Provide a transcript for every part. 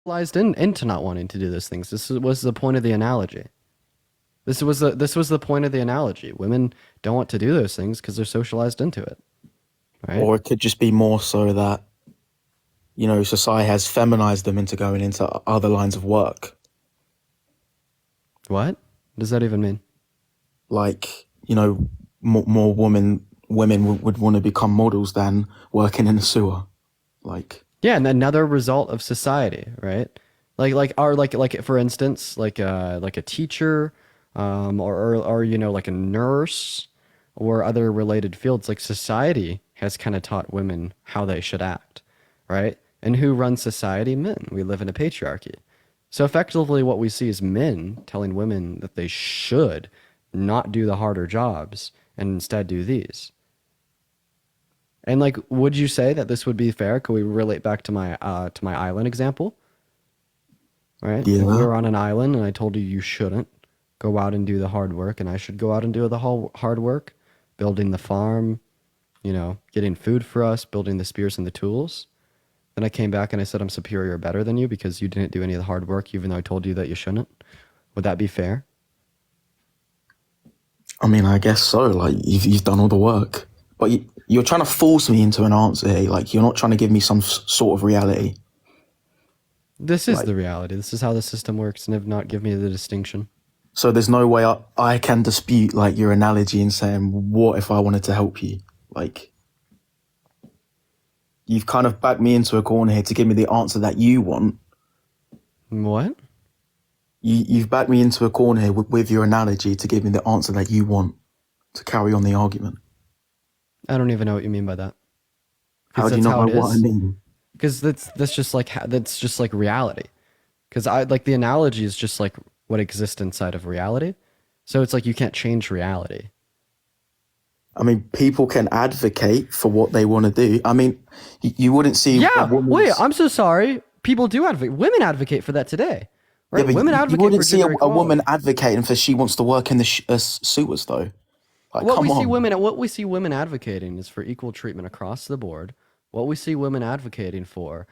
into not wanting to do those things. Was the point of the analogy. This was the point of the analogy. Women don't want to do those things because they're socialized into it, right? Or it could just be more so that, society has feminized them into going into other lines of work. What does that even mean? Like, more women would want to become models than working in a sewer. Like, Yeah, and another result of society, right? Like for instance, like a teacher, or like a nurse, or other related fields. Like society has kind of taught women how they should act, right? And who runs society? Men. We live in a patriarchy. So effectively, what we see is men telling women that they should not do the harder jobs and instead do these. And like, would you say that this would be fair? Could we relate back to my island example, right? If we yeah. were on an island and I told you you shouldn't go out and do the hard work, and I should go out and do the whole hard work, building the farm, getting food for us, building the spears and the tools. Then I came back and I said I'm superior or better than you because you didn't do any of the hard work, even though I told you that you shouldn't. Would that be fair? I mean, I guess so. Like, you've done all the work. But you're trying to force me into an answer here. Like, you're not trying to give me some sort of reality. This is Like, the reality. This is how the system works, and if not, give me the distinction. so there's no way I can dispute, like, your analogy and saying, what if I wanted to help you? Like, you've kind of backed me into a corner here to give me the answer that you want. What? You've backed me into a corner here with your analogy to give me the answer that you want to carry on the argument. I don't even know what you mean by that. How Because do you that's not how know it what I is. mean? Because that's just like reality. Because I like the analogy is just like what exists inside of reality. So it's like you can't change reality. I mean, people can advocate for what they want to do. I mean, you wouldn't see a Yeah. Wait. woman's. I'm so sorry. People do advocate. Women advocate for that today, Yeah, right? but Women you advocate for wouldn't see gender a woman equality. advocating for she wants to work in the sewers, though. Like, come on. What we see women advocating is for equal treatment across the board. What we see women advocating for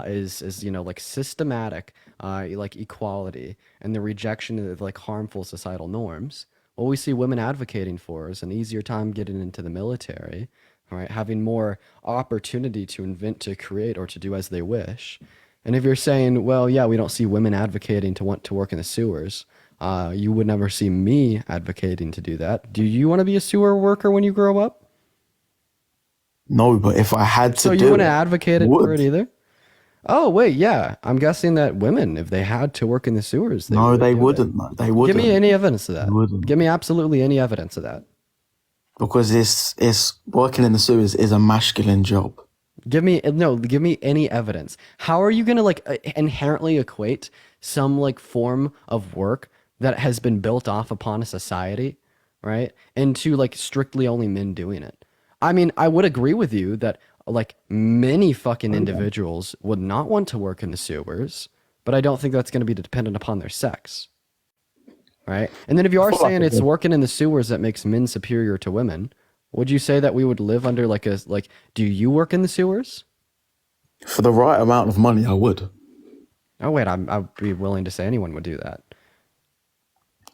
is like systematic like equality and the rejection of like harmful societal norms. What we see women advocating for is an easier time getting into the military, right? Having more opportunity to invent, to create, or to do as they wish. And if you're saying, well, yeah, we don't see women advocating to want to work in the sewers, you would never see me advocating to do that. Do you want to be a sewer worker when you grow up? No, but if I had to So you do wouldn't it, advocate it for would. it either? Oh, wait, yeah. I'm guessing that women, if they had to work in the sewers, they No, would they do it. wouldn't. No, they Give me wouldn't. any evidence of They that. wouldn't. Give me absolutely any evidence of that. Because it's working in the sewers is a masculine job. Give me any evidence. How are you going to like inherently equate some like form of work that has been built off upon a society, right? Into like strictly only men doing it. I mean, I would agree with you that like many fucking individuals would not want to work in the sewers, but I don't think that's going to be dependent upon their sex, right? And then if you I are feel like saying it's working in the sewers that makes men superior to women, would you say that we would live under like a like do you work in the sewers? for the right amount of money, I would. Oh wait, I'd be willing to say anyone would do that.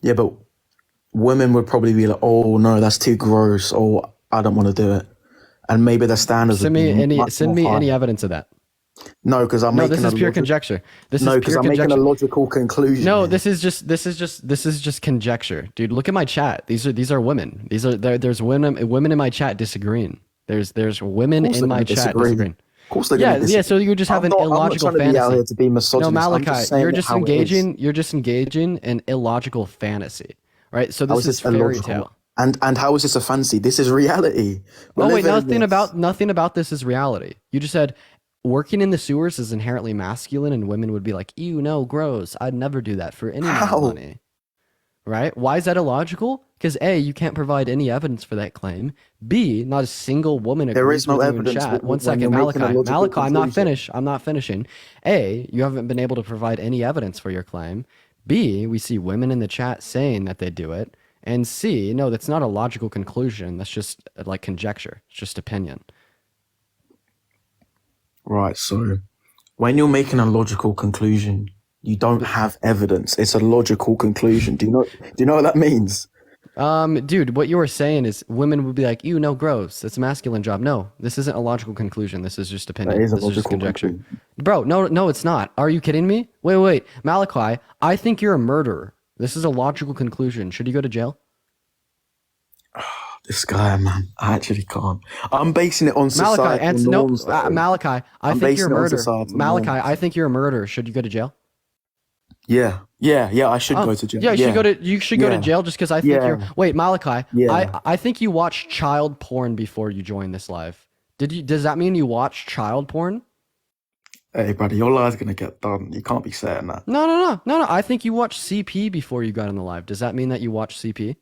Yeah, but women would probably be like, "Oh no, that's too gross," or "I don't want to do it," and maybe their standards would be much Send more me any higher. evidence of that. No, because I'm No, making a logic. This is No, because pure I'm making a conjecture. logical conclusion No, here. this is just conjecture, dude. Look at my chat. These are women. There's women in my chat disagreeing. There's Of women course, in they're my going to chat disagree. disagreeing. Of course, they're going to Yeah. So disagree. you just have an I'm not illogical trying to be out here fantasy. to be No, misogynist. I'm just Malachi, saying it how it is. you're just engaging in illogical fantasy, right? So How this is is this fairy illogical? tale. And how is this a fancy? This is reality. We're Oh wait, living in this. nothing about this is reality. You just said working in the sewers is inherently masculine, and women would be like, "Ew, no, gross. I'd never do that for any amount of How? money." Right? Why is that illogical? Because A, you can't provide any evidence for that claim. B, not a single woman There is agrees no with you in evidence chat. One when you're second, making a Malachi. logical Malachi, I'm not conclusion. finished. I'm not finishing. A, you haven't been able to provide any evidence for your claim. B, we see women in the chat saying that they do it. And C, no, that's not a logical conclusion. That's just like conjecture. It's just opinion. Right, so When you're making a logical conclusion, you don't have evidence. It's a logical conclusion. Do you know what that means? Dude, what you were saying is women would be like, "Ew, no, gross. It's a masculine job." No, this isn't a logical conclusion. This is just That opinion. is a This is just logical conjecture. conclusion. Bro, no, it's not. Are you kidding me? Wait, Malachi, I think you're a murderer. This is a logical conclusion. Should you go to jail? This guy, man, I actually can't. I'm basing it on Malachi, societal no, norms, though. Malachi, I I'm think you're a basing it on murderer. societal Malachi, norms. I think you're a murderer. Should you go to jail? Yeah. I should go to jail. Yeah, you should go to Yeah. jail just because I think you're. Yeah. Wait, Malachi, Yeah. I think you watched child porn before you joined this live. Does that mean you watched child porn? Hey, buddy, your lie's gonna get done. You can't be saying that. No. I think you watched CP before you got in the live. Does that mean that you watched CP?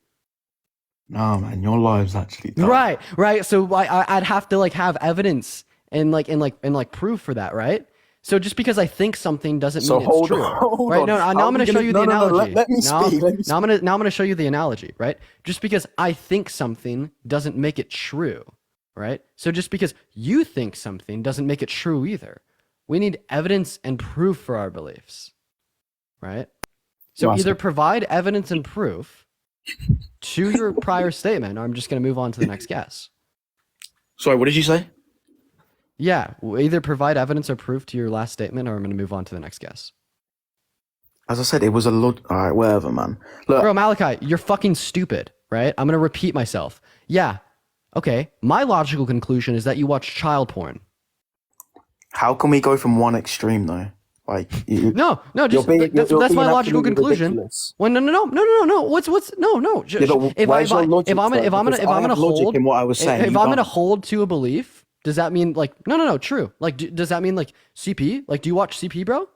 No, man, your lie's actually done. Right. So I'd have to like have evidence and proof for that, right? So just because I think something doesn't So mean it's hold true, on, hold right? on. No, now How I'm are going we to show gonna- you no, the no, no, analogy. let me speak, let me Now I'm gonna show you the analogy, right? Just because I think something doesn't make it true, right? So just because you think something doesn't make it true either. We need evidence and proof for our beliefs, right? So Last either one. provide evidence and proof to your prior statement, or I'm just going to move on to the next guess. Sorry, what did you say? Yeah, either provide evidence or proof to your last statement, or I'm going to move on to the next guess. As I said, it was a lot. All right, whatever, man. Look, Bro, Malachi, you're fucking stupid, right? I'm going to repeat myself. Yeah, okay. My logical conclusion is that you watch child porn. how can we go from one extreme though? Like, No, just you're that's being my logical absolutely conclusion. ridiculous. Well, no. What's no? Yeah, but where's your logic, if I'm though? gonna Because I if I'm gonna have logic hold in what I was saying. if You I'm gonna don't. hold to a belief, does that mean like no, true? Like, does that mean like CP? Like, do you watch CP, bro?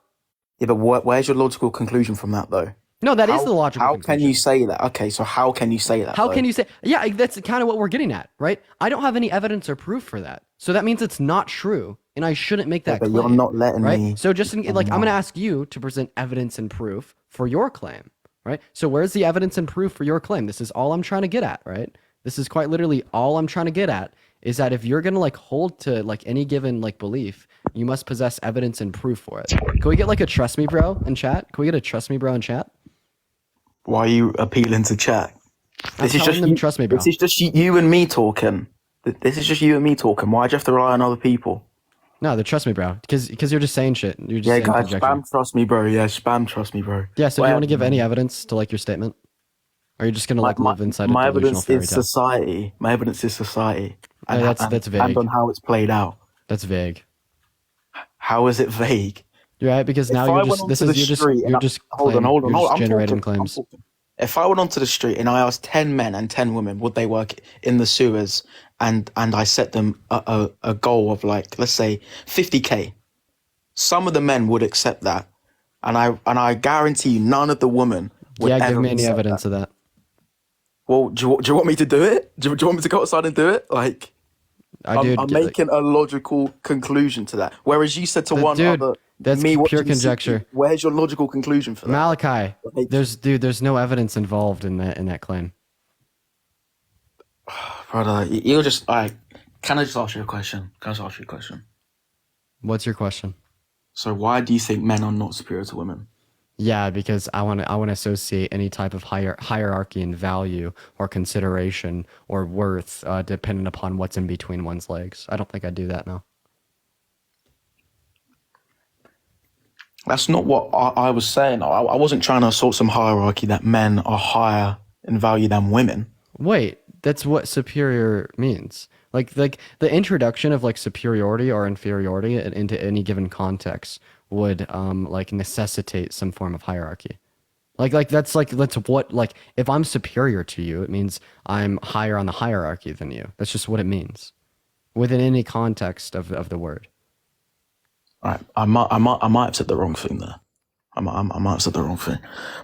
Yeah, but where's your logical conclusion from that though? No, that is the logical How conclusion. can you say that? Okay, so how can you say that? How though? can you say? Yeah, that's kind of what we're getting at, right? I don't have any evidence or proof for that, so that means it's not true, and I shouldn't make that But claim. you're not letting right? me. So just like I'm gonna ask you to present evidence and proof for your claim, right? So where's the evidence and proof for your claim? This is all I'm trying to get at, right? This is quite literally all I'm trying to get at is that if you're gonna like hold to like any given like belief, you must possess evidence and proof for it. Can we get like a trust me bro in chat? Can we get a trust me bro in chat? Why are you appealing to chat? This is telling just them, you, trust me, bro. This is just you and me talking. This is just you and me talking. Why do you have to rely on other people? No, they trust me, bro. Because you're just saying shit. You're just Yeah, saying guys, conjecture. spam trust me, bro. Yeah, spam trust me, bro. Yeah, so do you want to give Whatever. any evidence to like your statement? Or are you just gonna like live inside my a delusional evidence fairy is tale? society. My evidence is society. Yeah, that's vague. And on how it's played out. That's vague. How is it vague? You're right, because now If I you're went just onto the street you're and just hold on, you're just I'm generating talking, claims. I'm talking. If I went onto the street and I asked 10 men and 10 women would they work in the sewers, and I set them a goal of like, let's say 50k, some of the men would accept that, and I guarantee you none of the women would Yeah, ever give me any accept evidence that. of that. Well, do you want me to do it? Do you want me to go outside and do it? Like, I'm making a logical conclusion to that. Whereas you said to one dude, other, that's me pure watching conjecture. CP, where's your logical conclusion for that? Malachi, Like- there's no evidence involved in that claim. Brother, you're just, can I just ask you a question? Can I just ask you a question? What's your question? So why do you think men are not superior to women? Yeah, because I want to associate any type of hierarchy and value or consideration or worth dependent upon what's in between one's legs. I don't think I'd do that now. That's not what I was saying. I wasn't trying to assert some hierarchy that men are higher in value than women. Wait, that's what superior means. Like the introduction of like superiority or inferiority into any given context would like necessitate some form of hierarchy. That's what like if I'm superior to you, it means I'm higher on the hierarchy than you. That's just what it means within any context of the word. All right, I might have said the wrong thing there. I might have said the wrong thing,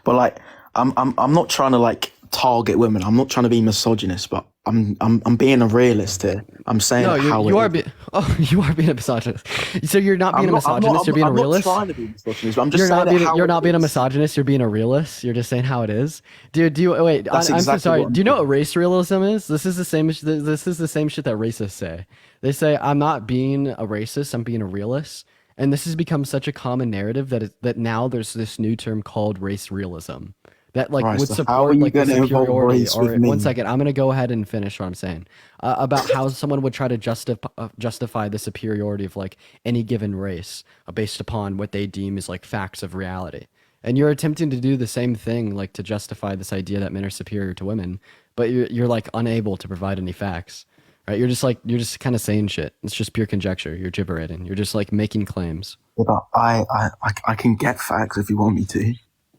but like I'm not trying to like target women. I'm not trying to be misogynist, but I'm being a realist here. I'm saying No, how you are it is. being a misogynist. So you're not being a misogynist. You're being a realist. I'm not trying to be misogynist, but I'm just You're saying not how you're it not being a is. misogynist. You're being a realist. You're just saying how it is, dude. Do you wait? That's I'm so exactly sorry. what I'm Do you know doing. what race realism is? This is the same. This is the same shit that racists say. They say I'm not being a racist. I'm being a realist. And this has become such a common narrative that now there's this new term called race realism that like Right. would So how are support you like the going to involve superiority. race with Or one me? second, I'm gonna go ahead and finish what I'm saying about how someone would try to justify the superiority of like any given race based upon what they deem as like facts of reality. And you're attempting to do the same thing, like to justify this idea that men are superior to women, but you're like unable to provide any facts. Right? You're just kind of saying shit. It's just pure conjecture. You're gibberating. You're just like making claims. Yeah, but I can get facts if you want me to.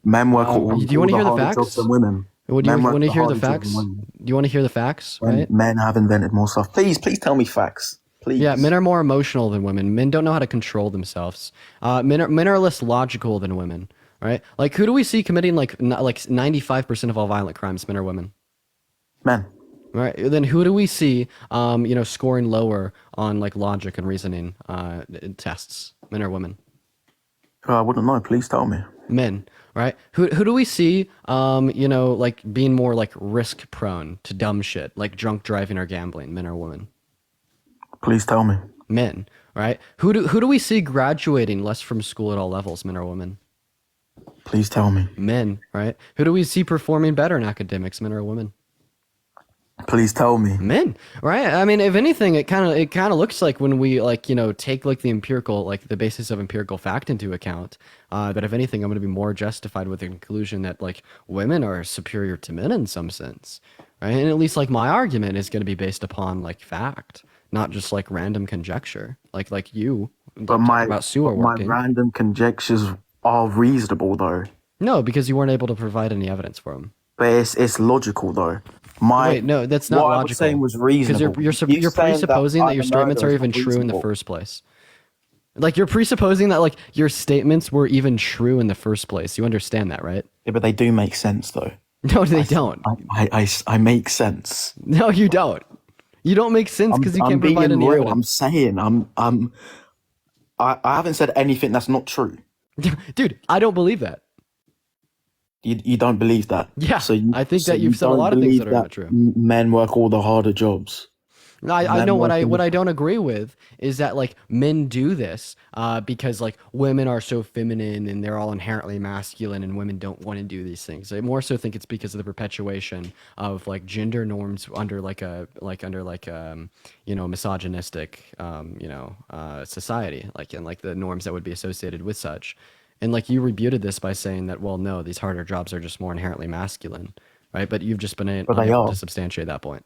Men work Do you all want to the hear the harder jobs than facts? women. Would you Men work want to the hear the harder jobs than facts? women. Do you want to hear the facts? When Right? men have invented more stuff. Please tell me facts. Yeah, men Please. are more emotional than women. Men don't know how to control themselves. Men are less logical than women. Right? Like who do we see committing like 95% of all violent crimes? Men or women? Men. Right. Then who do we see, scoring lower on like logic and reasoning tests? Men or women? I wouldn't know. Please tell me. Men. Right. Who do we see, like being more like risk prone to dumb shit, like drunk driving or gambling? Men or women? Please tell me. Men. Right. Who do we see graduating less from school at all levels? Men or women? Please tell me. Men. Right. Who do we see performing better in academics? Men or women? Please tell me. Men, right? I mean, if anything, it kind of looks like when we like take like the empirical, like the basis of empirical fact into account. That if anything, I'm going to be more justified with the conclusion that like women are superior to men in some sense, right? And at least like my argument is going to be based upon like fact, not just like random conjecture, like you But like talking my about sewer but my working. random conjectures are reasonable though. No, because you weren't able to provide any evidence for them. But it's logical though. My Wait, no, that's not what I was saying logical. was Because reasonable. You you're saying that presupposing that I'm your a statements murderer are is even not true in the reasonable. first place. Like you're presupposing that like your statements were even true in the first place. You understand that, right? Yeah, but they do make sense though. No, they don't. I make sense. No, you don't. You don't make sense because you I'm can't provide being any real. I'm evidence. saying I haven't said anything that's not true. Dude, I don't believe that. You don't believe that. Yeah, I think So that you you've said a don't lot of things believe that are that not true. men work all the harder jobs. No, I Men know work in what the I don't agree with is that like men do this because like women are so feminine and they're all inherently masculine and women don't want to do these things. I more so think it's because of the perpetuation of like gender norms under misogynistic society, like and like the norms that would be associated with such. And like you rebuted this by saying that, well, no, these harder jobs are just more inherently masculine, right? But you've just been but they unable to are. substantiate that point.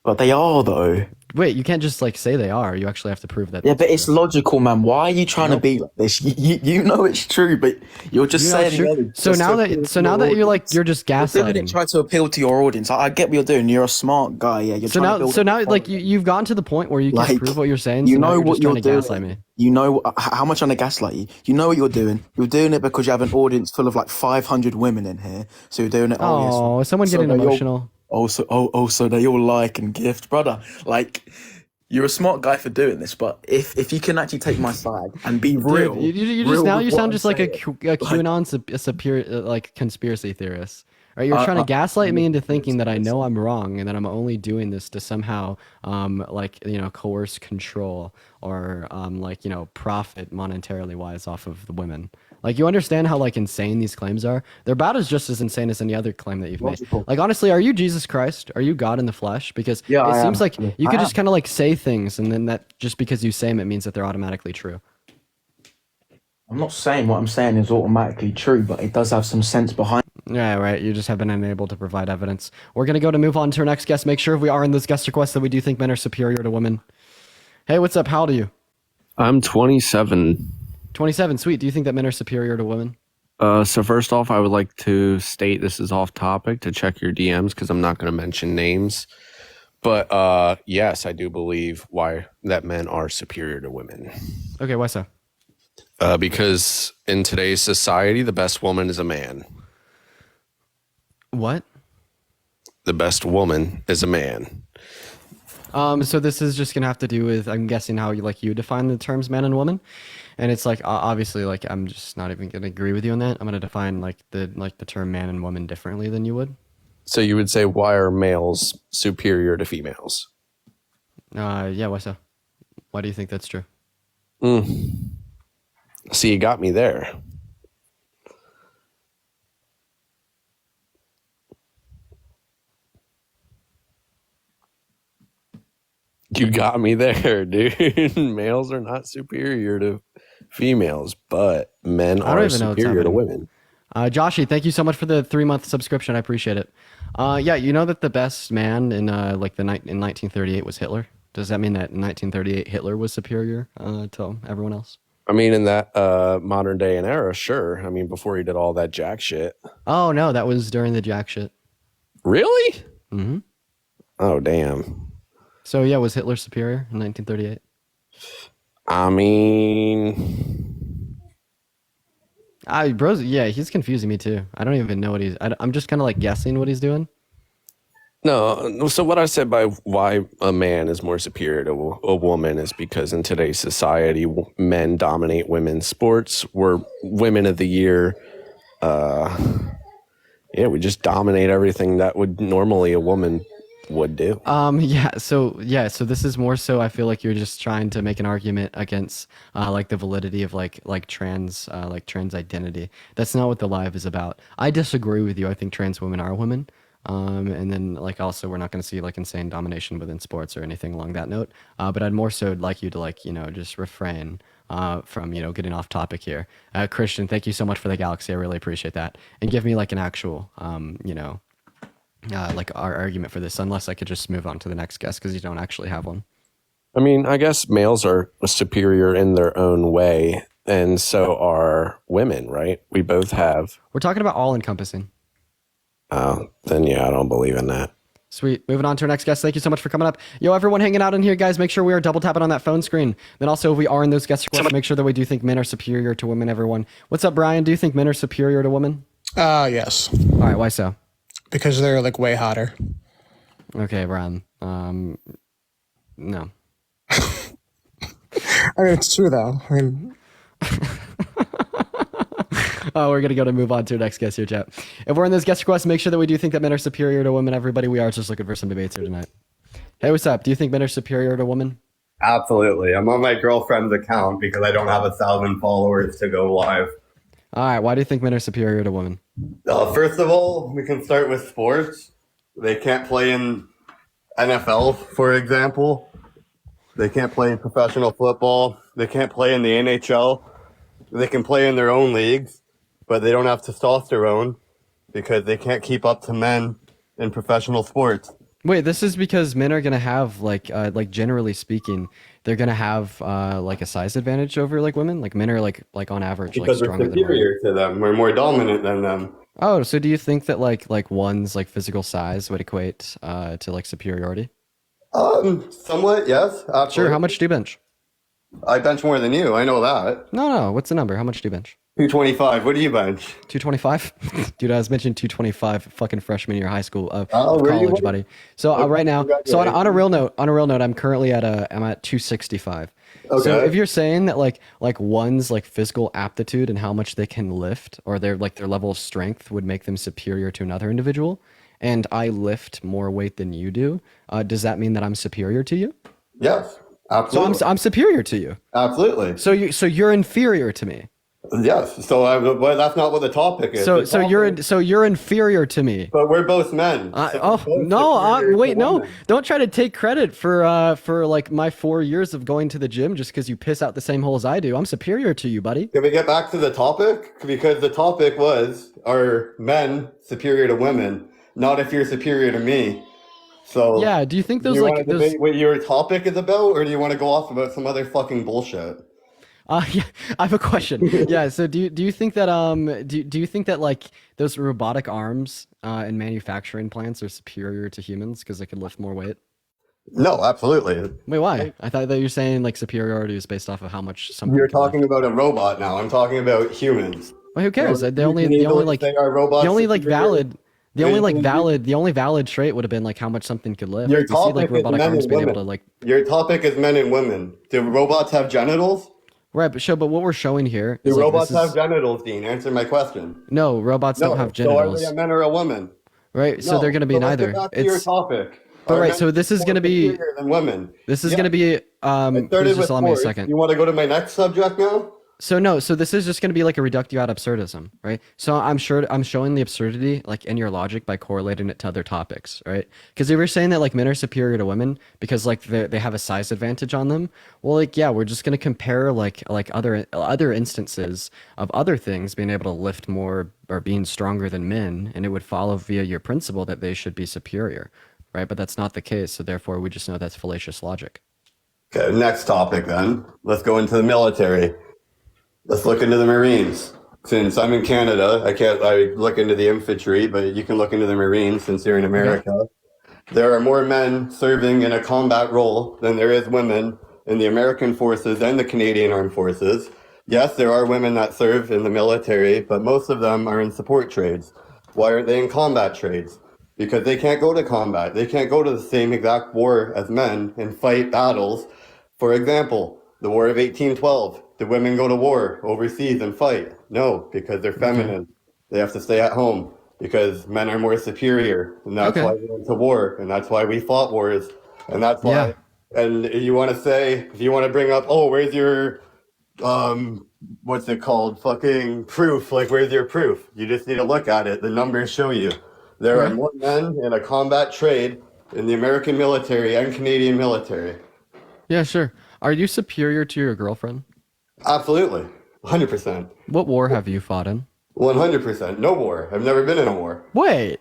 But they are though. Wait, you can't just like say they are. You actually have to prove that Yeah, that's but it's true. logical, man. Why are you trying to Nope. be like this? You know it's true, but you're You just know it's saying true. it just to appeal to Now your that audience. you're just You're doing it gaslighting. try to appeal to your audience. I get what you're doing. You're a smart guy. Yeah, you're trying to build So up a now like following. you've gotten to the point where you can't Like, prove what you're saying. you So now know you're what just trying you're to gaslight doing. me. You know how much I'm gonna gaslight you. You know what you're doing. You're doing it because you have an audience full of like 500 women in here. So you're doing it. Oh yes. Oh, is someone So getting they all emotional? so they all like and gift, brother. Like, you're a smart guy for doing this, but if you can actually take my side and be Dude, you just real now with you what sound I'm just like a, saying, A like QAnon like conspiracy theorist. Right? You're I, trying to I gaslight me into thinking that I know listen. I'm wrong and that I'm only doing this to somehow coerce control or profit monetarily wise off of the women. Like you understand how like insane these claims are? They're about as just as insane as any other claim that you've made. Logical. Like honestly, are you Jesus Christ? Are you God in the flesh? Because Yeah, it I am seems like actually. you could I just am. kind of like say things and then that just because you say them it means that they're automatically true. I'm not saying what I'm saying is automatically true, but it does have some sense behind. Yeah, right. You just have been unable to provide evidence. We're gonna go to move on to our next guest. Make sure if we are in this guest request that we do think men are superior to women. Hey, what's up? How old are you? I'm 27. 27. Sweet. Do you think that men are superior to women? So first off, I would like to state this is off topic to check your DMs because I'm not going to mention names. But yes, I do believe why that men are superior to women. Okay, why so? Because in today's society, the best woman is a man. What? The best woman is a man. So this is just gonna have to do with, I'm guessing, how you define the terms man and woman, and it's like obviously like I'm just not even gonna agree with you on that. I'm gonna define the term man and woman differently than you would. So you would say why are males superior to females? Yeah, why so? Why do you think that's true? See, you got me there. You got me there, dude. Males are not superior to females, but men I don't are even know what's superior to happening. women. Joshy, thank you so much for the 3-month subscription. I appreciate it. Yeah, you know that the best man in in 1938 was Hitler. Does that mean that in 1938 Hitler was superior to everyone else? I mean, in that modern day and era, sure. I mean, before he did all that jack shit. Oh no, that was during the jack shit. Really? Hmm. Oh, damn. So yeah, was Hitler superior in 1938? I mean, Bros, yeah, he's confusing me too. I don't even know what I'm just kind of like guessing what he's doing. no. So what I said by why a man is more superior to a woman is because in today's society, men dominate women's sports. We're women of the year. Yeah, we just dominate everything that would normally a woman would do. So this is more so. I feel like you're just trying to make an argument against like the validity of trans identity. That's not what the live is about. I disagree with you. I think trans women are women. And then like also we're not going to see like insane domination within sports or anything along that note. But I'd more so like you to just refrain from getting off topic here. Christian, thank you so much for the galaxy. I really appreciate that. And give me like an actual like our argument for this, unless I could just move on to the next guest because you don't actually have one. I mean, I guess males are superior in their own way, and so are women, right? We both have. We're talking about all encompassing. Then yeah, I don't believe in that. Sweet. Moving on to our next guest. Thank you so much for coming up. Yo, everyone hanging out in here, guys, make sure we are double tapping on that phone screen. Then also, if we are in those guest requests, make sure that we do think men are superior to women, everyone. What's up, Brian? Do you think men are superior to women? Yes, All right, why so? because they're like way hotter. Okay, Brian. No. I mean, it's true though. I mean, Oh, we're gonna move on to our next guest here, chat. If we're in those guest requests, make sure that we do think that men are superior to women. Everybody, we are just looking for some debates here tonight. Hey, what's up? Do you think men are superior to women? Absolutely. I'm on my girlfriend's account because I don't have 1,000 followers to go live. All right. Why do you think men are superior to women? First of all, we can start with sports. They can't play in NFL, for example. They can't play in professional football. They can't play in the NHL. They can play in their own leagues, but they don't have testosterone because they can't keep up to men in professional sports. Wait, this is because men are gonna have like generally speaking, they're gonna have like a size advantage over like women. Like men are like on average like Because we're stronger than women. superior to them. We're more dominant than them. Oh, so do you think that like one's like physical size would equate to like superiority? Somewhat, yes. Absolutely. Sure. How much do you bench? I bench more than you. I know that. No. What's the number? How much do you bench? 225. What do you bench? 225? Dude, I was mentioning 225 fucking freshman year of high school of where you college, went? buddy. So right now, so on a real note, I'm currently at 265. So Okay. if you're saying that like one's like physical aptitude and how much they can lift or their level of strength would make them superior to another individual, and I lift more weight than you do, does that mean that I'm superior to you? Yes. So Absolutely. I'm superior to you. Absolutely. So you're inferior to me. Yes. So well, that's not what the topic is. So The so topic- you're inferior to me. But we're both men. So we're both superior to wait, no! women. Don't try to take credit for like my 4 years of going to the gym just because you piss out the same hole as I do. I'm superior to you, buddy. Can we get back to the topic? Because the topic was, are men superior to women? Not if you're superior to me. So Yeah. Do you think do those you like want to those? debate what your topic is about, or do you want to go off about some other fucking bullshit? Yeah, I have a question. Yeah. So do you think that do you think that like those robotic arms in manufacturing plants are superior to humans because they can lift more weight? No, absolutely. Wait, why? I thought that you're saying like superiority is based off of how much something You're can lift. talking about a robot now. I'm talking about humans. Well, who cares? You The can only easily like say our robots the only like superior. valid the only like You- valid the only valid trait would have been like how much something could lift. Your We see like topic is robotic men arms and being able women. to like Your topic is men and women. Do robots have genitals? right, but what we're showing here Do is like robots this have is genitals, Dean? Answer my question. no robots don't No. have So are genitals, they a man or a woman? right? So No. they're gonna be So let's neither. get back to your It's topic. but Are right. men So this is more gonna be superior than women? this is Yeah. gonna be I started please with just allow me a sports. second. You want to go to my next subject now? So no, so this is just going to be like a reductio ad absurdism, right? So I'm showing the absurdity like in your logic by correlating it to other topics, right? Because if you're saying that like men are superior to women because like they have a size advantage on them, well, like yeah, we're just going to compare like other instances of other things being able to lift more or being stronger than men, and it would follow via your principle that they should be superior, right? But that's not the case, so therefore we just know that's fallacious logic. Okay, next topic then. Let's go into the military. Let's look into the Marines. Since I'm in Canada, I look into the infantry, but you can look into the Marines since you're in America. There are more men serving in a combat role than there is women in the American forces and the Canadian Armed Forces. Yes, there are women that serve in the military, but most of them are in support trades. Why aren't they in combat trades? Because they can't go to combat. They can't go to the same exact war as men and fight battles. For example, the War of 1812. Did women go to war overseas and fight? No, because they're feminine. They have to stay at home because men are more superior. And that's why we went to war. And that's why we fought wars. And that's why. Yeah. And you want to say, if you want to bring up, oh, where's your, what's it called? Fucking proof. Like, where's your proof? You just need to look at it. The numbers show you. There are more men in a combat trade in the American military and Canadian military. Yeah, sure. Are you superior to your girlfriend? Absolutely. 100%. What war have you fought in? 100%. No war. I've never been in a war. Wait,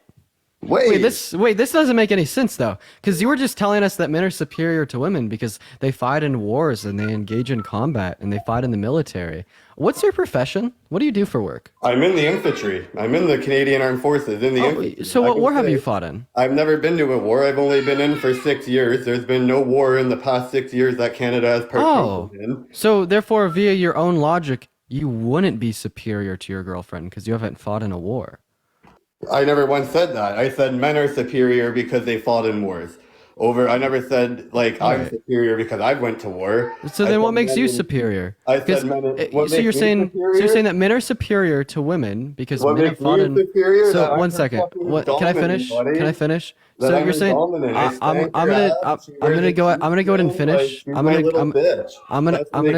Wait. this doesn't make any sense though, because you were just telling us that men are superior to women because they fight in wars and they engage in combat and they fight in the military. What's your profession? What do you do for work? I'm in the infantry. I'm in the Canadian Armed Forces, in the infantry. So I what can war have say you fought in? I've never been to a war. I've only been in for 6 years. There's been no war in the past 6 years that Canada has participated in. So therefore, via your own logic, you wouldn't be superior to your girlfriend because you haven't fought in a war. I never once said that. I said men are superior because they fought in wars. I never said like I'm Right. superior because I went to war. So I then what said makes men you in- superior? I said 'Cause, men in- uh, what so makes you're me saying superior? that men are superior to women because What men have makes fought me in. superior? That So I'm one the second. fucking What can I dominant, finish? buddy. Can I finish? That So I'm you're the saying dominant. I I'm spank I'm her gonna ass. She wears a I'm gonna go ahead and G-string, finish. like, she's my little bitch. That's what makes me I'm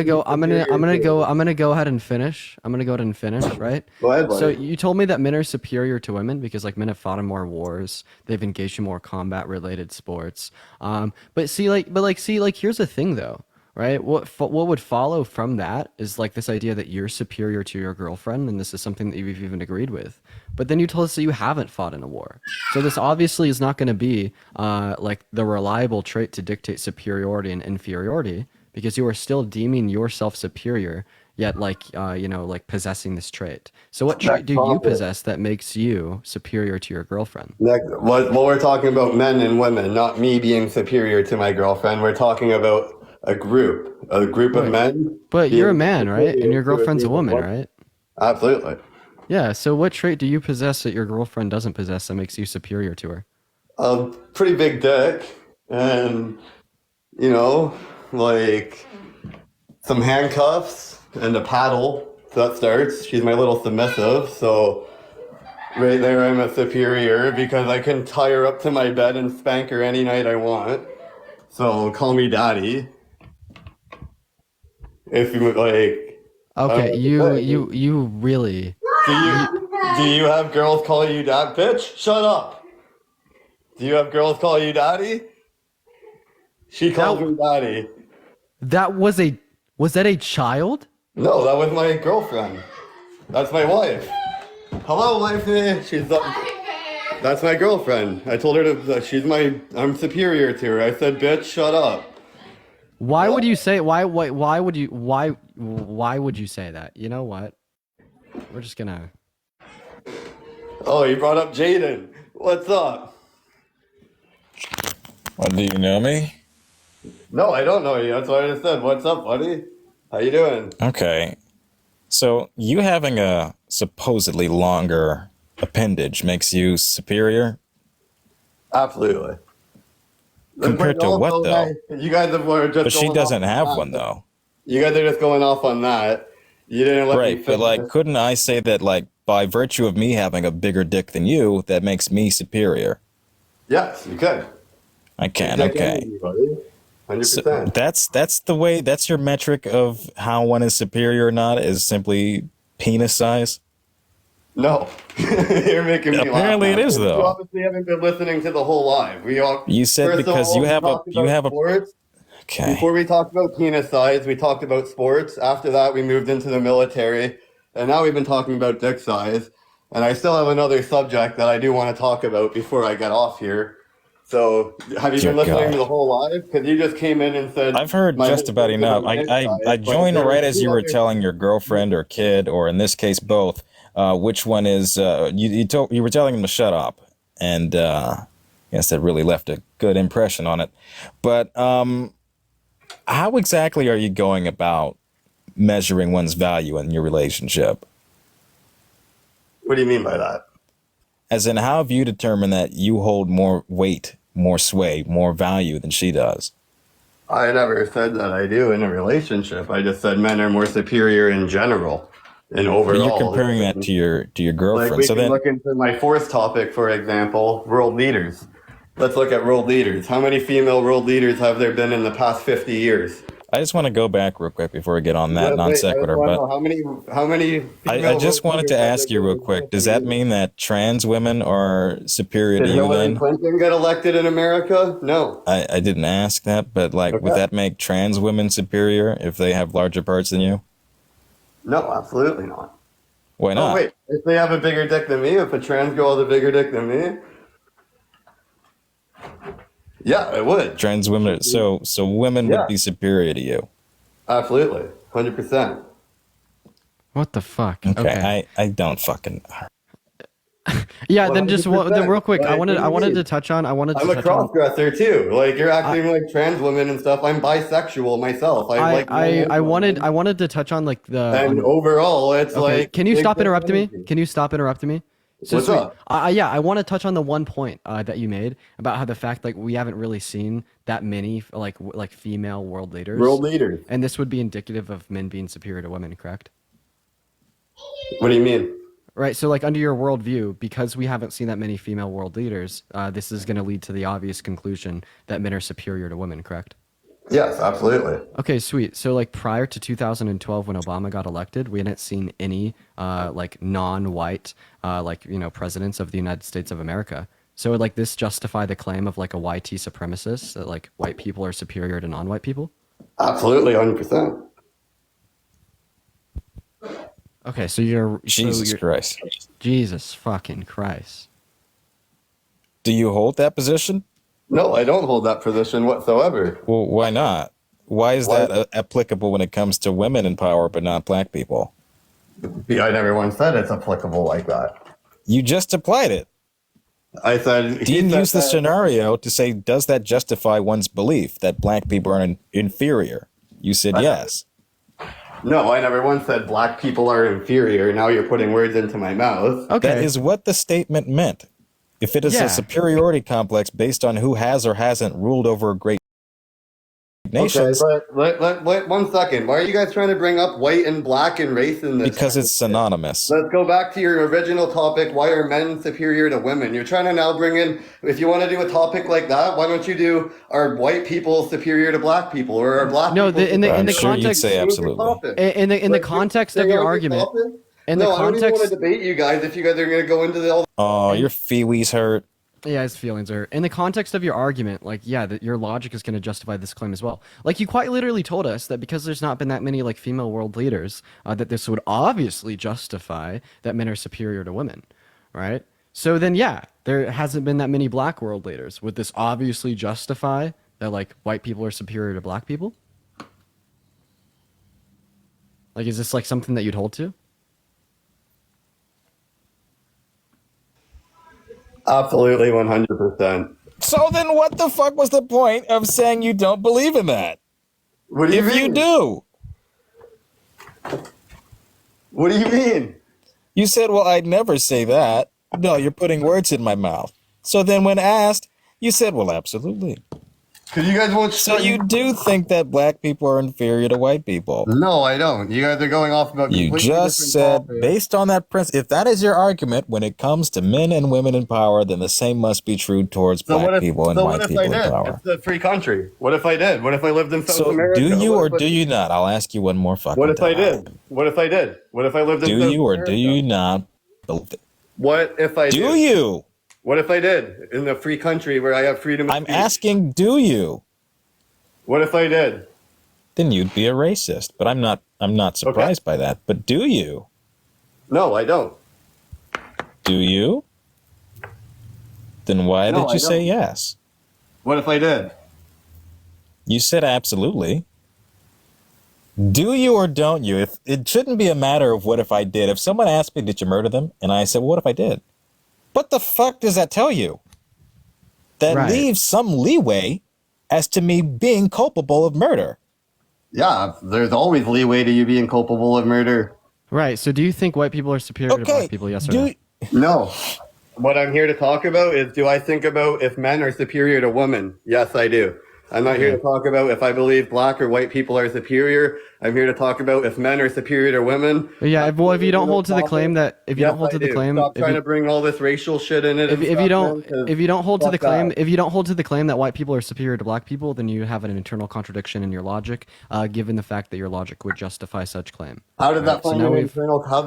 gonna superior to her. go ahead and finish. I'm gonna go ahead and finish, right? Go ahead, So buddy. you told me that men are superior to women because like men have fought in more wars, they've engaged in more combat related sports. But here's the thing though, right? What would follow from that is like this idea that you're superior to your girlfriend, and this is something that you've even agreed with. But then you told us that you haven't fought in a war, so this obviously is not going to be like the reliable trait to dictate superiority and inferiority because you are still deeming yourself superior, yet like possessing this trait. So what trait do you possess that makes you superior to your girlfriend? Well, we're talking about men and women, not me being superior to my girlfriend. We're talking about a group of men. But you're a being man, right? And superior your to a girlfriend's a group of woman, women. right? Absolutely. Yeah, so what trait do you possess that your girlfriend doesn't possess that makes you superior to her? A pretty big dick, and you know, like some handcuffs and a paddle. So that starts. She's my little submissive, so right there I'm a superior because I can tie her up to my bed and spank her any night I want. So call me daddy. If you would like. Okay, I'm you really. Do you have girls call you dad? Bitch, shut up. Do you have girls call you daddy? She calls me daddy. Was that a child? No, that was my girlfriend. That's my wife. Hello, wifey. That's my girlfriend. I told her I'm superior to her. I said, bitch, shut up. Why would you say why would you say that? You know what? We're just gonna. Oh, you brought up Jayden. What's up? Well, do you know me? No, I don't know you. That's what I just said. What's up, buddy? How you doing? Okay. So, you having a supposedly longer appendage makes you superior? Absolutely. Compared to what, though? You guys were just But she going doesn't off on have that. one, though. You guys are just going off on that. You didn't let me Right, but, finish. couldn't I say that, by virtue of me having a bigger dick than you, that makes me superior? Yes, you could. I can, Dick okay. energy, buddy. So 100%. that's the way. That's your metric of how one is superior or not, is simply penis size. No, you're making me laugh Apparently, now. it is You though. obviously haven't been listening to the whole live. We all, You said first of because you all, we have a talked about sports. okay. Before we talked about penis size, we talked about sports. After that, we moved into the military, and now we've been talking about dick size. And I still have another subject that I do want to talk about before I get off here. So, have you Dear been listening God. to the whole live? Because you just came in and said I've heard my just whole about thing's enough. about dick size, I but joined there right was as two you were other. telling your girlfriend or kid, or in this case both, which one is you were telling him to shut up, and yes, that really left a good impression on it. But how exactly are you going about measuring one's value in your relationship? What do you mean by that? As in, how have you determined that you hold more weight, more sway, more value than she does? I never said that I do in a relationship. I just said men are more superior in general and But overall. you're comparing that to your Like girlfriend. we So can then, look into my fourth topic, for example, world leaders. Let's look at world leaders. How many female world leaders have there been in the past 50 years? I just want to go back real quick before we get on that non Wait, I just sequitur. want to But know how many I female just world wanted to leaders have there ask you been real in the quick. past Does 50 that years? mean that trans women are superior to Did you Hillary then? Clinton get elected in America? No. I didn't ask that, but like, would Okay. that make trans women superior if they have larger parts than you? No, absolutely not. Why Oh, not? wait. If they have a bigger dick than me, if a trans girl has a bigger dick than me, yeah, it would. Trans women, so women would Yeah, be superior to you. absolutely. 100%. What the fuck? Okay, Okay. I don't fucking. Yeah, then just then 100%. real quick, Like, what do I you wanted mean? to touch on I'm a cross dresser too. Like you're acting like trans women and stuff. I'm bisexual myself. I like men and women. I wanted to touch on like the And on overall, it's okay, like can you big stop dick interrupting me? energy. Can you stop interrupting me? So What's sweet. up? Yeah, I want to touch on the one point that you made about how the fact like we haven't really seen that many like female world leaders, World leaders. and this would be indicative of men being superior to women, correct? What do you mean? Right. So like under your worldview, because we haven't seen that many female world leaders, this is going to lead to the obvious conclusion that men are superior to women, correct? Yes, absolutely. Okay, sweet. So like prior to 2012 when Obama got elected, we hadn't seen any like non-white presidents of the United States of America. So would like this justify the claim of like a YT supremacist that like white people are superior to non-white people? Absolutely, 100%. Okay, so you're Jesus Christ. Jesus fucking Christ. Do you hold that position? No, I don't hold that position whatsoever. Well, why not? Why is Why? that applicable when it comes to women in power, but not black people? I never once said it's applicable like that. You just applied it. I said Dean said used the that- scenario to say, does that justify one's belief that black people are inferior? You said yes. No, I never once said black people are inferior. Now you're putting words into my mouth. Okay. That is what the statement meant. If it is Yeah. a superiority complex based on who has or hasn't ruled over great nations, Okay, but let 1 second. Why are you guys trying to bring up white and black and race in this? because it's synonymous. Let's go back to your original topic. Why are men superior to women? You're trying to now bring in, if you want to do a topic like that, why don't you do, are white people superior to black people, or are black No, people in the I'm in the sure you'd context say absolutely. in the Like, context they of your are the argument, topic? in the No, I don't even want context to debate you guys if you guys are going to go into the all. Oh, your feewees hurt. yeah, his feelings are in the context of your argument. Like, yeah, that your logic is going to justify this claim as well. Like, you quite literally told us that because there's not been that many like female world leaders, that this would obviously justify that men are superior to women, right? So then, yeah, there hasn't been that many black world leaders. Would this obviously justify that like white people are superior to black people? Like, is this like something that you'd hold to? Absolutely, 100%. So then what the fuck was the point of saying you don't believe in that? What do you If mean? you do, What do you mean? you said, well, I'd never say that. No, you're putting words in my mouth. So then when asked, you said, well, absolutely. Because you guys won't. So you do think that black people are inferior to white people? No, I don't. You guys are going off about You completely just different said, topics. based on that principle, if that is your argument when it comes to men and women in power, then the same must be true towards So black people and white people in did? power. It's a free country. What if I did? What if I lived in South So America? do you or What if do you not? I'll ask you one more fucking What if I time. did? What if I did? What if I lived in Do South you or America? do you not? What if I Do did? you? What if I did in a free country where I have freedom of I'm speech? asking, do you? What if I did? Then you'd be a racist. But I'm not surprised by that. But do you? No, I don't. Do you? Then why No, did I you say don't. yes? What if I did? You said absolutely. Do you or don't you? If it shouldn't be a matter of what if I did. If someone asked me, did you murder them? And I said, well, what if I did? What the fuck does that tell you? That Right. leaves some leeway as to me being culpable of murder. Yeah, there's always leeway to you being culpable of murder. Right. So do you think white people are superior to black people? Yes or no? No. What I'm here to talk about is, do I think about if men are superior to women? Yes, I do. I'm not here to talk about if I believe black or white people are superior. I'm here to talk about if men are superior to women. But yeah. If you don't hold to the claim that Stop trying to bring all this racial shit in it. if you don't hold to the claim that. if you don't hold to the claim that white people are superior to black people, then you have an internal contradiction in your logic, given the fact that your logic would justify such claim. How did that So find now an we've- internal? How's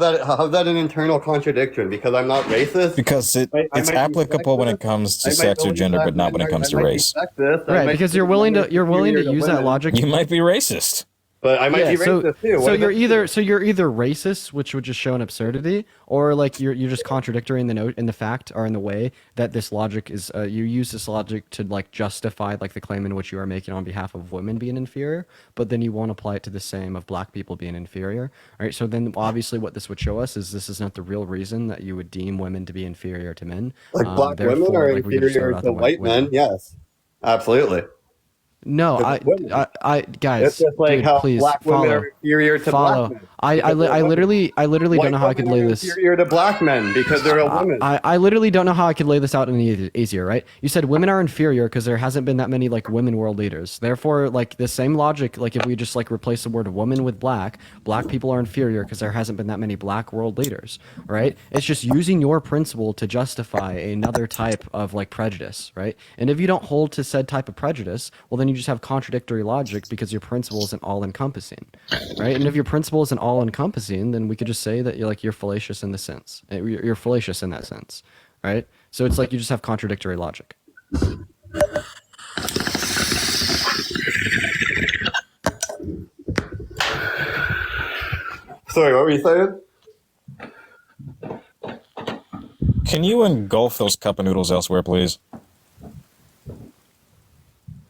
that an internal contradiction? Because I'm not racist. Because I might it's be applicable when it sexist. comes to I might sex or believe gender, that but not men when it are- comes to I might be race. sexist. I Right, might because be you're willing to superior use that women. logic. You might be racist. But I might be racist too. So What if you're it's- either racist, which would just show an absurdity, or like you're just contradictory in the note in the fact or in the way that this logic is. You use this logic to like justify like the claim in which you are making on behalf of women being inferior, but then you won't apply it to the same of black people being inferior. All right. So then obviously what this would show us is this is not the real reason that you would deem women to be inferior to men. Like black women Therefore, are like, we could just inferior throw out to the white men? window. Yes, absolutely. No, women. I guys, It's just like dude, how please black women follow. are inferior to Follow. black men. I because they're women. literally White don't know how I could lay women are this. inferior to black men because they're a woman. I literally don't know how I could lay this out any easier, right? You said women are inferior because there hasn't been that many like women world leaders. Therefore, like the same logic, like if we just like replace the word woman with black people are inferior because there hasn't been that many black world leaders, right? It's just using your principle to justify another type of like prejudice, right? And if you don't hold to said type of prejudice, well then you just have contradictory logic because your principle isn't all encompassing, right? And if your principle isn't all encompassing, then we could just say that you're fallacious in the sense. You're fallacious in that sense, right? So it's like you just have contradictory logic. Sorry, what were you saying? Can you engulf those cup of noodles elsewhere, please?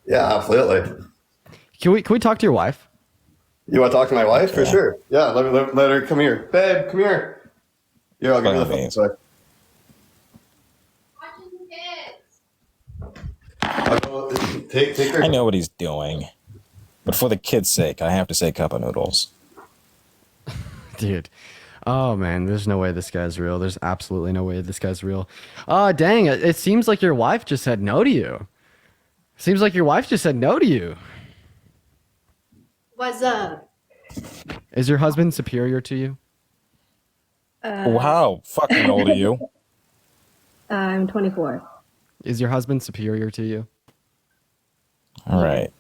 Yeah, absolutely. Can we talk to your wife? You want to talk to my wife? For sure. Yeah, let her come here. Babe, come here. Here, I'll give you the phone. Sorry. I'll go, take her. I know what he's doing. But for the kid's sake, I have to say cup of noodles. Dude. Oh man, there's no way this guy's real. There's absolutely no way this guy's real. Oh dang, it seems like your wife just said no to you. Seems like your wife just said no to you. What's up? Is your husband superior to you? How fucking old are you? I'm 24. Is your husband superior to you? All right.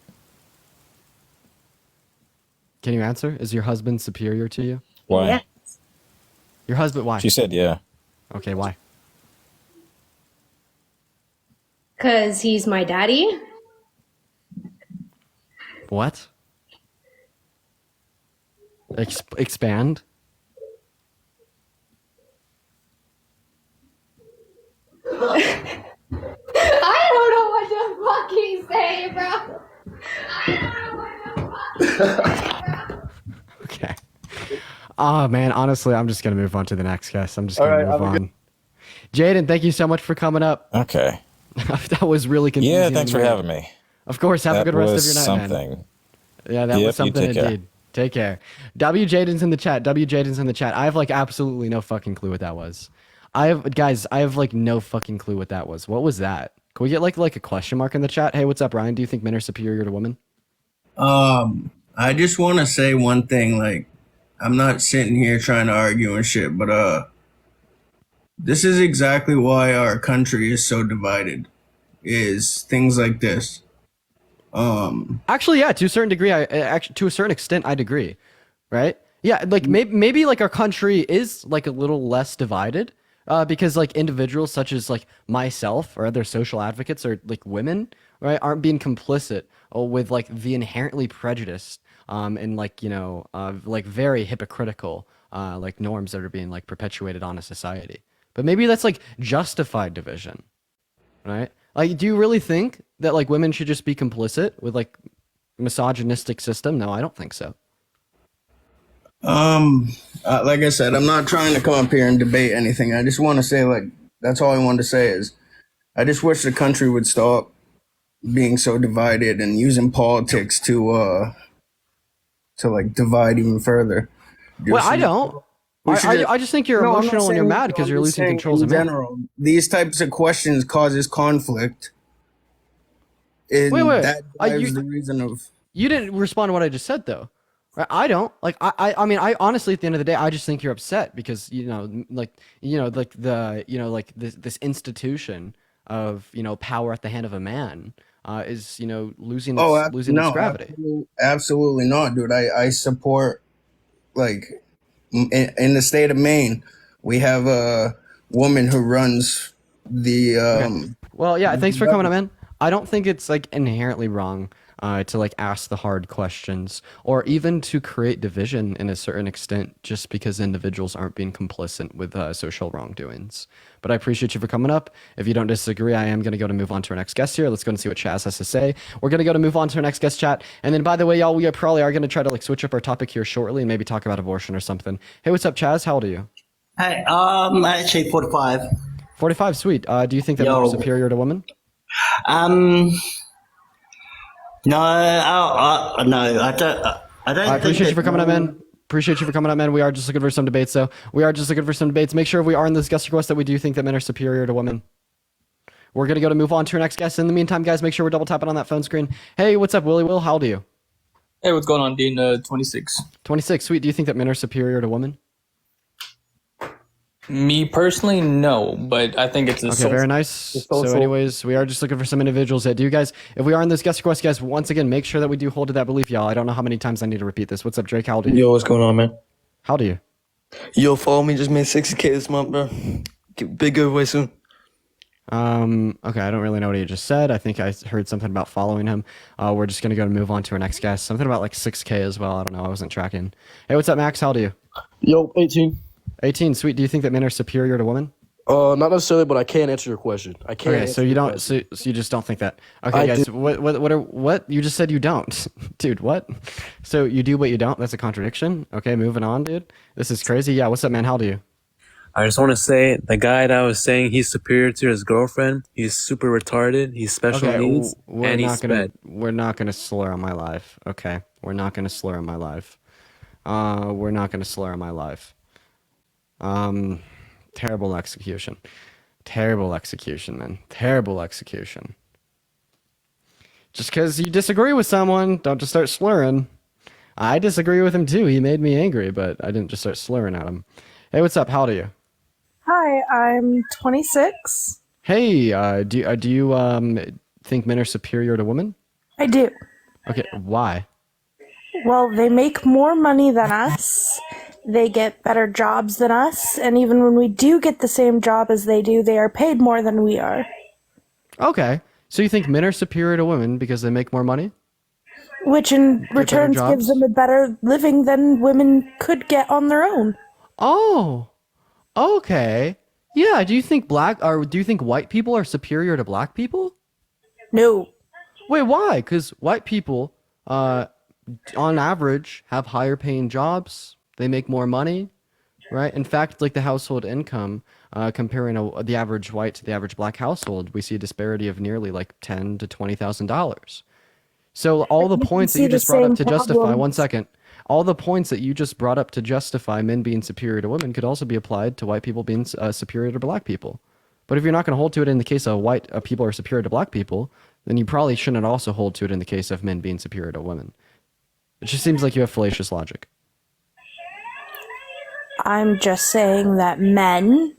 Can you answer? Is your husband superior to you? Why? Yes. Your husband, why? She said yeah. Okay, why? Because he's my daddy. What? Expand? I don't know what to fucking say, bro. I don't know what to fucking say, bro. Okay. Oh man, honestly, I'm just gonna move on to the next guest. I'm just gonna All right, move on. Jayden, thank you so much for coming up. Okay. That was really confusing. Yeah, thanks for having me. Of course, have a That good rest of was your night, something. man. Yeah, that Yep, you was something take care. indeed. Take care. W Jayden's in the chat. W Jayden's in the chat. I have like absolutely no fucking clue what that was. I have like no fucking clue what that was. What was that? Can we get like a question mark in the chat? Hey, what's up, Ryan? Do you think men are superior to women? I just want to say one thing. Like, I'm not sitting here trying to argue and shit, but this is exactly why our country is so divided. Is things like this. Actually, yeah, to a certain degree, actually to a certain extent, I'd agree, right? Yeah, like maybe like our country is like a little less divided, because like individuals such as like myself or other social advocates or like women, right, aren't being complicit with like the inherently prejudiced, and like like very hypocritical like norms that are being like perpetuated on a society. But maybe that's like justified division, right? Like, do you really think that like women should just be complicit with like misogynistic system? No, I don't think so. Like I said, I'm not trying to come up here and debate anything. I just want to say, like, that's all I wanted to say is, I just wish the country would stop being so divided and using politics to like divide even further. Well, I don't. I just think you're No, I'm not emotional and you're saying mad that. because I'm you're just losing saying control as a in man. general. These types of questions causes conflict, and Wait. that drives the reason of. You didn't respond to what I just said though. Right? I don't like. I mean, I honestly, at the end of the day, I just think you're upset because like the like this institution of power at the hand of a man is losing losing its No, gravity. absolutely not, dude. I support, like, in the state of Maine, we have a woman who runs the Okay. Well, yeah. Thanks for coming up, man. I don't think it's like inherently wrong to like ask the hard questions or even to create division in a certain extent just because individuals aren't being complicit with social wrongdoings. But I appreciate you for coming up. If you don't disagree, I am going to go to move on to our next guest here. Let's go and see what Chaz has to say. We're going to go to move on to our next guest chat. And then, by the way, y'all, we probably are going to try to like switch up our topic here shortly and maybe talk about abortion or something. Hey, what's up, Chaz? How old are you? Hey, actually 45. 45. Sweet. Do you think that men are Yo. superior to women? No, no, I don't. I don't. I appreciate you think for coming up, man. Appreciate you for coming up, man. We are just looking for some debates, though. We are just looking for some debates. Make sure if we are in this guest request that we do think that men are superior to women. We're going to go to move on to our next guest. In the meantime, guys, make sure we're double tapping on that phone screen. Hey, what's up, Willie Will? How old are you? Hey, what's going on, Dean? 26. 26. Sweet. Do you think that men are superior to women? Me personally, no, but I think it's a Okay, very nice. So anyways, we are just looking for some individuals that do, guys. If we are in this guest request, guys, once again, make sure that we do hold to that belief, y'all. I don't know how many times I need to repeat this. What's up, Drake? How old are you? Yo, what's going on, man? How old are you? Yo, follow me. Just made 60K this month, bro. Big giveaway soon. Okay, I don't really know what he just said. I think I heard something about following him. We're just gonna go and move on to our next guest. Something about like 6K as well. I don't know. I wasn't tracking. Hey, what's up, Max? How old are you? Yo, 18. 18. Sweet. Do you think that men are superior to women? Not necessarily, but I can't answer your question. I can't. Okay, so you don't. So you just don't think that. Okay, guys. What? You just said you don't, dude. What? So you do, but you don't. That's a contradiction. Okay, moving on, dude. This is crazy. Yeah. What's up, man? How old are you? I just want to say the guy that was saying he's superior to his girlfriend, he's super retarded, he's special needs, and he's sped. We're not gonna slur on my life. Okay, we're not gonna slur on my life. We're not gonna slur on my life. Terrible execution. Terrible execution, man. Terrible execution. Just because you disagree with someone, don't just start slurring. I disagree with him too. He made me angry, but I didn't just start slurring at him. Hey, what's up? How old are you? Hi, I'm 26. Hey, do you think men are superior to women? I do. Okay, why? Well, they make more money than us. They get better jobs than us. And even when we do get the same job as they do, they are paid more than we are. Okay. So you think men are superior to women because they make more money? Which in return gives them a better living than women could get on their own. Oh, okay. Yeah, do you think white people are superior to black people? No. Wait, why? Because white people, on average, have higher paying jobs. They make more money, right? In fact, like the household income, comparing the average white to the average black household, we see a disparity of nearly like $10,000 to $20,000. So all the points that you just brought up to justify, one second, all the points that you just brought up to justify men being superior to women could also be applied to white people being superior to black people. But if you're not going to hold to it in the case of white people are superior to black people, then you probably shouldn't also hold to it in the case of men being superior to women. It just seems like you have fallacious logic. I'm just saying that men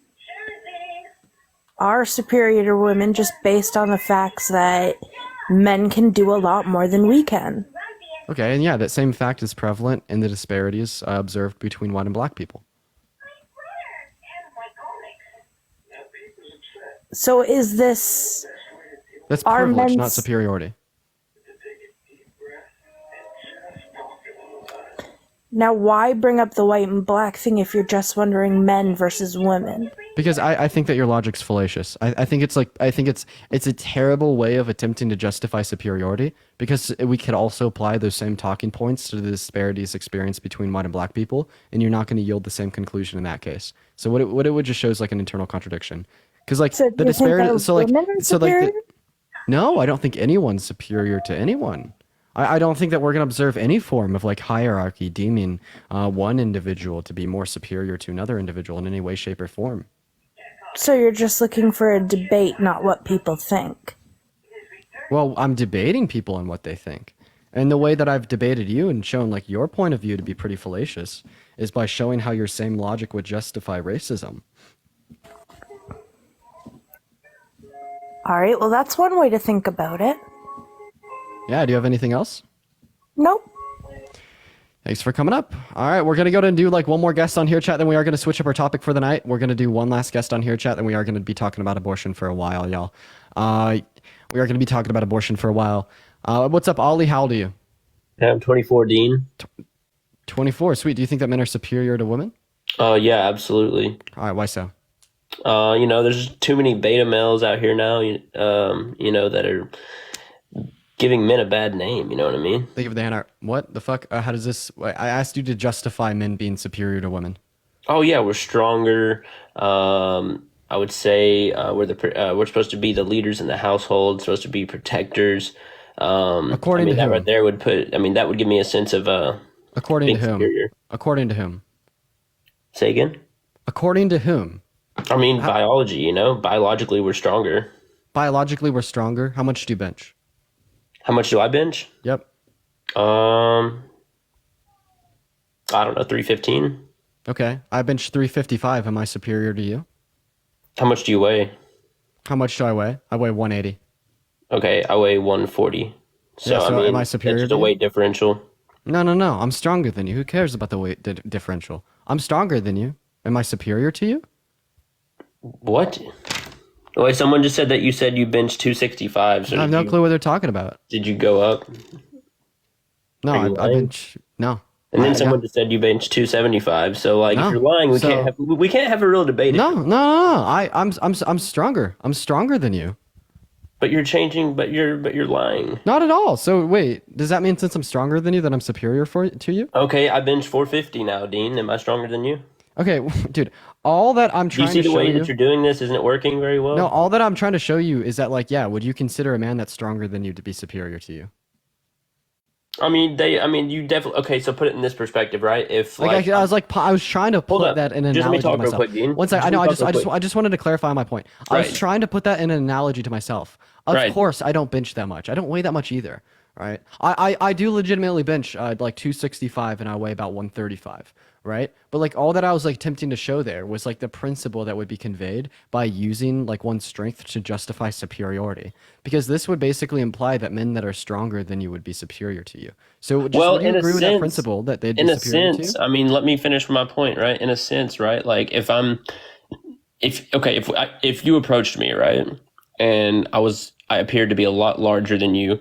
are superior to women just based on the facts that men can do a lot more than we can. Okay, and yeah, that same fact is prevalent in the disparities observed between white and black people. So is this... That's Are privilege, not men's- superiority. Now, why bring up the white and black thing if you're just wondering men versus women? Because I think that your logic's fallacious. I think it's a terrible way of attempting to justify superiority, because we could also apply those same talking points to the disparities experienced between white and black people, and you're not going to yield the same conclusion in that case. So what it would just show is like an internal contradiction. Because like So the do you think disparity, that so like women are so like superior? no, I don't think anyone's superior to anyone. I don't think that we're going to observe any form of like hierarchy deeming one individual to be more superior to another individual in any way, shape, or form. So you're just looking for a debate, not what people think. Well, I'm debating people on what they think. And the way that I've debated you and shown like your point of view to be pretty fallacious is by showing how your same logic would justify racism. All right, well, that's one way to think about it. Yeah, do you have anything else? Nope. Thanks for coming up. All right, we're going to go and do like one more guest on Here Chat, then we are going to switch up our topic for the night. We're going to do one last guest on Here Chat, then we are going to be talking about abortion for a while, y'all. We are going to be talking about abortion for a while. What's up, Ollie? How old are you? I'm 24, Dean. 24. Sweet. Do you think that men are superior to women? Yeah, absolutely. All right, why so? There's too many beta males out here now, that are giving men a bad name. You know what I mean? Think of the hand art. What the fuck? How does this? I asked you to justify men being superior to women. Oh yeah, we're stronger. I would say we're supposed to be the leaders in the household, supposed to be protectors. According to that whom? right there would that would give me a sense of According being to whom? superior. According to whom? Say again? According to whom? I mean, biology. Biologically we're stronger. Biologically, we're stronger. How much do you bench? How much do I bench? Yep. I don't know, 315. Okay, I bench 355. Am I superior to you? How much do you weigh? How much do I weigh? I weigh 180. Okay, I weigh 140. So, Yeah, so I mean, am I superior it's to the you? weight differential. No. I'm stronger than you. Who cares about the weight differential? I'm stronger than you. Am I superior to you? What? Wait, someone just said that you said you bench 265. So I have no clue what they're talking about. Did you go up? No, Are you I lying? bench. No. And then I- someone just said you bench 275. So like, No. if you're lying, we can't have a real debate. No. I'm stronger. I'm stronger than you. But you're changing. But you're lying. Not at all. So wait, does that mean since I'm stronger than you that I'm superior to you? Okay, I bench 450 now, Dean. Am I stronger than you? Okay, dude. All that I'm Do you trying see to the show way you. that you're doing this? Isn't it working very well? No, all that I'm trying to show you is that like, yeah, would you consider a man that's stronger than you to be superior to you? I mean, you definitely. Okay, so put it in this perspective, right? If I was trying to put that in an Just let me analogy talk to real myself. quick, Dean. One second, I know. Just I just wanted to clarify my point. I was Right. trying to put that in an analogy to myself. Of Right. course, I don't bench that much. I don't weigh that much either. Right? I do legitimately bench like 265 and I weigh about 135. Right? But like all that I was like attempting to show there was like the principle that would be conveyed by using like one's strength to justify superiority. Because this would basically imply that men that are stronger than you would be superior to you. So just would you in a agree with that sense- principle that they'd in be a superior to you? sense, I mean, let me finish my point, right? In a sense, right? Like if you approached me, right, and I appeared to be a lot larger than you,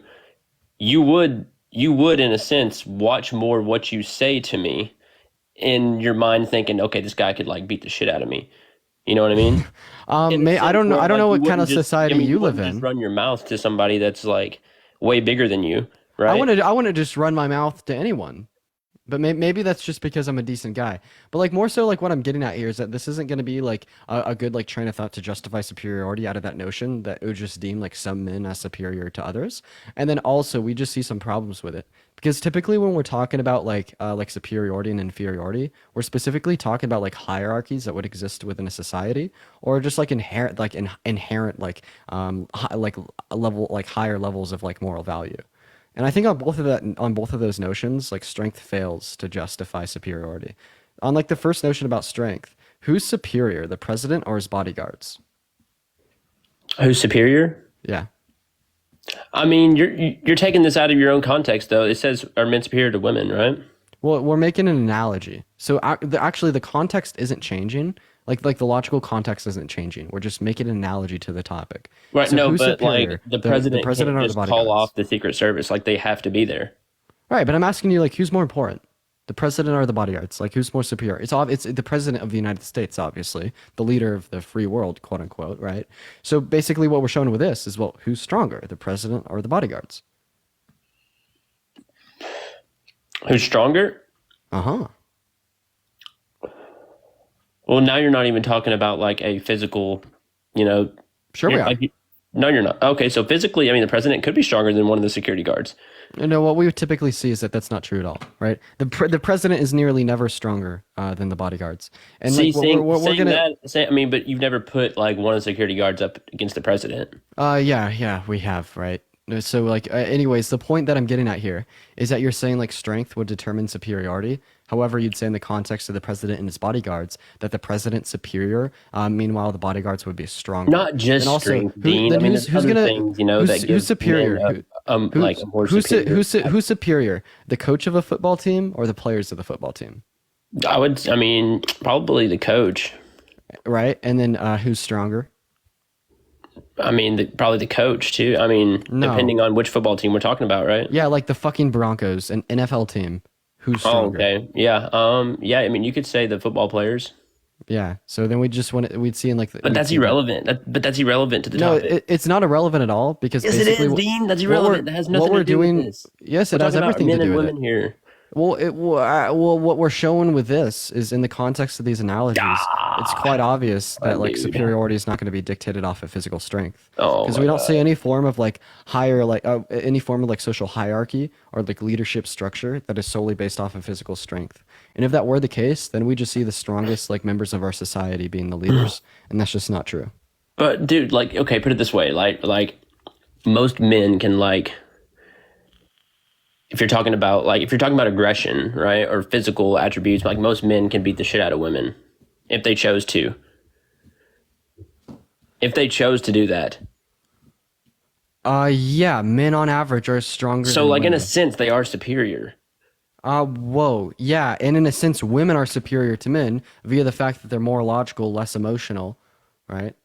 you would in a sense watch more what you say to me in your mind, thinking, okay, this guy could like beat the shit out of me. You know what I mean? I don't know. I don't know what kind of society you live Just in. run your mouth to somebody that's like way bigger than you, right? I want to just run my mouth to anyone. But maybe that's just because I'm a decent guy. But like more so, like what I'm getting at here is that this isn't going to be like a good like train of thought to justify superiority out of that notion that it would just deem like some men as superior to others. And then also we just see some problems with it because typically when we're talking about like superiority and inferiority, we're specifically talking about like hierarchies that would exist within a society, or just like inherent like like level like higher levels of like moral value. And I think on both of those notions, like strength fails to justify superiority. On like the first notion about strength, who's superior, the president or his bodyguards? Who's superior? Yeah. I mean, you're taking this out of your own context, though. It says are men superior to women, right? Well, we're making an analogy. So actually, the context isn't changing. Like the logical context isn't changing. We're just making an analogy to the topic. Right. So No, who's but superior, like the president president can't or the just bodyguards? call off the Secret Service. Like they have to be there. Right, but I'm asking you like who's more important? The president or the bodyguards? Like who's more superior? It's the president of the United States, obviously, the leader of the free world, quote unquote, right? So basically what we're showing with this is, well, who's stronger, the president or the bodyguards? Who's stronger? Uh-huh. Well, now you're not even talking about like a physical, you know. Sure we are. No, you're not. Okay, so physically, I mean, the president could be stronger than one of the security guards. No, what we would typically see is that that's not true at all, right? The president is nearly never stronger than the bodyguards. And See, like, we're gonna, I mean, but you've never put like one of the security guards up against the president. yeah, we have, right? So like, anyways, the point that I'm getting at here is that you're saying like strength would determine superiority. However, you'd say in the context of the president and his bodyguards that the president's superior. Meanwhile, the bodyguards would be stronger. Not just and also, strength, Dean. I mean, there's other things, you know, that who's superior? men like a more superior. Who's superior? The coach of a football team or the players of the football team? I mean, probably the coach. Right, and then who's stronger? I mean, probably the coach too. I mean, depending on which football team we're talking about, right? Yeah, like the fucking Broncos, an NFL team. Who's stronger? Oh, okay. Yeah. Yeah. I mean, you could say the football players. Yeah. So then we just we'd see in like. But that's irrelevant. But that's irrelevant to the topic. No, it's not irrelevant at all because yes, it is, Dean. That's irrelevant. That has nothing to do with this. Yes, it has everything to do with it. Here. Well, what we're showing with this is in the context of these analogies, it's quite obvious that like superiority is not going to be dictated off of physical strength. Because we don't see any form of like any form of like social hierarchy or like leadership structure that is solely based off of physical strength. And if that were the case, then we just see the strongest like members of our society being the leaders, and that's just not true. But dude, like, okay, put it this way, like most men can like. If you're talking about aggression, right, or physical attributes, like most men can beat the shit out of women if they chose to. If they chose to do that. Yeah, men on average are stronger. So, than like women. in a sense, they are superior. Whoa, yeah, and in a sense, women are superior to men via the fact that they're more logical, less emotional, right?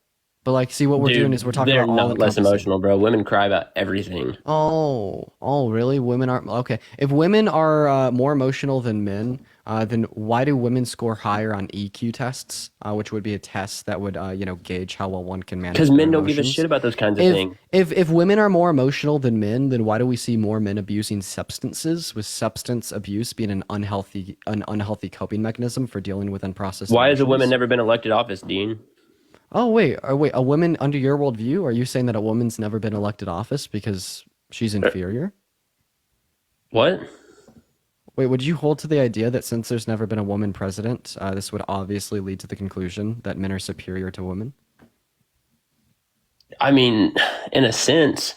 But like, see, what we're doing is we're talking about all they're not less emotional, bro. Women cry about everything. Oh, really? Women aren't okay. If women are more emotional than men, then why do women score higher on EQ tests, which would be a test that would gauge how well one can manage? Because men don't give a shit about those kinds of things. If women are more emotional than men, then why do we see more men abusing substances? With substance abuse being an unhealthy coping mechanism for dealing with unprocessed. Why has a emotions? woman never been elected office, Dean? Oh wait, a woman under your worldview? Are you saying that a woman's never been elected office because she's inferior? What? Wait, would you hold to the idea that since there's never been a woman president, this would obviously lead to the conclusion that men are superior to women? I mean, in a sense.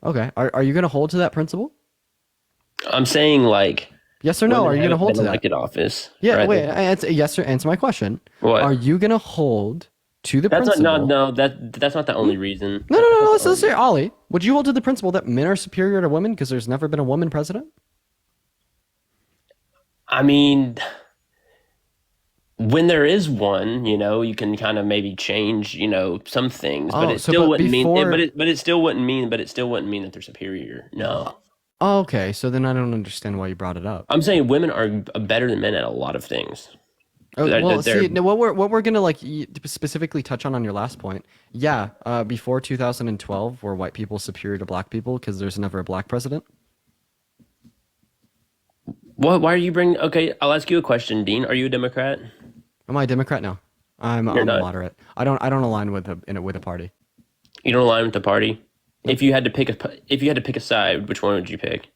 Okay, are you going to hold to that principle? I'm saying like. Yes or no? Are you going to hold to that? Elected office. Yeah. Wait. Answer my question. What? Are you going to hold to the principle? That's not the only reason. No. Let's say, Ollie, would you hold to the principle that men are superior to women because there's never been a woman president? I mean, when there is one, you can kind of maybe change, some things, but it still wouldn't mean. But it still wouldn't mean that they're superior. No. Oh, okay, so then I don't understand why you brought it up. I'm saying women are better than men at a lot of things. What we're gonna like specifically touch on your last point. Yeah, before 2012, were white people superior to black people because there's never a black president? What? Why are you bringing? Okay, I'll ask you a question, Dean. Are you a Democrat? Am I a Democrat? No, You're I'm a not. moderate. I don't align with a party. You don't align with the party. If you had to pick a side, which one would you pick?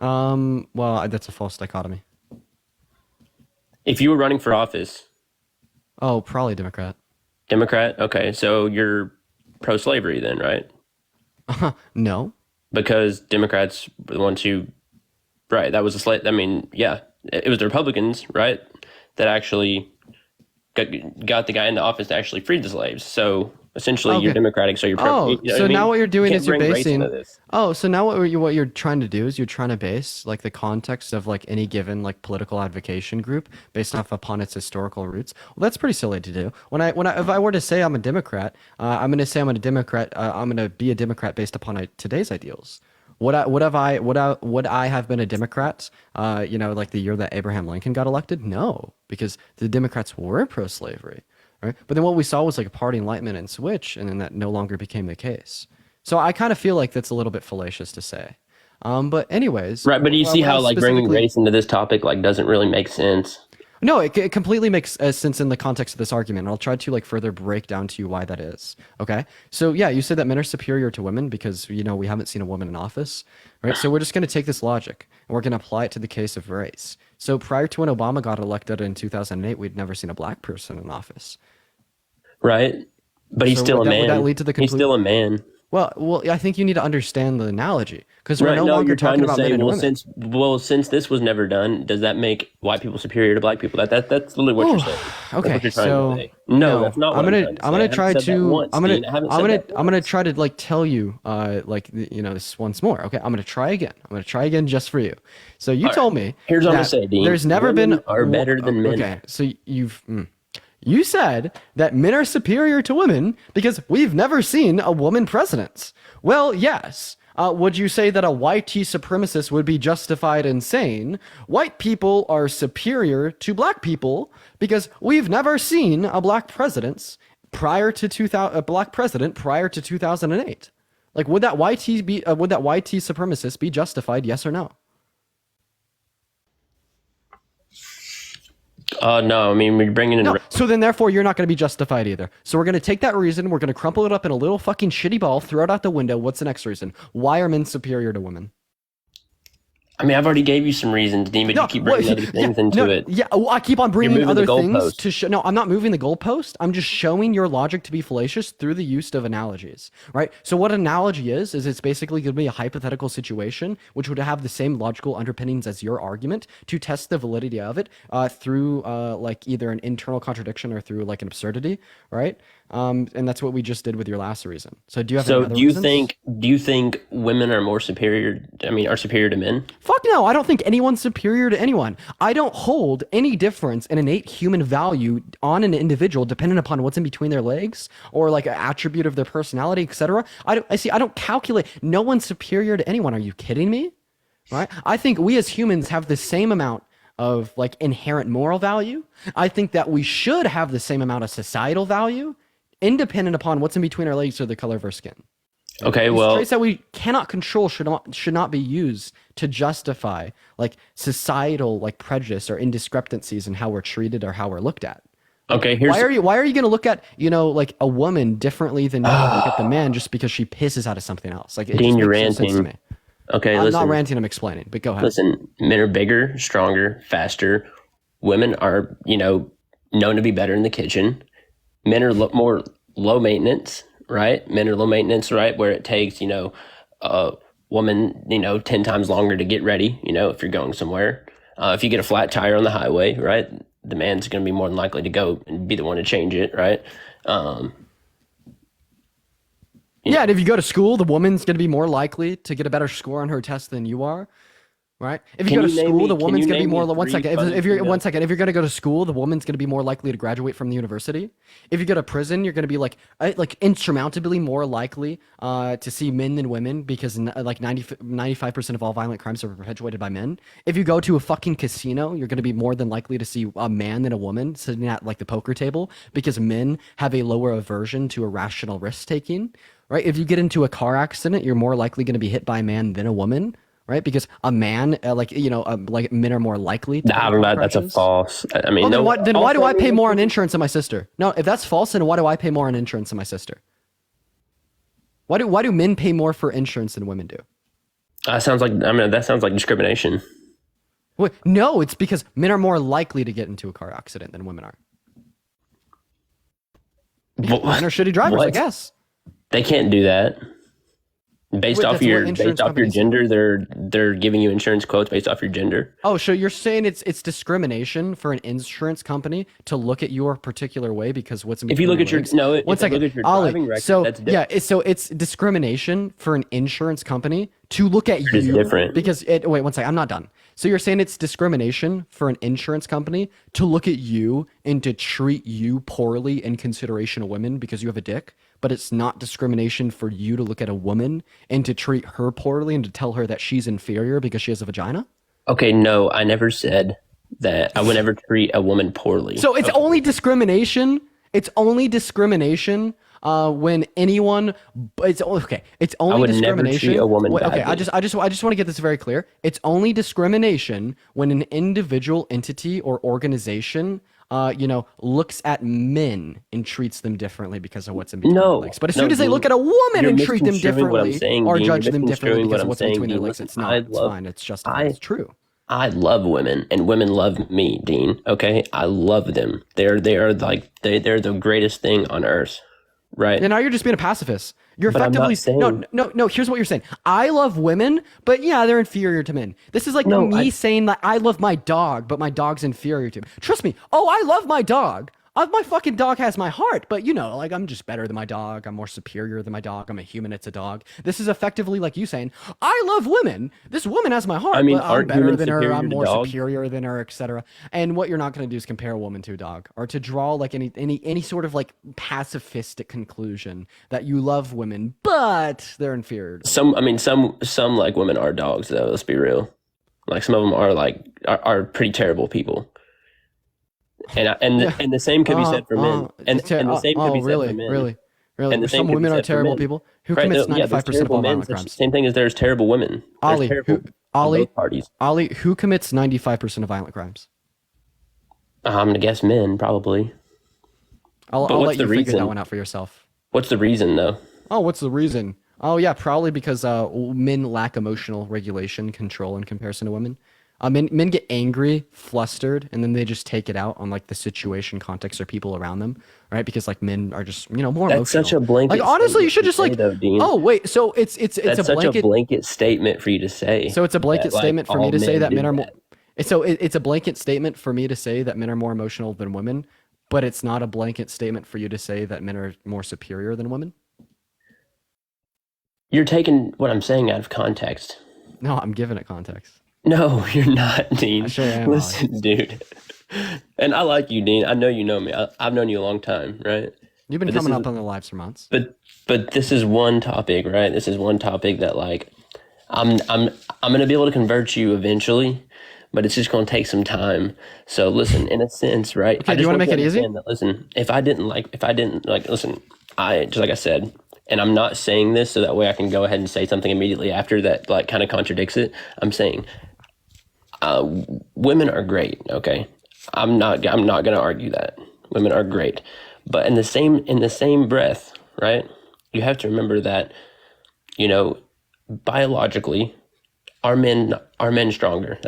Well, that's a false dichotomy. If you were running for office, Oh, probably Democrat. Democrat. Okay, so you're pro-slavery then, right? No. Because Democrats were the ones who, right? That was a slave. I mean, yeah, it was the Republicans, right, that actually got the guy into office that actually freed the slaves. So essentially, you're Okay. Democratic. So you're pro. Oh, You know so what I mean? now what you're doing You is can't you're bring race basing. into this. Oh, so now what you're trying to do is you're trying to base like the context of like any given like political advocation group based off upon its historical roots. Well, that's pretty silly to do. If I were to say I'm a Democrat, I'm going to say I'm a Democrat. I'm going to be a Democrat based upon today's ideals. Would I have been a Democrat? Like the year that Abraham Lincoln got elected? No, because the Democrats were pro-slavery. Right? But then what we saw was like a party enlightenment and switch, and then that no longer became the case. So I kind of feel like that's a little bit fallacious to say. But anyways, Right, but do you see what I how like bringing specifically- race into this topic like doesn't really make sense? No, it completely makes sense in the context of this argument. I'll try to like further break down to you why that is. Okay, so yeah, you said that men are superior to women because we haven't seen a woman in office, right? So we're just going to take this logic and we're going to apply it to the case of race. So prior to when Obama got elected in 2008, we'd never seen a black person in office. Right, but he's So still a would man. that lead to the He's still a man. Well, I think you need to understand the analogy because we're Right, no no, longer you're trying talking to about say, men and well, women. since this was never done, does that make white people superior to black people? That's literally what you're saying. That's Okay, what you're trying so to say. No, that's not what I'm gonna try to I'm I'm gonna try to like tell you this once more. Okay, I'm gonna try again. I'm gonna try again just for you. So you All right. told me Here's what I'm that gonna say, Dean. there's never Women been are better than men. Okay, so you said that men are superior to women because we've never seen a woman president. Well, yes. Would you say that a white supremacist would be justified in saying white people are superior to black people because we've never seen a black president prior to 2008? Like, would that white supremacist be justified? Yes or no? No, I mean we're bringing in. No. So then, therefore, you're not going to be justified either. So we're going to take that reason, we're going to crumple it up in a little fucking shitty ball, throw it out the window. What's the next reason? Why are men superior to women? I mean, I've already gave you some reasons, Dean, but you keep bringing other things into it. Yeah, well, I keep on bringing moving other the things goalpost. to show. No, I'm not moving the goalpost. I'm just showing your logic to be fallacious through the use of analogies, right? So what analogy is it's basically going to be a hypothetical situation which would have the same logical underpinnings as your argument to test the validity of it through like either an internal contradiction or through like an absurdity, right? And that's what we just did with your last reason. So do you have any other reasons? Do you think women are more superior? I mean, are superior to men? Fuck no, I don't think anyone's superior to anyone. I don't hold any difference in innate human value on an individual dependent upon what's in between their legs or like an attribute of their personality, etc. I don't calculate. No one's superior to anyone. Are you kidding me? Right? I think we as humans have the same amount of like inherent moral value. I think that we should have the same amount of societal value, independent upon what's in between our legs or the color of our skin. Okay, These well, traits that we cannot control should not be used to justify like societal like prejudice or indiscrepancies in how we're treated or how we're looked at. Okay, why are you going to look at like a woman differently than you look at the man just because she pisses out of something else? Like, it Dean, just you're makes no sense to ranting. me. Okay, I'm listen. not ranting. I'm explaining. But go ahead. Listen, men are bigger, stronger, faster. Women are, known to be better in the kitchen. Men are more low maintenance, right? Men are low maintenance, right? Where it takes, a woman, 10 times longer to get ready, if you're going somewhere. If you get a flat tire on the highway, right? The man's going to be more than likely to go and be the one to change it, right? Yeah, and if you go to school, the woman's going to be more likely to get a better score on her test than you are, right? If you Can go to you name school, me- the can woman's you going to be name more. me One three second. funny If you're females? one second, if you're going to go to school, the woman's going to be more likely to graduate from the university. If you go to prison, you're going to be like insurmountably more likely to see men than women because like 95% of all violent crimes are perpetuated by men. If you go to a fucking casino, you're going to be more than likely to see a man than a woman sitting at like the poker table because men have a lower aversion to irrational risk taking. Right? If you get into a car accident, you're more likely going to be hit by a man than a woman. right? Because a man, like men are more likely to get I in don't car know. That's a crashes. false. I mean, Oh, no. then why do also, I pay more on insurance than my sister? No, if that's false, then why do I pay more on insurance than my sister? Why do men pay more for insurance than women do? That sounds like discrimination. Wait, no, it's because men are more likely to get into a car accident than women are. Yeah, men are shitty drivers, I guess. They can't do that. Based off your gender, they're giving you insurance quotes based off your gender. Oh, so you're saying it's discrimination for an insurance company to look at your particular way because what's in If you look at your one second, look at your Ollie, driving record, so that's different. yeah, so it's discrimination for an insurance company to look at It's you different. because wait one second, I'm not done. So you're saying it's discrimination for an insurance company to look at you and to treat you poorly in consideration of women because you have a dick, but it's not discrimination for you to look at a woman and to treat her poorly and to tell her that she's inferior because she has a vagina? Okay, no, I never said that I would never treat a woman poorly. So it's only discrimination. It's only discrimination when anyone. It's okay. It's only I would discrimination. never treat a woman Okay, badly. I just want to get this very clear. It's only discrimination when an individual entity or organization, looks at men and treats them differently because of what's in between their legs. But as soon as they look at a woman and treat them differently or judge them differently because of what's between their legs, it's not. It's fine. It's justified. It's true. I love women and women love me, Dean. Okay, I love them. They're the greatest thing on earth, right? And now you're just being a pacifist. You're But I'm not effectively no. Here's what you're saying. I love women, but yeah, they're inferior to men. This is like saying that I love my dog, but my dog's inferior to me. Trust me. Oh, I love my dog. My fucking dog has my heart, but I'm just better than my dog. I'm more superior than my dog. I'm a human. It's a dog. This is effectively like you saying, I love women. This woman has my heart. I mean, but I'm aren't better humans than her. superior I'm to more dogs? superior than her, etc. And what you're not going to do is compare a woman to a dog or to draw like any sort of like pacifistic conclusion that you love women, but they're inferior. Some like women are dogs though. Let's be real. Like some of them are pretty terrible people. And the same could be said for men. And the same could be said for men. Really. And the same Some could be women are said for terrible men. people. Who Right, commits no, yeah, 95% there's of all terrible men. violent It's the crimes? same thing as there's terrible women. Ollie, both parties. Ollie, who commits 95% of violent crimes? I'm gonna guess men probably. I'll what's let the you figure reason? that one out for yourself. What's the reason though? Oh, what's the reason? Oh, yeah, probably because men lack emotional regulation, control in comparison to women. Men get angry, flustered, and then they just take it out on like the situation, context, or people around them, right? Because like men are just more emotional. That's such a blanket. Like honestly, you should just statement to like. say, though, Dean. Oh wait, so it's That's a such blanket. a blanket statement for you to say. So it's a blanket that, like, statement for me all to say that do men are more. that. So it's a blanket statement for me to say that men are more emotional than women, but it's not a blanket statement for you to say that men are more superior than women. You're taking what I'm saying out of context. No, I'm giving it context. No, you're not, Dean. I sure am. Listen, dude. And I like you, Dean. I know you know me. I've known you a long time, right? You've been coming up on the lives for months. But this is one topic, right? This is one topic that like I'm gonna be able to convert you eventually, but it's just gonna take some time. So listen, in a sense, right? Okay, do you want to make it easy? That, listen, if I didn't like, listen, I just like I said, and I'm not saying this so that way I can go ahead and say something immediately after that like kind of contradicts it. I'm saying women are great, okay? I'm not gonna argue that. Women are great. But in the same breath, right? You have to remember that, biologically, are men stronger?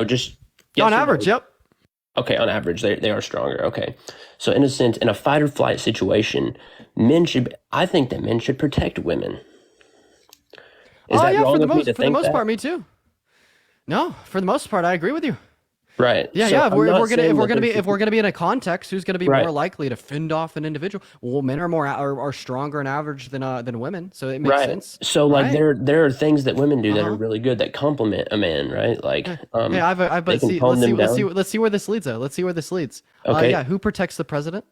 Just yes on or no? average, yep. Okay, on average, they are stronger. Okay, so in a sense, in a fight or flight situation, I think that men should protect women. Is that wrong of me to for the think most that? part, me too. No, for the most part, I agree with you. Right. Yeah, So yeah. If I'm we're not saying gonna that if we're gonna be in a context, who's gonna be Right. more likely to fend off an individual? Well, men are are stronger on average than women, so it makes right. sense. So like right? there are things that women do that are Uh-huh. really good that complement a man, right? Like Hey, they but can see, tone them down. let's see where this leads. Though. Let's see where this leads. Okay. Yeah. Who protects the president?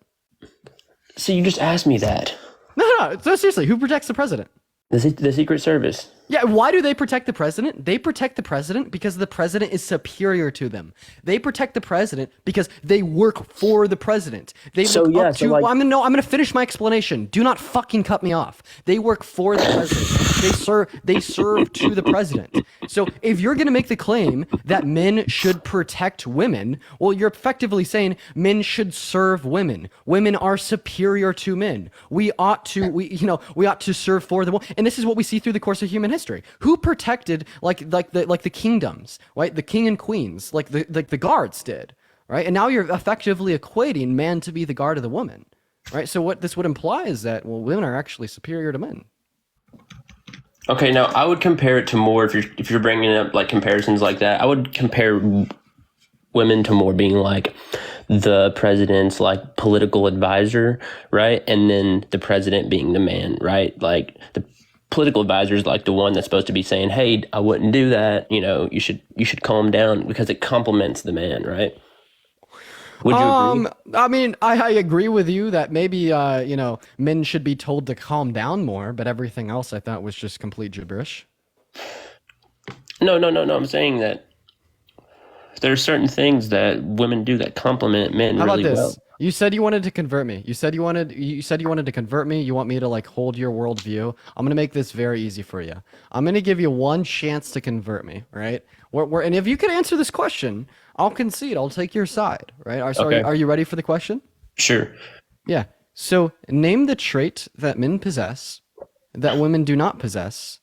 So you just asked me that. No, seriously. Who protects the president? The Secret Service. Yeah, why do they protect the president? They protect the president because the president is superior to them. They protect the president because they work for the president. They So, look yeah, up so, to. like- I'm gonna finish my explanation. Do not fucking cut me off. They work for the president. They serve to the president. So if you're gonna make the claim that men should protect women, well, you're effectively saying men should serve women. Women are superior to men. We ought to serve for them. And this is what we see through the course of human history. Who protected like the kingdoms, right? The king and queens, like the guards did, right? And now you're effectively equating man to be the guard of the woman, right? So what this would imply is that, well, women are actually superior to men. Okay, now I would compare it to more if you're bringing up like comparisons like that. I would compare women to more being like the president's like political advisor, right? And then the president being the man, right? Like the political advisor is like the one that's supposed to be saying, "Hey, I wouldn't do that. You know, you should calm down," because it compliments the man, right? Would you agree? I mean, I agree with you that maybe men should be told to calm down more, but everything else I thought was just complete gibberish. No. I'm saying that there are certain things that women do that compliment men How about really this? well. You said you wanted to convert me. You said you wanted to convert me. You want me to like hold your worldview. I'm gonna make this very easy for you. I'm gonna give you one chance to convert me, right? And if you can answer this question, I'll concede. I'll take your side, right? So Okay. are you ready for the question? Sure. Yeah. So name the trait that men possess that women do not possess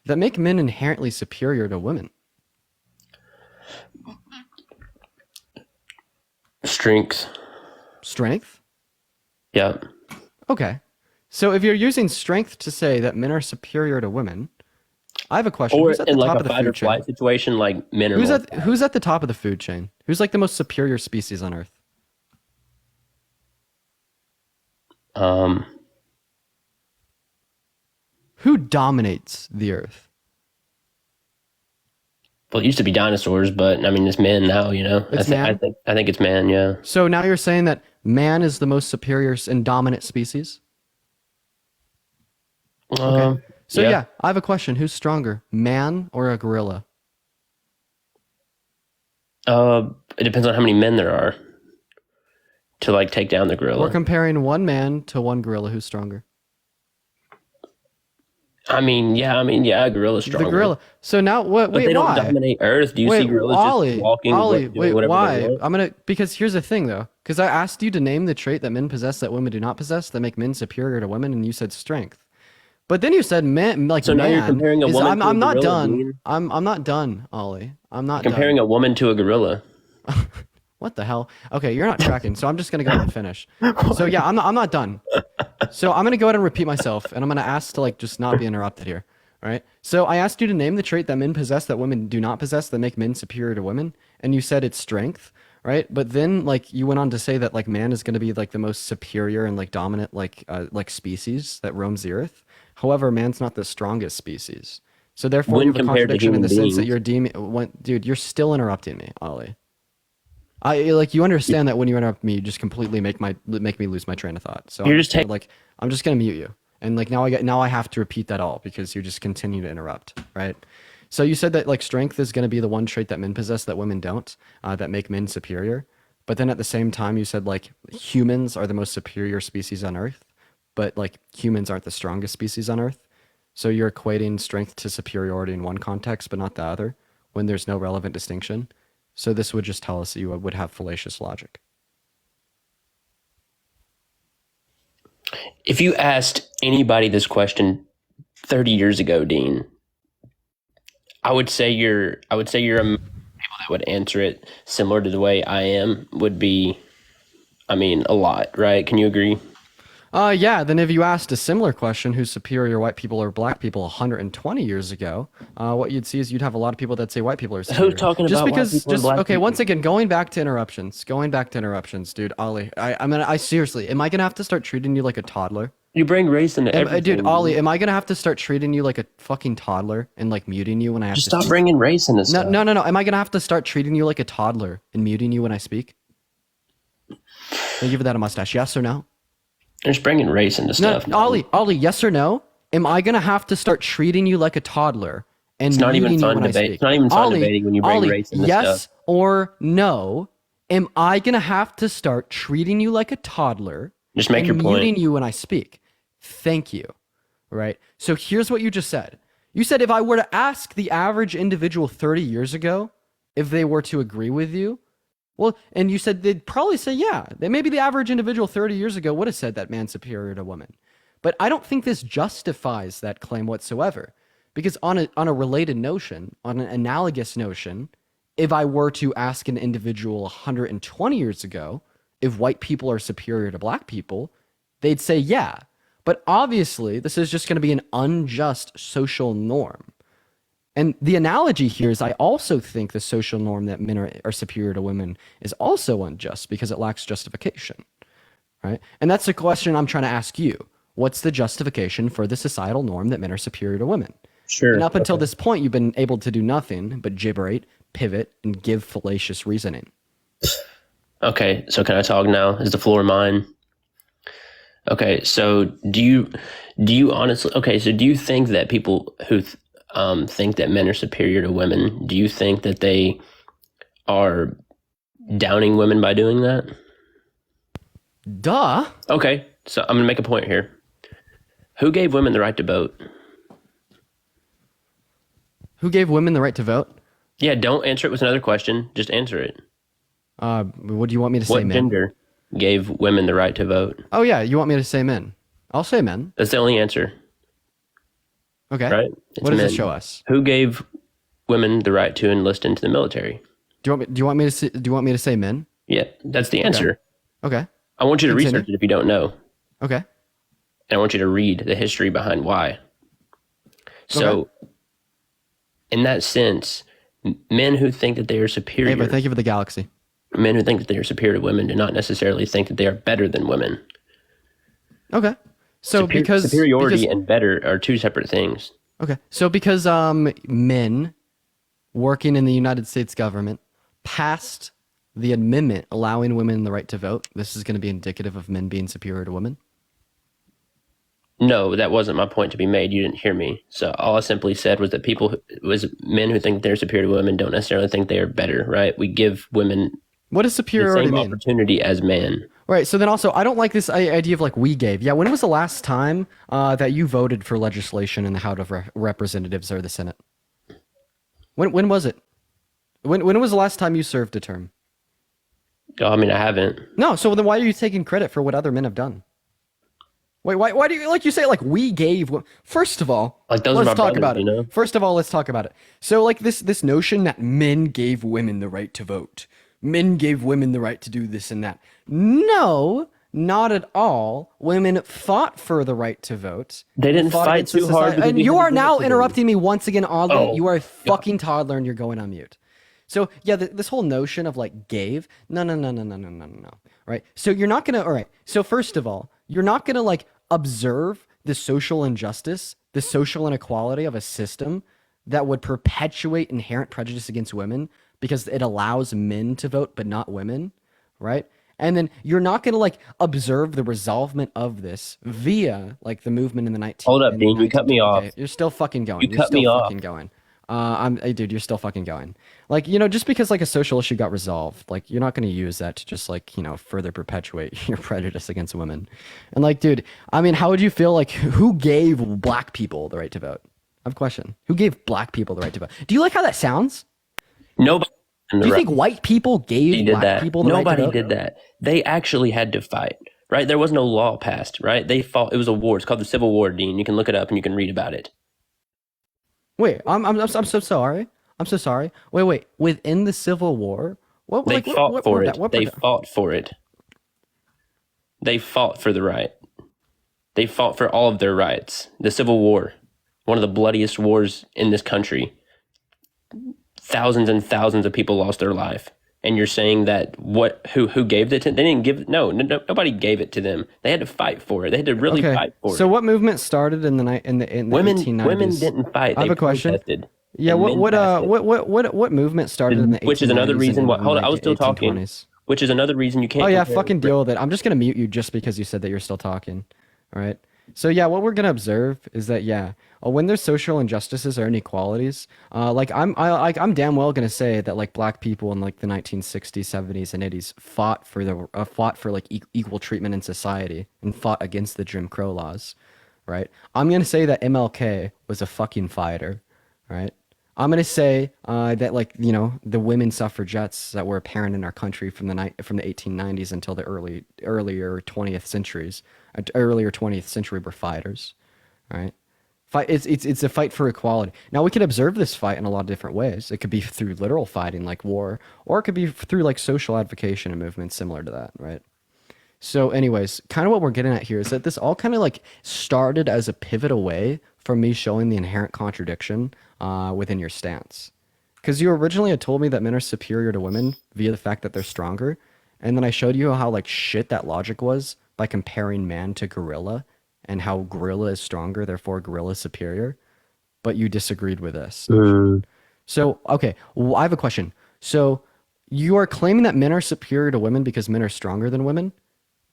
that make men inherently superior to women. Strength. Strength? Yeah. Okay. So if you're using strength to say that men are superior to women, I have a question. Or Who's at the in top like of a the fight or food chain? flight situation, like men are Who's at the top of the food chain? Who's like the most superior species on Earth? Who dominates the Earth? Well, it used to be dinosaurs, but I mean, it's men now. You know, It's man? I think it's man. Yeah. So now you're saying that man is the most superior and dominant species? Okay. So yeah, I have a question. Who's stronger, man or a gorilla? It depends on how many men there are to like take down the gorilla. We're comparing one man to one gorilla. Who's stronger? I mean, yeah, gorilla's stronger. The gorilla. So now what? But Wait, they don't why? dominate Earth. Do you see gorillas just walking? Ollie, doing wait, whatever why? they want? Because here's the thing though. Because I asked you to name the trait that men possess that women do not possess that make men superior to women, and you said strength. But then you said man, like So now man. you're comparing a woman to a I'm not gorilla, done. Dean. I'm not done, Ollie. I'm not Comparing a woman to a gorilla. What the hell? Okay, you're not tracking, so I'm just gonna go ahead and finish. So yeah, I'm not done. So I'm gonna go ahead and repeat myself, and I'm gonna ask to like just not be interrupted here. All right. So I asked you to name the trait that men possess that women do not possess that make men superior to women, and you said it's strength, right? But then like you went on to say that like man is gonna be like the most superior and like dominant like species that roams the earth. However, man's not the strongest species. So therefore, When you have a compared to contradiction in the human sense that beings. you're deeming. Dude, you're still interrupting me, Ollie. You understand that when you interrupt me, you just completely make me lose my train of thought. So You're I'm just just like I'm just gonna mute you, and like now I have to repeat that all because you just continue to interrupt, right? So you said that like strength is gonna be the one trait that men possess that women don't, that make men superior. But then at the same time, you said like humans are the most superior species on Earth, but like humans aren't the strongest species on Earth. So you're equating strength to superiority in one context, but not the other, when there's no relevant distinction. So this would just tell us that you would have fallacious logic. If you asked anybody this question 30 years ago, Dean, I would say you're a people that would answer it similar to the way I am would be, I mean, a lot, right? Can you agree? Yeah, then if you asked a similar question, who's superior, white people or black people 120 years ago, what you'd see is you'd have a lot of people that say white people are superior. Who's talking just about white because, people and black okay, people? once again, going back to interruptions, dude, Ollie, I seriously, am I gonna have to start treating you like a toddler? You bring race into everything. Dude, Ollie, am I gonna have to start treating you like a fucking toddler and like muting you when I have Just to stop bringing race into stuff. No. Am I gonna have to start treating you like a toddler and muting you when I speak? Can you give that a mustache? Yes or no? They're just bringing race into No, stuff. Ollie, yes or no? am I gonna have to start treating you like a toddler and It's not even muting you fun when I debate. speak? It's not even fun Ollie, debating when you bring Ollie, race into yes stuff. or no? Am I gonna have to start treating you like a toddler Just make and your point. muting you when I speak? Thank you. Right. So here's what you just said. You said if I were to ask the average individual 30 years ago if they were to agree with you, well, and you said they'd probably say, yeah, that maybe the average individual 30 years ago would have said that man's superior to woman. But I don't think this justifies that claim whatsoever. Because on a related notion, on an analogous notion, if I were to ask an individual 120 years ago if white people are superior to black people, they'd say, yeah. But obviously, this is just going to be an unjust social norm. And the analogy here is I also think the social norm that men are superior to women is also unjust because it lacks justification, right? And that's the question I'm trying to ask you. What's the justification for the societal norm that men are superior to women? Sure. And up until this point, you've been able to do nothing but gibberate, pivot, and give fallacious reasoning. Okay, so can I talk now? Is the floor mine? Okay, so do you honestly? Okay, so do you think that people who think that men are superior to women, do you think that they are downing women by doing that? Duh. Okay, so I'm gonna make a point here. Who gave women the right to vote? Who gave women the right to vote? Yeah, don't answer it with another question. Just answer it. What do you want me to say, What men? gender gave women the right to vote? Oh, yeah, you want me to say men? I'll say men. That's the only answer. Okay. Right? It's What does men. this show us? Who gave women the right to enlist into the military? Do you want me to say men? Yeah, that's the answer. Okay. I want you to Continue. research it if you don't know. Okay. And I want you to read the history behind why. So, in that sense, men who think that they are superior, Ava, thank you for the galaxy. men who think that they are superior to women do not necessarily think that they are better than women. Okay. So because superiority and better are two separate things. Okay. So because men working in the United States government passed the amendment allowing women the right to vote, this is going to be indicative of men being superior to women? No, that wasn't my point to be made. You didn't hear me. So all I simply said was that men who think they're superior to women don't necessarily think they are better, right? We give women what does superiority the same mean? Opportunity as men. Right. So then also, I don't like this idea of like we gave. Yeah. When was the last time that you voted for legislation in the House of Representatives or the Senate? When was it? When was the last time you served a term? Oh, I mean, I haven't. No. So then why are you taking credit for what other men have done? Wait, why do you like you say like we gave? First of all, like those let's are my talk brothers, about it. You know? First of all, let's talk about it. So like this notion that men gave women the right to vote, men gave women the right to do this and that. No, not at all. Women fought for the right to vote. They didn't fight too hard. And you are now interrupting me once again, Ollie. Oh, you are a fucking toddler and you're going on mute. So yeah, this whole notion of like gave, no. Right. So you're not gonna. All right. So first of all, you're not gonna like observe the social injustice, the social inequality of a system that would perpetuate inherent prejudice against women because it allows men to vote but not women, right? And then you're not going to like observe the resolvement of this via like the movement in the 19. Hold up, Dean. You cut me off. You're still fucking going. You cut me off. Going. Dude, you're still fucking going. Like, just because like a social issue got resolved, like you're not going to use that to just like, further perpetuate your prejudice against women. And like, dude, I mean, how would you feel like who gave black people the right to vote? I have a question. Who gave black people the right to vote? Do you like how that sounds? Nobody. Do you think white people gave black people the right to vote? Nobody did that. They actually had to fight, right? There was no law passed, right? They fought. It was a war. It's called the Civil War, Dean. You can look it up and you can read about it. Wait, I'm so sorry. I'm so sorry. Wait. Within the Civil War, They fought for it. They fought for it. They fought for the right. They fought for all of their rights. The Civil War, one of the bloodiest wars in this country. Thousands and thousands of people lost their life. And you're saying that who gave it to them? They didn't give it. No, nobody gave it to them. They had to fight for it. They had to really fight for it. So what movement started in the women 1890s? Women didn't fight. I have a question. Protested, yeah, what movement started in the 1890s? Which is another reason why. Hold on, I was still 1820s? talking. Which is another reason you can't. Oh yeah, fucking deal with it. I'm just gonna mute you just because you said that you're still talking. All right. So yeah, what we're gonna observe is that when there's social injustices or inequalities, I'm damn well gonna say that like black people in like the 1960s, 70s, and 80s fought for like equal treatment in society and fought against the Jim Crow laws, right? I'm gonna say that MLK was a fucking fighter, right? I'm gonna say that like the women suffragettes that were apparent in our country from the 1890s until the earlier 20th centuries, earlier 20th century were fighters, right? It's a fight for equality. Now we can observe this fight in a lot of different ways. It could be through literal fighting like war, or it could be through like social advocacy and movements similar to that, right? So, anyways, kind of what we're getting at here is that this all kind of like started as a pivot away from me showing the inherent contradiction within your stance. Because you originally had told me that men are superior to women via the fact that they're stronger. And then I showed you how like shit that logic was by comparing man to gorilla and how gorilla is stronger, therefore gorilla is superior. But you disagreed with this. So, okay, I have a question. So, you are claiming that men are superior to women because men are stronger than women?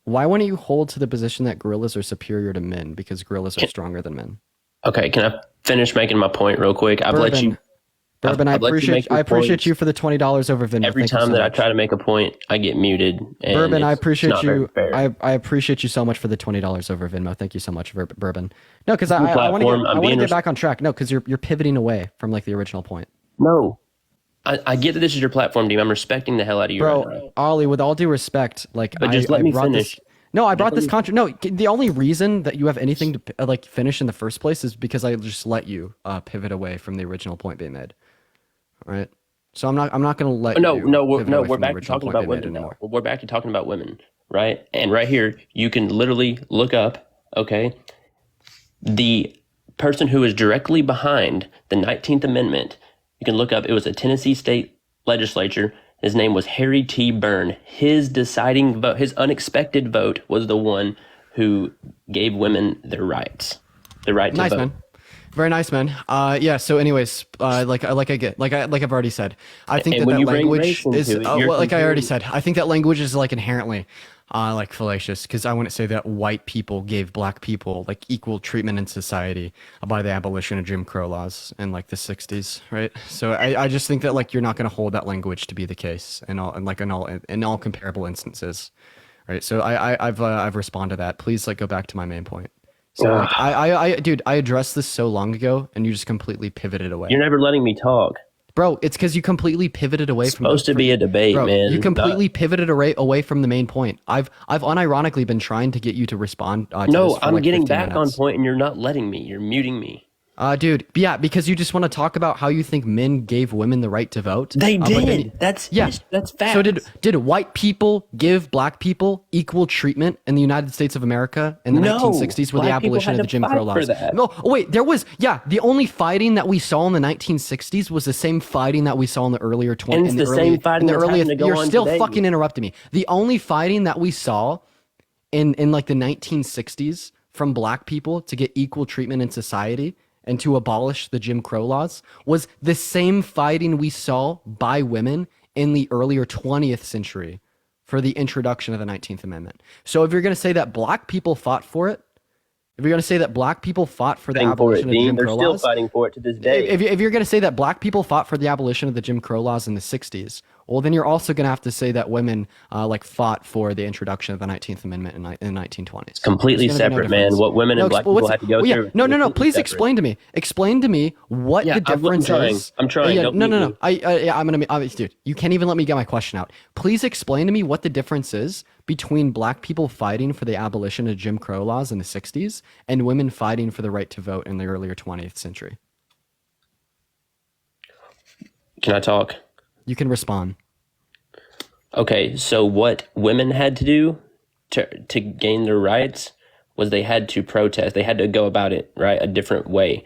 Why wouldn't you hold to the position that gorillas are superior to men because gorillas are stronger than men? Okay, can I finish making my point real quick? Bourbon, I appreciate you for the $20 over Venmo. Every time that I try to make a point, I get muted. And Bourbon, I appreciate you. I appreciate you so much for the $20 over Venmo. Thank you so much, Bourbon. No, because I want to get back on track. No, because you're pivoting away from like the original point. No. I get that this is your platform, Dean. I'm respecting the hell out of you right now. Ollie, with all due respect, like, but just let me finish. I brought this contract. No, the only reason that you have anything to like finish in the first place is because I just let you pivot away from the original point being made. All right. So I'm not going to let we're back to talking about women now. We're back to talking about women, right? And right here, you can literally look up, okay, the person who is directly behind the 19th Amendment. You can look up, it was a Tennessee state legislature. His name was Harry T. Byrne. His deciding vote, his unexpected vote was the one who gave women their rights, the right to vote. Man. Very nice, man. So anyways, like I've already said, I think that language is, like I already said, I think that language is like inherently like fallacious, because I wouldn't say that white people gave black people like equal treatment in society by the abolition of Jim Crow laws in like the 60s, right? So I just think that like you're not going to hold that language to be the case in all comparable instances, right? So I've responded to that. Please like go back to my main point. So like, dude, I addressed this so long ago, and you just completely pivoted away. You're never letting me talk. Bro, it's because you completely pivoted away from. Supposed to be a debate, man. You completely pivoted away from the main point. I've unironically been trying to get you to respond. No, I'm getting back on point, and you're not letting me. You're muting me. Dude, yeah, because you just want to talk about how you think men gave women the right to vote. They did. That's fact. So did white people give black people equal treatment in the United States of America in the 1960s with the abolition of the Jim Crow laws? No, wait, there was, the only fighting that we saw in the 1960s was the same fighting that we saw in the earlier 20s. And it's the same fighting that's having to go on You're still today. fucking interrupting me. The only fighting that we saw in like the 1960s from black people to get equal treatment in society and to abolish the Jim Crow laws was the same fighting we saw by women in the earlier 20th century for the introduction of the 19th Amendment. So if you're going to say that black people fought for it, if you're going to say that black people fought for the abolition of the Jim Crow laws, they're still fighting for it to this day. If you're going to say that black people fought for the abolition of the Jim Crow laws in the 60s, well, then you're also going to have to say that women fought for the introduction of the 19th Amendment in the 1920s. It's completely separate, man. What women and black people had to go through. No. Please explain to me. Explain to me what the difference is. I'm trying. No. I'm gonna. Dude, you can't even let me get my question out. Please explain to me what the difference is between black people fighting for the abolition of Jim Crow laws in the 60s and women fighting for the right to vote in the earlier 20th century. Can I talk? You can respond. Okay, so what women had to do to gain their rights was they had to protest. They had to go about it, right, a different way.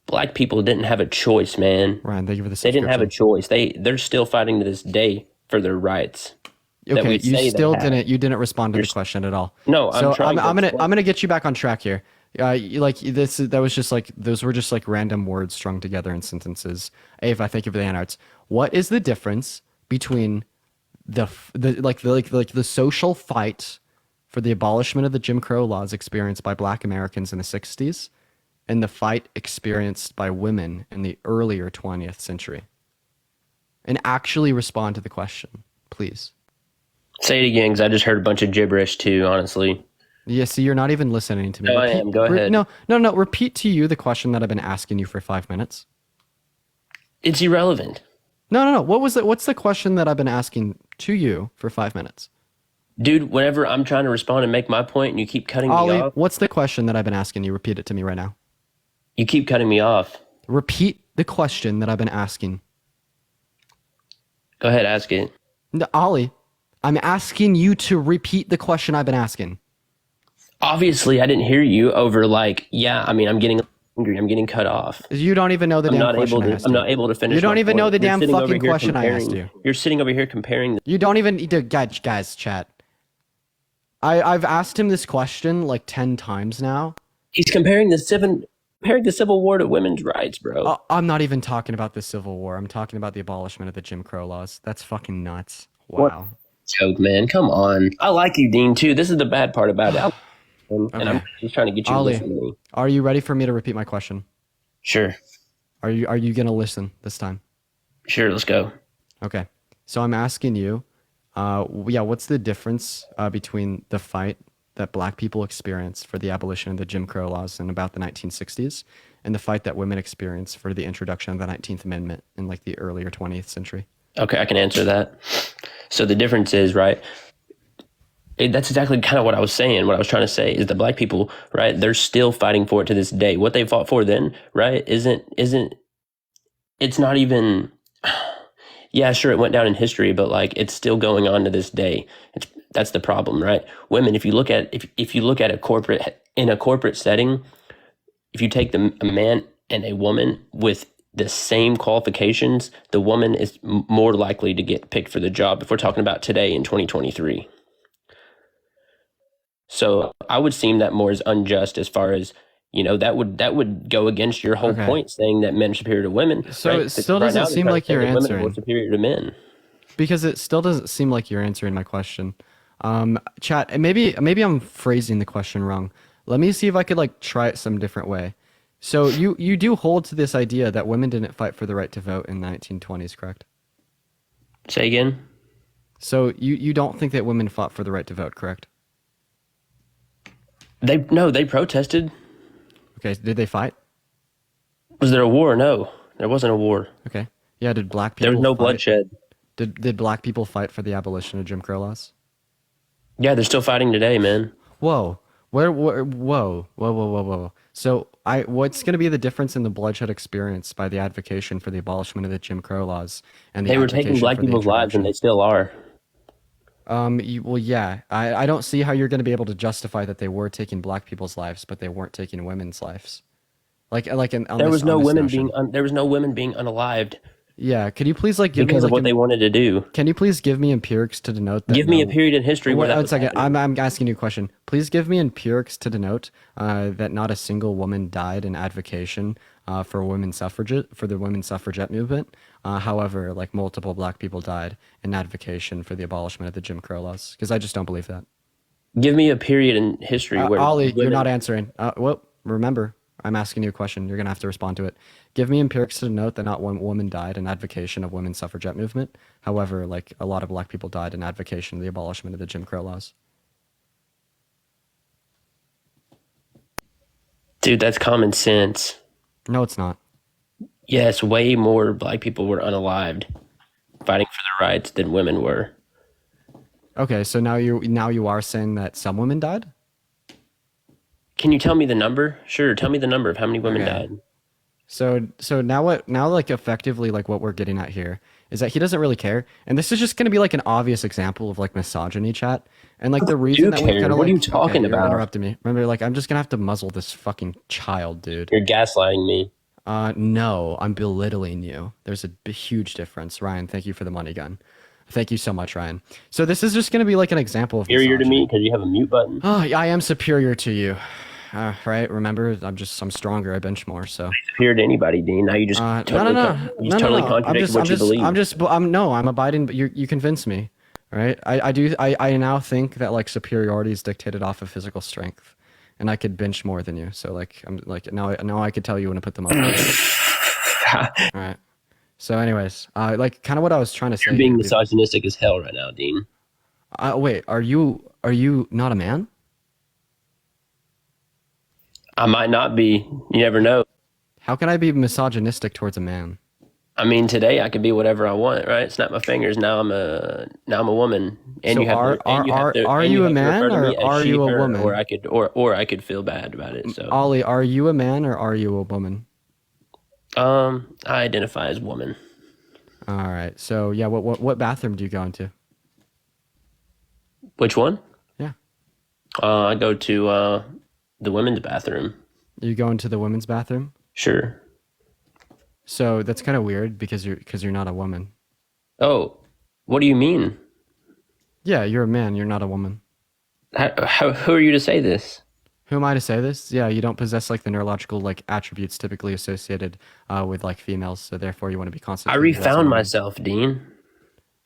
Black people didn't have a choice, man. Ryan, thank you for the They didn't have a choice. They're still fighting to this day for their rights. Okay, you didn't respond to the question at all. No, I'm gonna get you back on track here. Those were just like random words strung together in sentences. Ava, thank you for the handouts. What is the difference between the social fight for the abolishment of the Jim Crow laws experienced by black Americans in the 60s and the fight experienced by women in the earlier 20th century? And actually respond to the question, please. Say it again, because I just heard a bunch of gibberish too, honestly. Yeah, see, you're not even listening to me. No, I am. Go ahead. No. Repeat to you the question that I've been asking you for 5 minutes. It's irrelevant. No. What's the question that I've been asking to you for 5 minutes? Dude, whenever I'm trying to respond and make my point and you keep cutting me off. What's the question that I've been asking you? Repeat it to me right now. You keep cutting me off. Repeat the question that I've been asking. Go ahead, ask it. No, Ollie, I'm asking you to repeat the question I've been asking. Obviously, I didn't hear you over I'm getting angry. I'm getting cut off. You don't even know the damn question I asked you. I'm not able to finish. You don't even know the You're damn sitting over fucking here question I asked you. You're sitting over here comparing. You don't even, guys, chat. I've asked him this question like 10 times now. He's comparing the Civil War to women's rights, bro. I'm not even talking about the Civil War. I'm talking about the abolishment of the Jim Crow laws. That's fucking nuts. Wow. What? Joke, man. Come on. I like you, Dean, too. This is the bad part about it. And I'm just trying to get you to listen to me. Are you ready for me to repeat my question? Sure. Are you gonna listen this time? Sure, let's go. Okay. So I'm asking you, what's the difference between the fight that black people experienced for the abolition of the Jim Crow laws in about the 1960s and the fight that women experienced for the introduction of the 19th Amendment in like the earlier 20th century? Okay, I can answer that. So the difference is, right, that's exactly kind of what I was saying. What I was trying to say is that black people, right, they're still fighting for it to this day. What they fought for then, right, it's not even, yeah, sure, it went down in history, but like it's still going on to this day. That's the problem, right? Women, if you look at in a corporate setting, if you take a man and a woman with the same qualifications, the woman is more likely to get picked for the job if we're talking about today in 2023. So I would seem that more as unjust as far as, that would go against your whole point saying that men are superior to women. So right? it still doesn't seem like you're answering. Women are superior to men. Because it still doesn't seem like you're answering my question. Chat, maybe I'm phrasing the question wrong. Let me see if I could like try it some different way. So you do hold to this idea that women didn't fight for the right to vote in the 1920s, correct? Say again? So you don't think that women fought for the right to vote, correct? They protested. Okay, did they fight? Was there a war? No, there wasn't a war. Okay. Yeah, did black people There was no fight? bloodshed. Did black people fight for the abolition of Jim Crow laws? Yeah, they're still fighting today, man. Whoa. Whoa. So what's going to be the difference in the bloodshed experience by the advocation for the abolishment of the Jim Crow laws and the They were taking black people's lives, and they still are. Yeah. I don't see how you're going to be able to justify that they were taking black people's lives, but they weren't taking women's lives. There was no women being unalived. Yeah, could you please like give because me of what they wanted to do? Can you please give me empirics to denote that? Give me a period in history where that One was second, happening. I'm asking you a question. Please give me empirics to denote that not a single woman died in advocation for the women's suffragette movement. However, like multiple black people died in advocation for the abolishment of the Jim Crow laws. Because I just don't believe that. Give me a period in history where Ollie, you're not answering. Well, remember, I'm asking you a question. You're gonna have to respond to it. Give me empirics to denote that not one woman died in advocation of women's suffragette movement. However, like a lot of black people died in advocation of the abolishment of the Jim Crow laws. Dude, that's common sense. No, it's not. Yes, way more black people were unalived fighting for their rights than women were. Okay, so now you are saying that some women died? Can you tell me the number? Sure, tell me the number of how many women died. So now like effectively like what we're getting at here is that he doesn't really care, and this is just going to be like an obvious example of like misogyny, chat, and like the reason that we kind of what are you talking you're about? interrupting me. Remember, like I'm just gonna have to muzzle this fucking child, dude. You're gaslighting me. No, I'm belittling you. There's a huge difference. Ryan, thank you for the money gun. Thank you so much, Ryan. So this is just going to be like an example of superior to me because you have a mute button. Oh, I am superior to you. Right? Remember, I'm stronger. I bench more. So superior to anybody, Dean. Now you just totally contradict what you believe. I'm abiding. But you convinced me. right? I now think that like superiority is dictated off of physical strength, and I could bench more than you. So like I'm like now I could tell you when to put them up. All right. So anyways, like kind of what I was trying to You're say being here. misogynistic as hell right now, Dean. Wait, are you not a man? I might not be. You never know. How can I be misogynistic towards a man? I mean, today I could be whatever I want, right? Snap my fingers. Now I'm a woman, and So you have to, and you have to, are and you you a have to refer man to me or as are she, you a her, woman? or I could feel bad about it. So, Ollie, are you a man or are you a woman? I identify as woman. All right. So yeah, what bathroom do you go into? Which one? Yeah. I go to the women's bathroom. You go into the women's bathroom? Sure. So that's kind of weird because you're not a woman. Oh, what do you mean? Yeah, you're a man. You're not a woman. Who are you to say this? Who am I to say this? Yeah, you don't possess like the neurological like attributes typically associated with like females, so therefore you want to be I constituted as a refound woman. myself, Dean.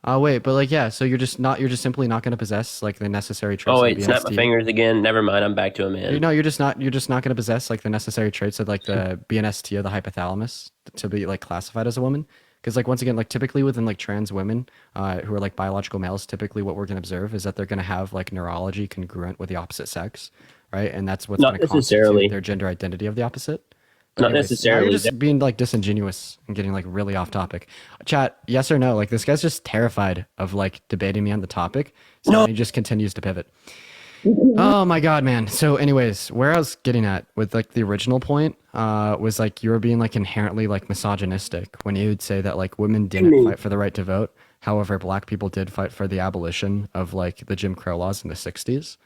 Wait, but like yeah, so you're just simply not going to possess like the necessary traits Oh of wait, the snap my BNST. fingers again. Never mind. I'm back to a man. No, you're just not going to possess like the necessary traits of like the BNST of the hypothalamus to be like classified as a woman. Because like once again, like typically within like trans women who are like biological males, typically what we're going to observe is that they're going to have like neurology congruent with the opposite sex, right? And that's what's Not going to necessarily. constitute their gender identity of the opposite. But Not anyways, now necessarily. you're just being like disingenuous and getting like really off topic. Chat, yes or no? Like this guy's just terrified of like debating me on the topic, so he just continues to pivot. Oh my god, man. So anyways, where I was getting at with like the original point was like you were being like inherently like misogynistic when you would say that like women didn't fight for the right to vote. However, black people did fight for the abolition of like the Jim Crow laws in the 60s.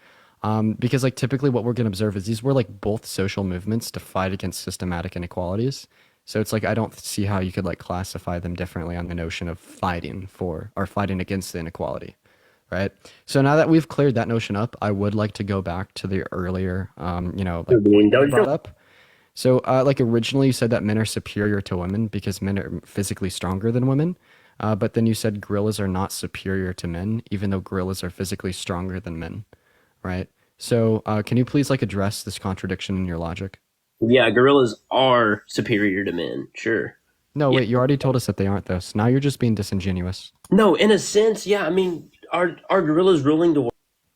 Because like typically what we're going to observe is these were like both social movements to fight against systematic inequalities. So it's like I don't see how you could like classify them differently on the notion of fighting for or fighting against the inequality. Right. So now that we've cleared that notion up, I would like to go back to the earlier, like point you brought up. So, like originally you said that men are superior to women because men are physically stronger than women. But then you said gorillas are not superior to men, even though gorillas are physically stronger than men. Right. So, can you please like address this contradiction in your logic? Yeah, gorillas are superior to men. Sure. No, wait. You already told us that they aren't, though. So now you're just being disingenuous. No, in a sense, yeah. I mean, are gorillas ruling the world?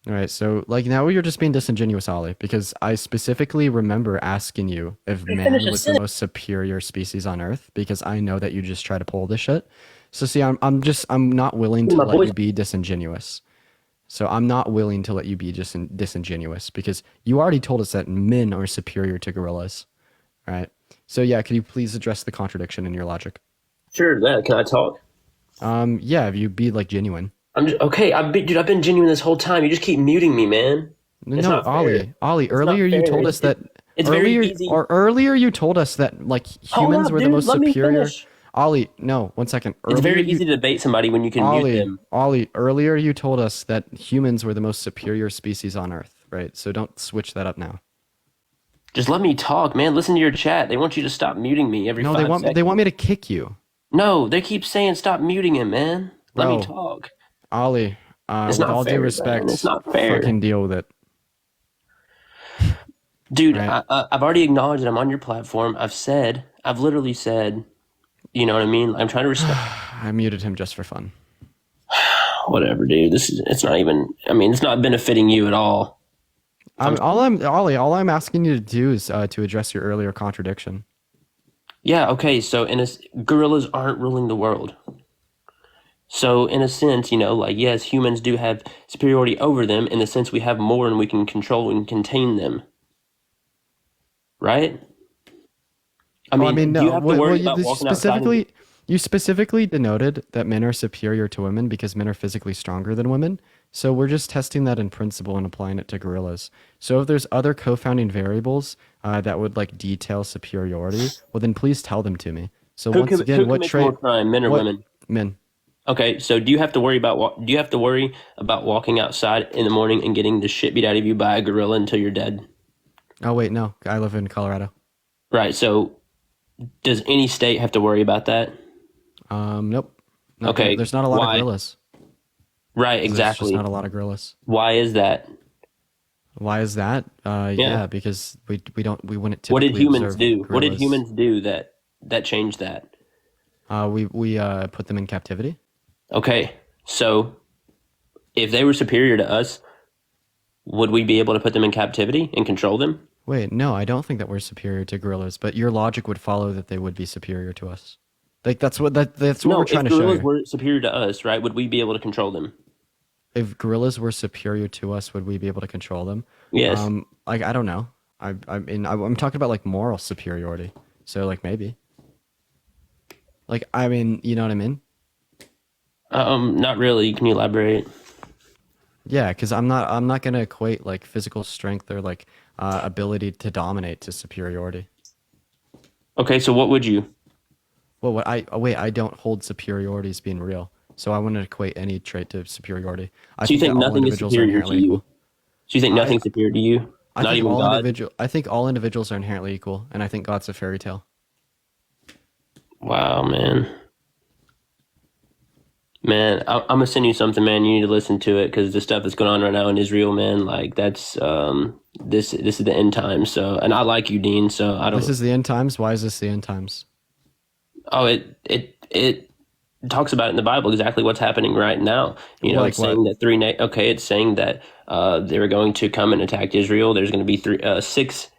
All right, so like now you're just being disingenuous, Ollie, because I specifically remember asking you if man was the most superior species on Earth, because I know that you just try to pull this shit. So see, I'm not willing to let you be disingenuous. So I'm not willing to let you be just disingenuous because you already told us that men are superior to gorillas, right? So yeah, can you please address the contradiction in your logic? Sure. Yeah. Can I talk? Yeah, if you be like genuine. I'm just, okay. I've been genuine this whole time. You just keep muting me, man. It's No, not fair. Ollie. It's Earlier not you fair. told us that. It's very Earlier, easy. earlier you told us that like humans were the most Let me superior. finish. Ollie, no, 1 second. It's very easy to debate somebody when you can mute them. Ollie, earlier you told us that humans were the most superior species on Earth, right? So don't switch that up now. Just let me talk, man. Listen to your chat. They want you to stop muting me every 5 seconds. They want me to kick you. No, they keep saying stop muting him, man. Let me Bro, talk. Ollie, It's with not all fair, due man. respect, It's not fair. fucking deal with it. Dude, Right. I've already acknowledged that I'm on your platform. I've literally said, you know what I mean? I'm trying to respect. I muted him just for fun. Whatever, dude. It's not even, I mean, it's not benefiting you at all. Ollie, all I'm asking you to do is to address your earlier contradiction. Yeah, okay, so gorillas aren't ruling the world. So in a sense, like, yes, humans do have superiority over them in the sense we have more and we can control and contain them. Right? I mean, do you have to worry about walking outside? You specifically denoted that men are superior to women because men are physically stronger than women. So we're just testing that in principle and applying it to gorillas. So if there's other co-founding variables that would like detail superiority, well then please tell them to me. So Who once again, what commits trait? more crime, men or women? Men. Okay, so do you have to worry about walking outside in the morning and getting the shit beat out of you by a gorilla until you're dead? Oh wait, no, I live in Colorado. Right. So does any state have to worry about that? Nope. Okay. There's not a lot why? of gorillas. Right, There's just exactly. not a lot of gorillas. Why is that? Why is that? Yeah, because we wouldn't What did typically humans observe do? What did gorillas. humans do that changed that? We put them in captivity. Okay, so if they were superior to us, would we be able to put them in captivity and control them? Wait, no, I don't think that we're superior to gorillas, but your logic would follow that they would be superior to us. Like that's what we're trying to show gorillas here. were superior to us, right? Would we be able to control them? If gorillas were superior to us, would we be able to control them? Yes. Like I don't know. I'm talking about like moral superiority. So like maybe. Like I mean, you know what I mean? Not really. Can you elaborate? Yeah, because I'm not gonna equate like physical strength or like ability to dominate to superiority. Okay, so what would you? Well, I don't hold superiority as being real, so I wouldn't equate any trait to superiority. So you think that all nothing is individuals are superior to inherently you? equal. So you think nothing's superior to you? Not even God? I think all individuals are inherently equal, and I think God's a fairy tale. Wow, man. Man, I'm gonna send you something, man. You need to listen to it because the stuff that's going on right now in Israel, man. Like that's this is the end times. So, and I like you, Dean. So I don't. This is the end times. Why is this the end times? Oh, it talks about it in the Bible exactly what's happening right now. You know, Like it's saying that it's saying that they're going to come and attack Israel. There's going to be 6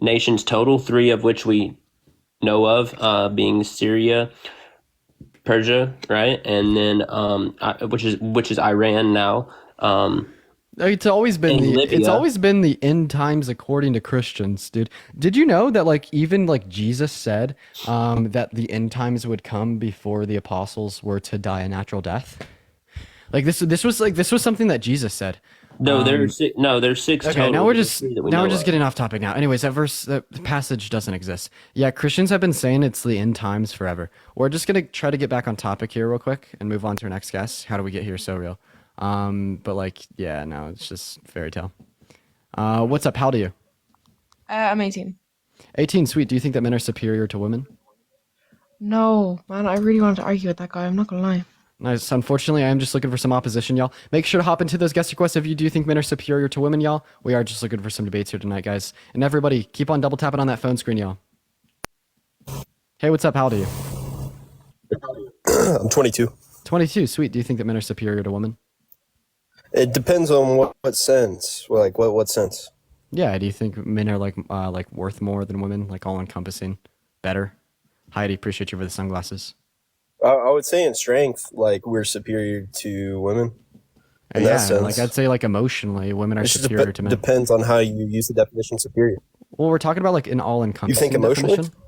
nations total, 3 of which we know of, being Syria, Persia, right, and then which is Iran now. It's always been Libya. the end times according to Christians, dude. Did you know that like even like Jesus said that the end times would come before the apostles were to die a natural death? Like this was something that Jesus said. No, there's 6. No, there's 6 Okay, total. now we're There's just 3 that we know of. getting off topic now. Anyways, that passage doesn't exist. Yeah, Christians have been saying it's the end times forever. We're just gonna try to get back on topic here real quick and move on to our next guest. How do we get here so real? But like, yeah, no, it's just fairy tale. What's up? How old are you? I'm 18. 18, sweet. Do you think that men are superior to women? No, man, I really wanted to argue with that guy. I'm not gonna lie. Nice. Unfortunately, I am just looking for some opposition, y'all. Make sure to hop into those guest requests if you do think men are superior to women, y'all. We are just looking for some debates here tonight, guys. And everybody, keep on double tapping on that phone screen, y'all. Hey, what's up? How old are you? I'm 22. 22, sweet. Do you think that men are superior to women? It depends on what sense. Like what sense? Yeah. Do you think men are like worth more than women, like all encompassing, better? Heidi, appreciate you for the sunglasses. I would say in strength, like we're superior to women. In that sense. Like I'd say like emotionally, women are It just superior to men. depends on how you use the definition superior. Well, we're talking about like an all-encompassing You think emotionally? definition.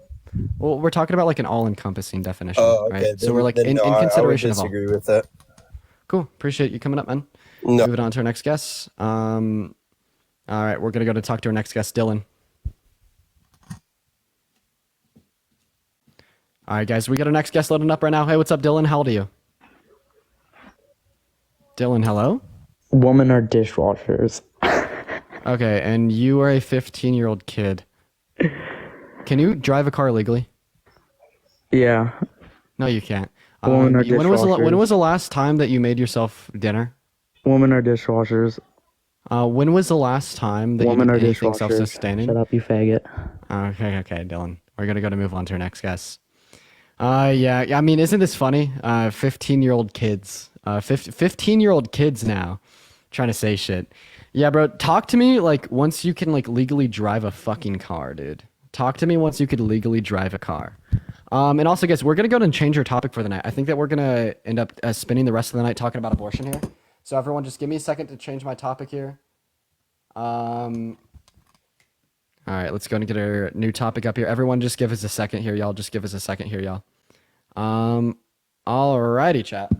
Well, we're talking about like an all-encompassing definition, Oh, okay. right? So we're like in no, I would consideration of all. disagree with that. Cool. Appreciate you coming up, man. No. Moving on to our next guest. All right, we're gonna go to talk to our next guest, Dylan. All right, guys, we got our next guest loading up right now. Hey, what's up, Dylan? How old are you? Dylan, hello? Women are dishwashers. Okay, and you are a 15-year-old kid. Can you drive a car legally? Yeah. No, you can't. Women are when dishwashers. was the last time that you made yourself dinner? Women are dishwashers. When was the last time that Women you are did anything dishwashers. self-sustaining? Shut up, you faggot. Okay, Dylan. We're gonna go to move on to our next guest. Yeah. I mean, isn't this funny? 15-year-old kids. 15-year-old kids now, trying to say shit. Yeah, bro. Talk to me like once you can like legally drive a fucking car, dude. Talk to me once you could legally drive a car. And also, guys, we're gonna go and change our topic for the night. I think that we're gonna end up spending the rest of the night talking about abortion here. So everyone, just give me a second to change my topic here. All right, let's go and get our new topic up here. Everyone, just give us a second here, y'all. Just give us a second here, y'all. Alrighty, chat.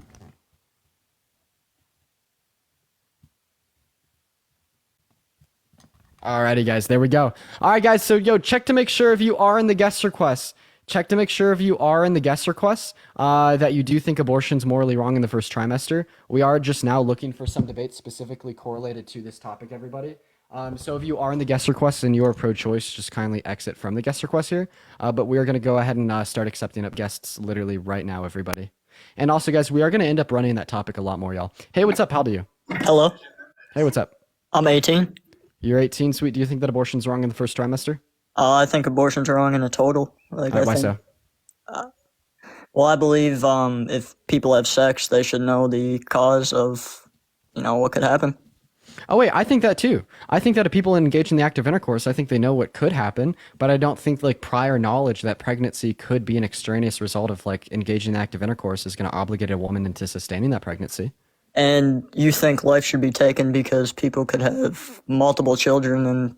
Alrighty, guys, there we go. All right, guys, so check to make sure if you are in the guest requests. Check to make sure if you are in the guest requests that you do think abortion's morally wrong in the first trimester. We are just now looking for some debates specifically correlated to this topic, everybody. So if you are in the guest requests and you are pro-choice, just kindly exit from the guest requests here. But we are going to go ahead and start accepting up guests literally right now, everybody. And also, guys, we are going to end up running that topic a lot more, y'all. Hey, what's up? How old are you? Hello. Hey, what's up? I'm 18. You're 18, sweet. Do you think that abortion's wrong in the first trimester? I think abortions are wrong in a total. Like, Why so? Well, I believe if people have sex, they should know the cause of, what could happen. Oh, wait, I think that too. I think that if people engage in the act of intercourse, I think they know what could happen, but I don't think like prior knowledge that pregnancy could be an extraneous result of like engaging in the act of intercourse is going to obligate a woman into sustaining that pregnancy. And you think life should be taken because people could have multiple children and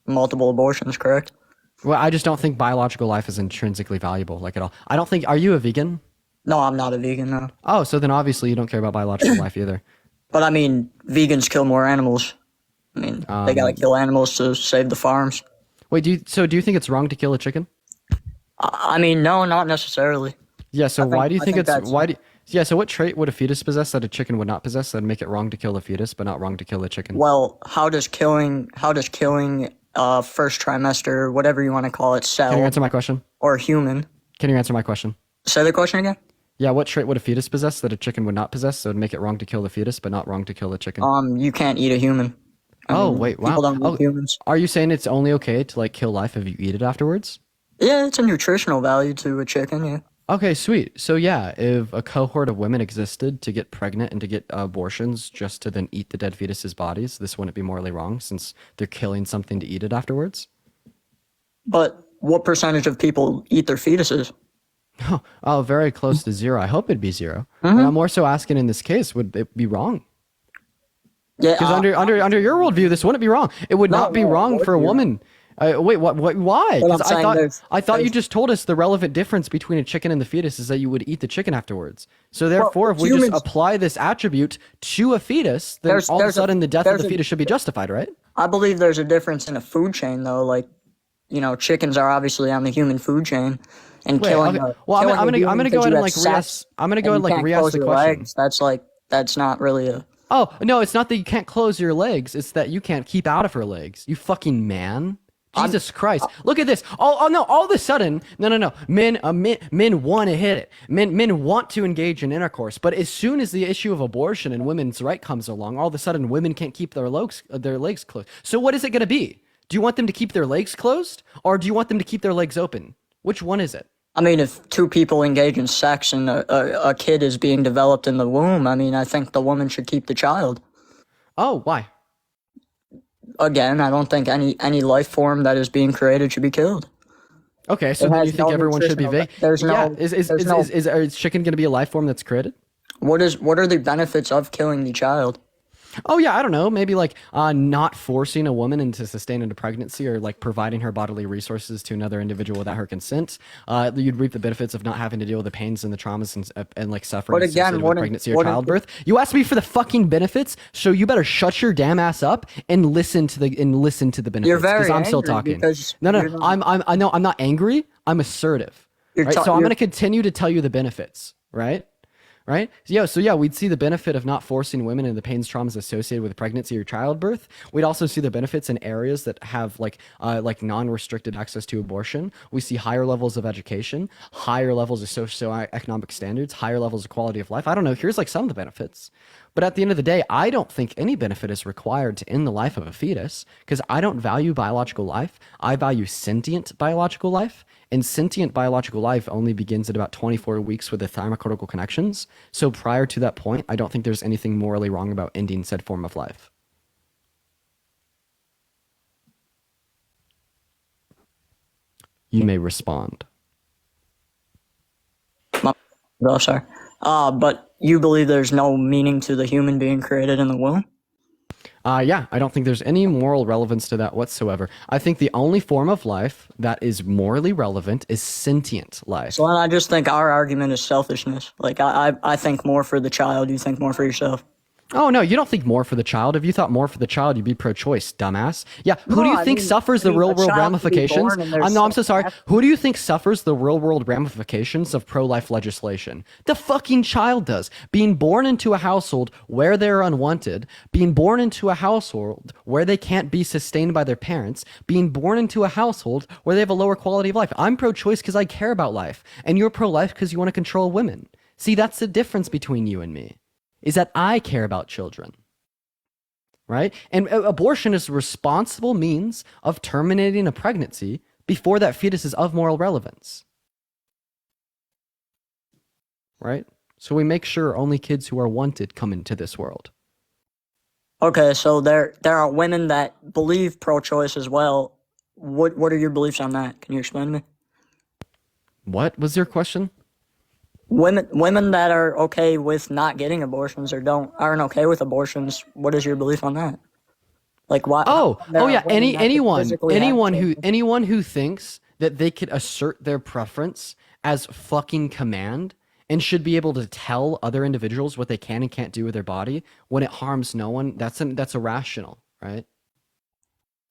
multiple abortions, correct? Well, I just don't think biological life is intrinsically valuable, like at all. I don't think, are you a vegan? No, I'm not a vegan, no. Oh, so then obviously you don't care about biological life either. But I mean, vegans kill more animals. I mean, they gotta kill animals to save the farms. Wait, do you think it's wrong to kill a chicken? I mean, no, not necessarily. Yeah, so why do you think it's, that's- yeah, so what trait would a fetus possess that a chicken would not possess that'd make it wrong to kill a fetus, but not wrong to kill a chicken? Well, how does killing first trimester, whatever you want to call it, cell? Can you answer my question? Or human? Can you answer my question? Say the question again? Yeah, what trait would a fetus possess that a chicken would not possess? So it'd make it wrong to kill the fetus, but not wrong to kill the chicken. You can't eat a human. Wait, wow. People don't eat humans. Are you saying it's only okay to like kill life if you eat it afterwards? Yeah, it's a nutritional value to a chicken, yeah. Okay, sweet. So yeah, if a cohort of women existed to get pregnant and to get abortions just to then eat the dead fetus's bodies, this wouldn't be morally wrong since they're killing something to eat it afterwards? But what percentage of people eat their fetuses? Oh, very close to zero. I hope it'd be 0. But I'm more so asking in this case, would it be wrong? Yeah. Because under your worldview, this wouldn't be wrong. It would not be wrong for a woman. Wait, what? Why? Well, Because I thought you just told us the relevant difference between a chicken and the fetus is that you would eat the chicken afterwards. So therefore, if we just apply this attribute to a fetus, then all of a sudden the death of the fetus should be justified, right? I believe there's a difference in a food chain, though. Like, chickens are obviously on the human food chain, and killing. Okay. Well, I'm gonna go ahead and like re-ask. I'm gonna go ahead and like re-ask the question. That's not really a. Oh no, it's not that you can't close your legs. It's that you can't keep out of her legs. You fucking man. Jesus Christ! Look at this. Oh no! All of a sudden, no. Men want to hit it. Men want to engage in intercourse. But as soon as the issue of abortion and women's right comes along, all of a sudden women can't keep their legs closed. So what is it going to be? Do you want them to keep their legs closed, or do you want them to keep their legs open? Which one is it? I mean, if two people engage in sex and a kid is being developed in the womb, I mean, I think the woman should keep the child. Oh, why? Again, I don't think any life form that is being created should be killed. Okay, so then you think everyone should be vegan? Is chicken going to be a life form that's created? What are the benefits of killing the child? Oh yeah, I don't know. Maybe like not forcing a woman into sustaining a pregnancy, or like providing her bodily resources to another individual without her consent. You'd reap the benefits of not having to deal with the pains and the traumas and like suffering associated with pregnancy or childbirth. You asked me for the fucking benefits, so you better shut your damn ass up and listen to the benefits. You're very I'm still angry talking. No. I'm not angry. I'm assertive. Right? So I'm going to continue to tell you the benefits. Right? So yeah, we'd see the benefit of not forcing women into the pains, traumas associated with pregnancy or childbirth. We'd also see the benefits in areas that have like non-restricted access to abortion. We see higher levels of education, higher levels of socioeconomic standards, higher levels of quality of life. I don't know. Here's like some of the benefits. But at the end of the day, I don't think any benefit is required to end the life of a fetus, because I don't value biological life. I value sentient biological life. And sentient biological life only begins at about 24 weeks with the thymocortical connections. So prior to that point, I don't think there's anything morally wrong about ending said form of life. You may respond. Oh, sorry. But you believe there's no meaning to the human being created in the womb? Yeah, I don't think there's any moral relevance to that whatsoever. I think the only form of life that is morally relevant is sentient life. So I just think our argument is selfishness. Like, I think more for the child, you think more for yourself. Oh, no, you don't think more for the child. If you thought more for the child, you'd be pro-choice, dumbass. Yeah, who do you think suffers the real-world ramifications? No, I'm so sorry. Who do you think suffers the real-world ramifications of pro-life legislation? The fucking child does. Being born into a household where they're unwanted, being born into a household where they can't be sustained by their parents, being born into a household where they have a lower quality of life. I'm pro-choice because I care about life, and you're pro-life because you want to control women. See, that's the difference between you and me, is that I care about children, right? And abortion is a responsible means of terminating a pregnancy before that fetus is of moral relevance, right? So we make sure only kids who are wanted come into this world. Okay, so there are women that believe pro-choice as well. What are your beliefs on that? Can you explain to me? What was your question? Women that are okay with not getting abortions or aren't okay with abortions. What is your belief on that? Like why? Oh yeah. Anyone Anyone who thinks that they could assert their preference as fucking command and should be able to tell other individuals what they can and can't do with their body when it harms no one, that's irrational, right?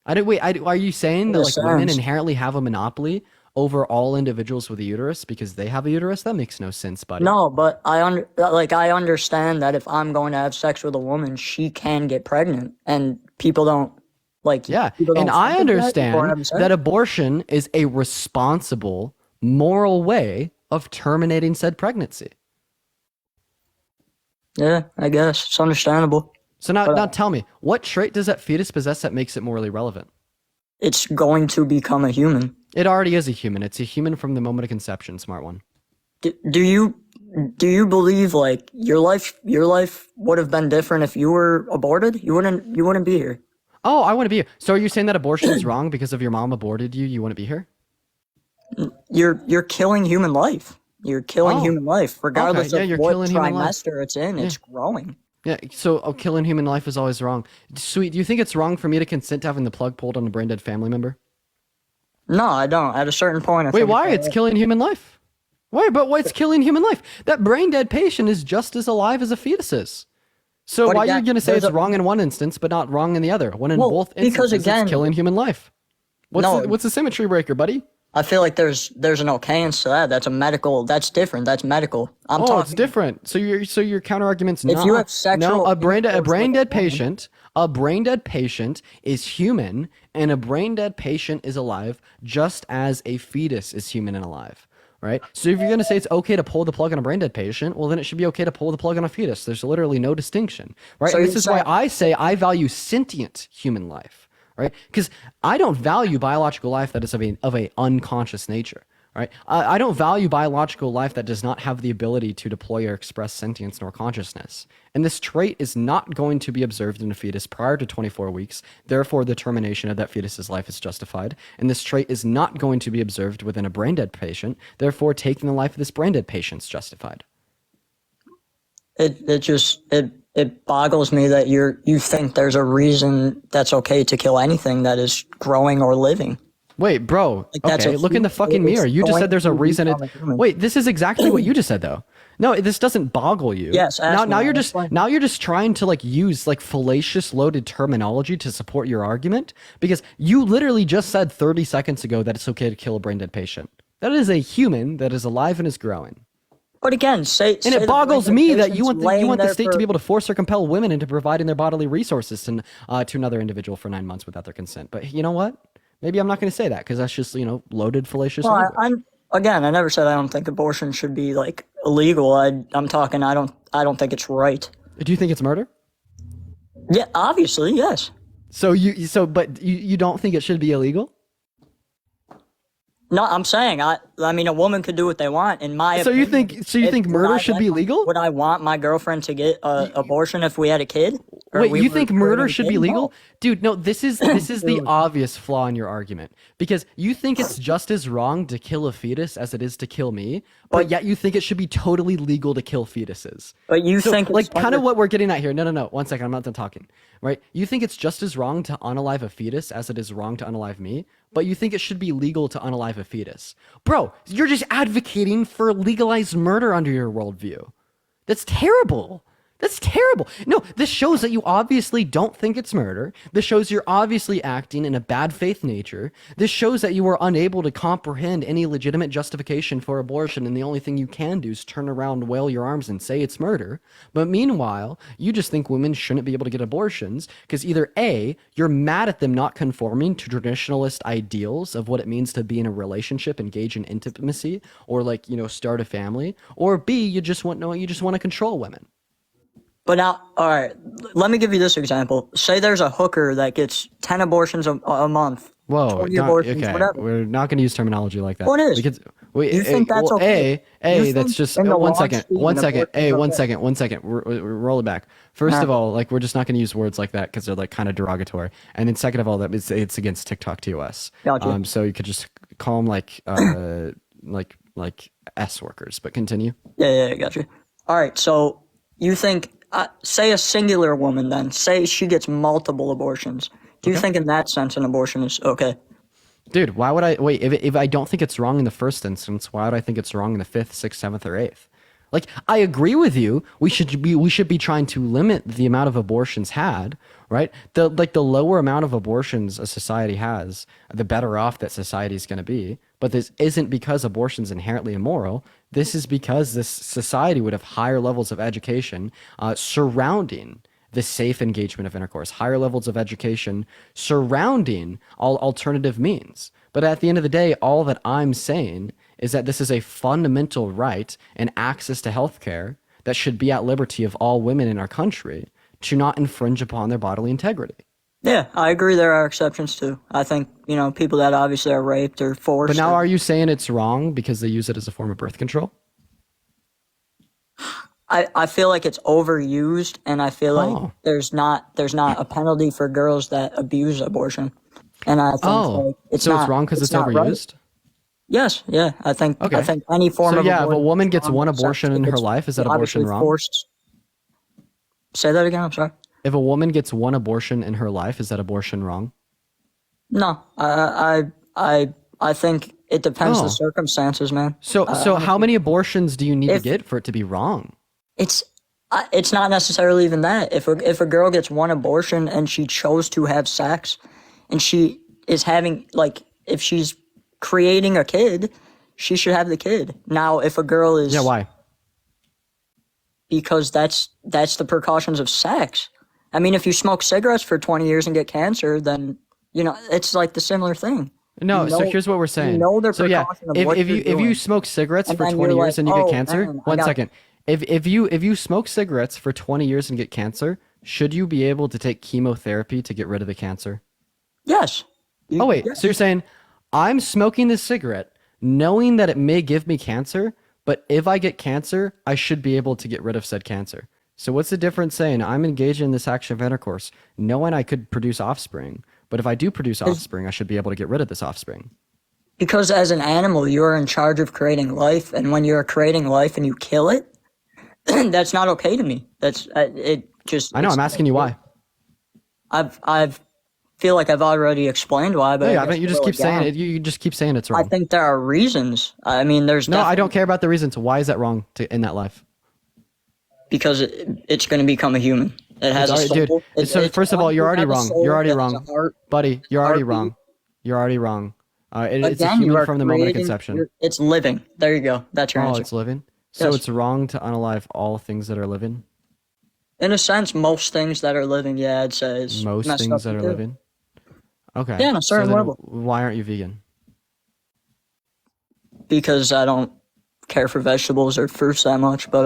Are you saying that like women inherently have a monopoly over all individuals with a uterus because they have a uterus? That makes no sense, buddy. No, but I understand that if I'm going to have sex with a woman, she can get pregnant, and people don't like. Yeah, and I understand that abortion is a responsible, moral way of terminating said pregnancy. Yeah, I guess it's understandable. So now tell me, what trait does that fetus possess that makes it morally relevant? It's going to become a human. It already is a human. It's a human from the moment of conception, smart one. Do you believe like your life would have been different if you were aborted? You wouldn't be here. Oh, I want to be here. So are you saying that abortion is wrong because of your mom aborted you? You wouldn't be here? You're killing human life. You're killing human life, regardless of what trimester it's in. It's growing. Yeah, so killing human life is always wrong. Sweet, do you think it's wrong for me to consent to having the plug pulled on a brain dead family member? No, I don't. At a certain point, Wait, why? It's killing human life. Why? But what's killing human life? That brain dead patient is just as alive as a fetus is. So why are you going to say it's wrong in one instance but not wrong in the other? When in both instances it's killing human life. What's the symmetry breaker, buddy? I feel like there's an okayance to that. That's different. That's medical. It's different. So your counter argument's if you have sexual a brain dead patient is human, and a brain dead patient is alive just as a fetus is human and alive. Right? So if you're going to say it's okay to pull the plug on a brain dead patient, well then it should be okay to pull the plug on a fetus. There's literally no distinction. Right? So and this is why I say I value sentient human life. Right? Because I don't value biological life that is of a unconscious nature. Right? I don't value biological life that does not have the ability to deploy or express sentience nor consciousness. And this trait is not going to be observed in a fetus prior to 24 weeks. Therefore, the termination of that fetus's life is justified. And this trait is not going to be observed within a brain dead patient. Therefore, taking the life of this brain dead patient is justified. It boggles me that you think there's a reason that's okay to kill anything that is growing or living. Wait, bro. Okay, look in the fucking mirror. You just said there's a reason. Wait, this is exactly what you just said, though. No, this doesn't boggle you. Yes. Now you're just trying to use fallacious loaded terminology to support your argument, because you literally just said 30 seconds ago that it's okay to kill a brain dead patient. That is a human that is alive and is growing. But again, it boggles me that you want the state to be able to force or compel women into providing their bodily resources to another individual for 9 months without their consent. But you know what? Maybe I'm not going to say that because that's just loaded fallacious language. I never said I don't think abortion should be illegal. I'm talking I don't think it's right. Do you think it's murder? Yeah, obviously, yes. But you don't think it should be illegal? No, I'm saying I mean a woman could do what they want in my opinion. You think murder should be legal? Would I want my girlfriend to get an abortion if we had a kid? Wait, you think murder should be legal? Dude, no, this is the obvious flaw in your argument. Because you think it's just as wrong to kill a fetus as it is to kill me, but yet you think it should be totally legal to kill fetuses. But you think kind of what we're getting at here. No. 1 second, I'm not done talking. Right? You think it's just as wrong to unalive a fetus as it is wrong to unalive me, but you think it should be legal to unalive a fetus. Bro, you're just advocating for legalized murder under your worldview. That's terrible. That's terrible. No, this shows that you obviously don't think it's murder. This shows you're obviously acting in a bad faith nature. This shows that you are unable to comprehend any legitimate justification for abortion, and the only thing you can do is turn around, wail your arms, and say it's murder. But meanwhile, you just think women shouldn't be able to get abortions because either A, you're mad at them not conforming to traditionalist ideals of what it means to be in a relationship, engage in intimacy, or like, start a family, or B, you just want to control women. But now, all right, let me give you this example. Say there's a hooker that gets 10 abortions a month. Whoa, 20 abortions, okay. whatever. We're not going to use terminology like that. What is? You think that's okay? That's just one second. One second. Roll it back. First of all, like we're just not going to use words like that because they're like kind of derogatory. And then second of all, that it's against TikTok TOS. Gotcha. So you could just call them like S workers. But continue. Yeah, gotcha. All right, so you think, say a singular woman then, say she gets multiple abortions. Do you think in that sense an abortion is okay? Dude, why would I wait? If I don't think it's wrong in the first instance, why would I think it's wrong in the 5th, 6th, 7th, or 8th? Like, I agree with you. We should be trying to limit the amount of abortions had, right? The lower amount of abortions a society has, the better off that society is going to be. But this isn't because abortion's inherently immoral. This is because this society would have higher levels of education surrounding the safe engagement of intercourse, higher levels of education surrounding all alternative means. But at the end of the day, all that I'm saying is that this is a fundamental right and access to healthcare that should be at liberty of all women in our country to not infringe upon their bodily integrity. Yeah, I agree there are exceptions too. I think, people that obviously are raped or forced. But now are you saying it's wrong because they use it as a form of birth control? I feel like it's overused, and I feel like there's not a penalty for girls that abuse abortion. And I think it's wrong because it's overused? Right. Yes, yeah. I think any form of if a woman gets one abortion in her life, is that abortion wrong? Forced. Say that again, I'm sorry. If a woman gets one abortion in her life, is that abortion wrong? No. I think it depends on the circumstances, man. So how many abortions do you need to get for it to be wrong? It's not necessarily even that. If a girl gets one abortion and she chose to have sex, and she is having, like, if she's creating a kid, she should have the kid. Now, if a girl is... Yeah, why? Because that's the precautions of sex. I mean, if you smoke cigarettes for 20 years and get cancer, then, it's like the similar thing. No, so here's what we're saying. If you smoke cigarettes for 20 years and you get cancer, one second. If you smoke cigarettes for 20 years and get cancer, should you be able to take chemotherapy to get rid of the cancer? Yes. So you're saying, I'm smoking this cigarette knowing that it may give me cancer, but if I get cancer, I should be able to get rid of said cancer. So what's the difference saying I'm engaged in this action of intercourse knowing I could produce offspring, but if I do produce offspring, I should be able to get rid of this offspring? Because as an animal, you're in charge of creating life, and when you're creating life and you kill it, that's not okay to me. That's it. Just I know. I'm asking you why. I've feel like I've already explained why, but yeah, you just keep saying it. You just keep saying it's wrong. I think there are reasons. I mean, there's no. I don't care about the reasons. Why is that wrong to in that life? Because it's going to become a human. It has a soul. Dude. So first of all, you're already wrong. You're already wrong, buddy. You're already wrong. You're already wrong. It's a human from the moment of conception. It's living. There you go. That's your answer. Oh, it's living. So it's wrong to unalive all things that are living? In a sense, most things that are living, yeah, I'd say is most things that are living. Okay. Yeah, on a certain level. Why aren't you vegan? Because I don't care for vegetables or fruits that much, but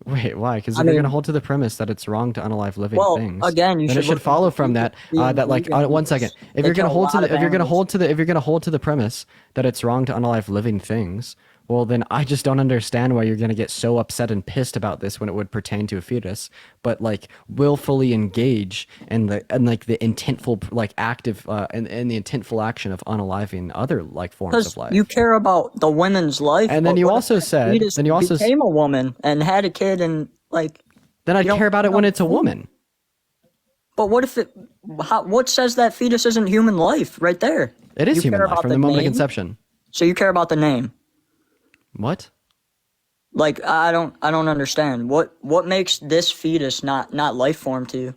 Wait, why? Because if you're going to hold to the premise that it's wrong to unalive living things, again, then it should follow from that. One second. If you're going to hold to the premise that it's wrong to unalive living things, well, then I just don't understand why you're going to get so upset and pissed about this when it would pertain to a fetus, but like willfully engage in the intentful active and the intentful action of unaliving other forms of life. You care about the women's life, and then you also said, became a woman and had a kid and then I'd care about it when it's a woman. But what if what says that fetus isn't human life right there? It is human life from the moment of conception. So you care about the name. What? Like I don't understand. What makes this fetus not life form to you?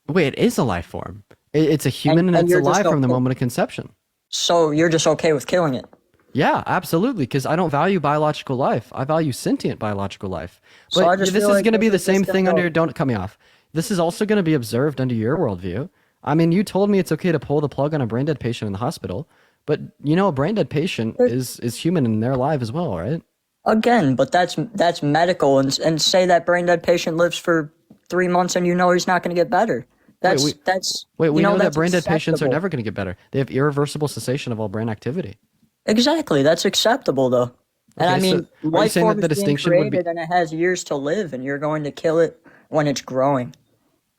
Wait, it is a life form. It's a human and And it's you're just alive from the okay. moment of conception. So you're just okay with killing it? Yeah, absolutely. Because I don't value biological life. I value sentient biological life. So I But just this feel is like going to this be the is same just thing gonna under. go. Don't cut me off. This is also going to be observed under your worldview. I mean, you told me it's okay to pull the plug on a brain dead patient in the hospital, but you know, a brain dead patient is human and they're alive as well, right? Again, but that's medical, and say that brain dead patient lives for 3 months and you know he's not going to get better. Wait, we That's wait. you We know know that that's brain dead patients are acceptable. never going to get better. They have irreversible cessation of all brain activity. Exactly, that's acceptable though. And I Okay, so mean, are you life saying form that is the being distinction would be? created and it has years to live, and you're going to kill it when it's growing,